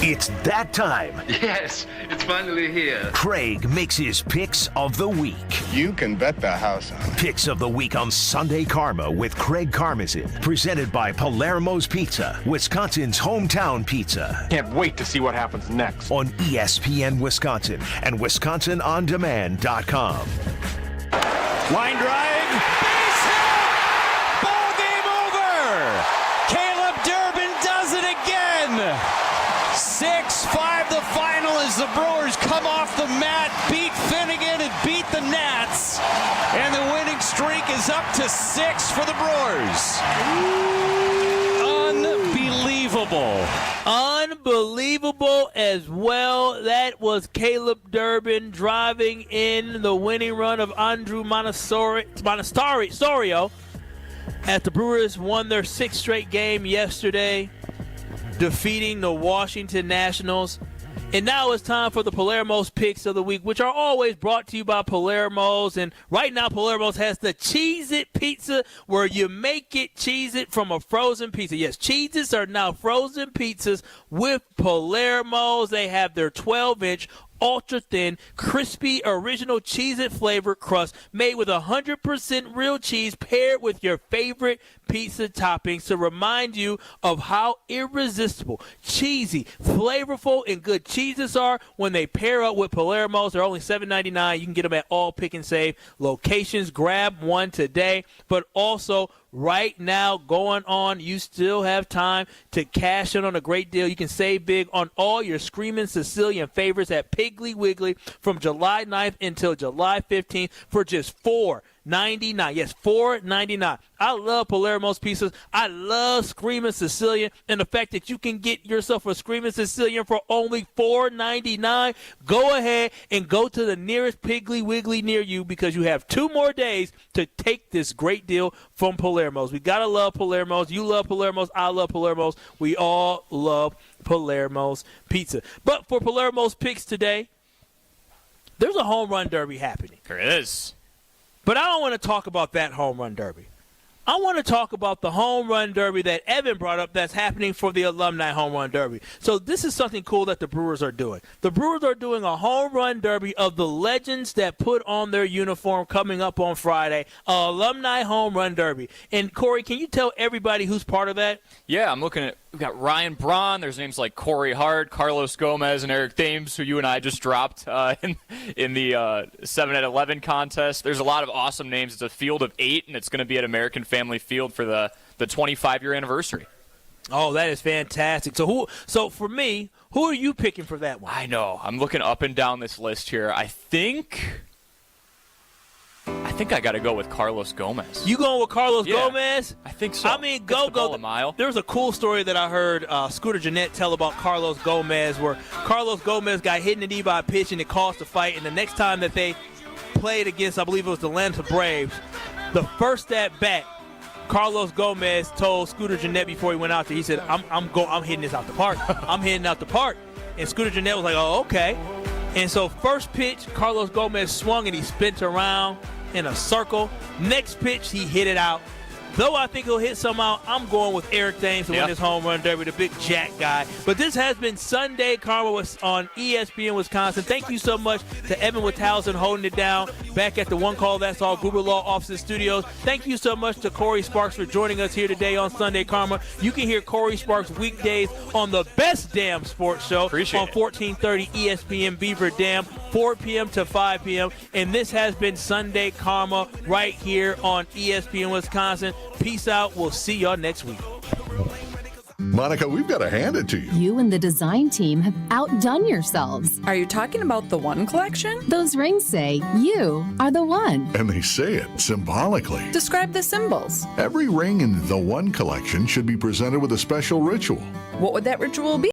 It's that time. Yes, it's finally here. Craig makes his picks of the week. You can bet the house on it. Picks of the week on Sunday Karma with Craig Karmazin. Presented by Palermo's Pizza, Wisconsin's hometown pizza. Can't wait to see what happens next. On ESPN Wisconsin and WisconsinOnDemand.com. Line drive. Base hit! Ball game over! Caleb Durbin does it again! 6-5 the final as the Brewers come off the mat, beat Finnegan and beat the Nats. And the winning streak is up to 6 for the Brewers. Unbelievable. Unbelievable as well. That was Caleb Durbin driving in the winning run of Andrew Monasterio as the Brewers won their 6th straight game yesterday, defeating the Washington Nationals. And now it's time for the Palermo's Picks of the Week, which are always brought to you by Palermo's. And right now, Palermo's has the Cheez-It Pizza, where you make it Cheez-It from a frozen pizza. Yes, Cheez-Its are now frozen pizzas with Palermo's. They have their 12-inch ultra-thin, crispy, original Cheez-It flavored crust made with 100% real cheese paired with your favorite pizza toppings to remind you of how irresistible, cheesy, flavorful, and good cheeses are when they pair up with Palermo's. They're only $7.99. You can get them at all Pick and Save locations. Grab one today, but also right now going on, you still have time to cash in on a great deal. You can save big on all your Screamin' Sicilian favorites at Piggly Wiggly from July 9th until July 15th for just $4.99. Yes, $4.99. I love Palermo's pizzas. I love Screamin' Sicilian, and the fact that you can get yourself a Screamin' Sicilian for only $4.99. Go ahead and go to the nearest Piggly Wiggly near you, because you have 2 more days to take this great deal from Palermo's. We gotta love Palermo's. You love Palermo's. I love Palermo's. We all love Palermo's pizza. But for Palermo's picks today, there's a home run derby happening. There is. But I don't want to talk about that home run derby. I want to talk about the home run derby that Evan brought up that's happening for the alumni home run derby. So this is something cool that the Brewers are doing. The Brewers are doing a home run derby of the legends that put on their uniform coming up on Friday, alumni home run derby. And Corey, can you tell everybody who's part of that? Yeah, I'm looking at We've got Ryan Braun. There's names like Corey Hart, Carlos Gomez, and Eric Thames, who you and I just dropped in the 7 at 11 contest. There's a lot of awesome names. It's a field of 8, and it's going to be at American Family Field for the 25-year anniversary. Oh, that is fantastic. So for me, who are you picking for that one? I know. I'm looking up and down this list here. I think I got to go with Carlos Gomez. You going with Carlos Gomez? I think so. I mean, go. A mile. There was a cool story that I heard Scooter Jeanette tell about Carlos Gomez, where Carlos Gomez got hit in the knee by a pitch and it caused a fight. And the next time that they played against, I believe it was the Atlanta Braves, the first at bat, Carlos Gomez told Scooter Jeanette before he went out there, he said, I'm hitting this out the park. I'm hitting out the park. And Scooter Jeanette was like, oh, okay. And so first pitch, Carlos Gomez swung and he spent around in a circle. Next pitch, he hit it out. Though I think he'll hit some out, I'm going with Eric Thames to win this home run derby, the big Jack guy. But this has been Sunday Karma on ESPN Wisconsin. Thank you so much to Evan Witthausen holding it down back at the One Call That's All Gruber Law Offices Studios. Thank you so much to Corey Sparks for joining us here today on Sunday Karma. You can hear Corey Sparks weekdays on the best damn sports show on 1430 ESPN Beaver Dam, 4 p.m. to 5 p.m. And this has been Sunday Karma right here on ESPN Wisconsin. Peace out. We'll see y'all next week. Monica, we've got to hand it to you. You and the design team have outdone yourselves. Are you talking about the One collection? Those rings say you are the one. And they say it symbolically. Describe the symbols. Every ring in the One collection should be presented with a special ritual. What would that ritual be?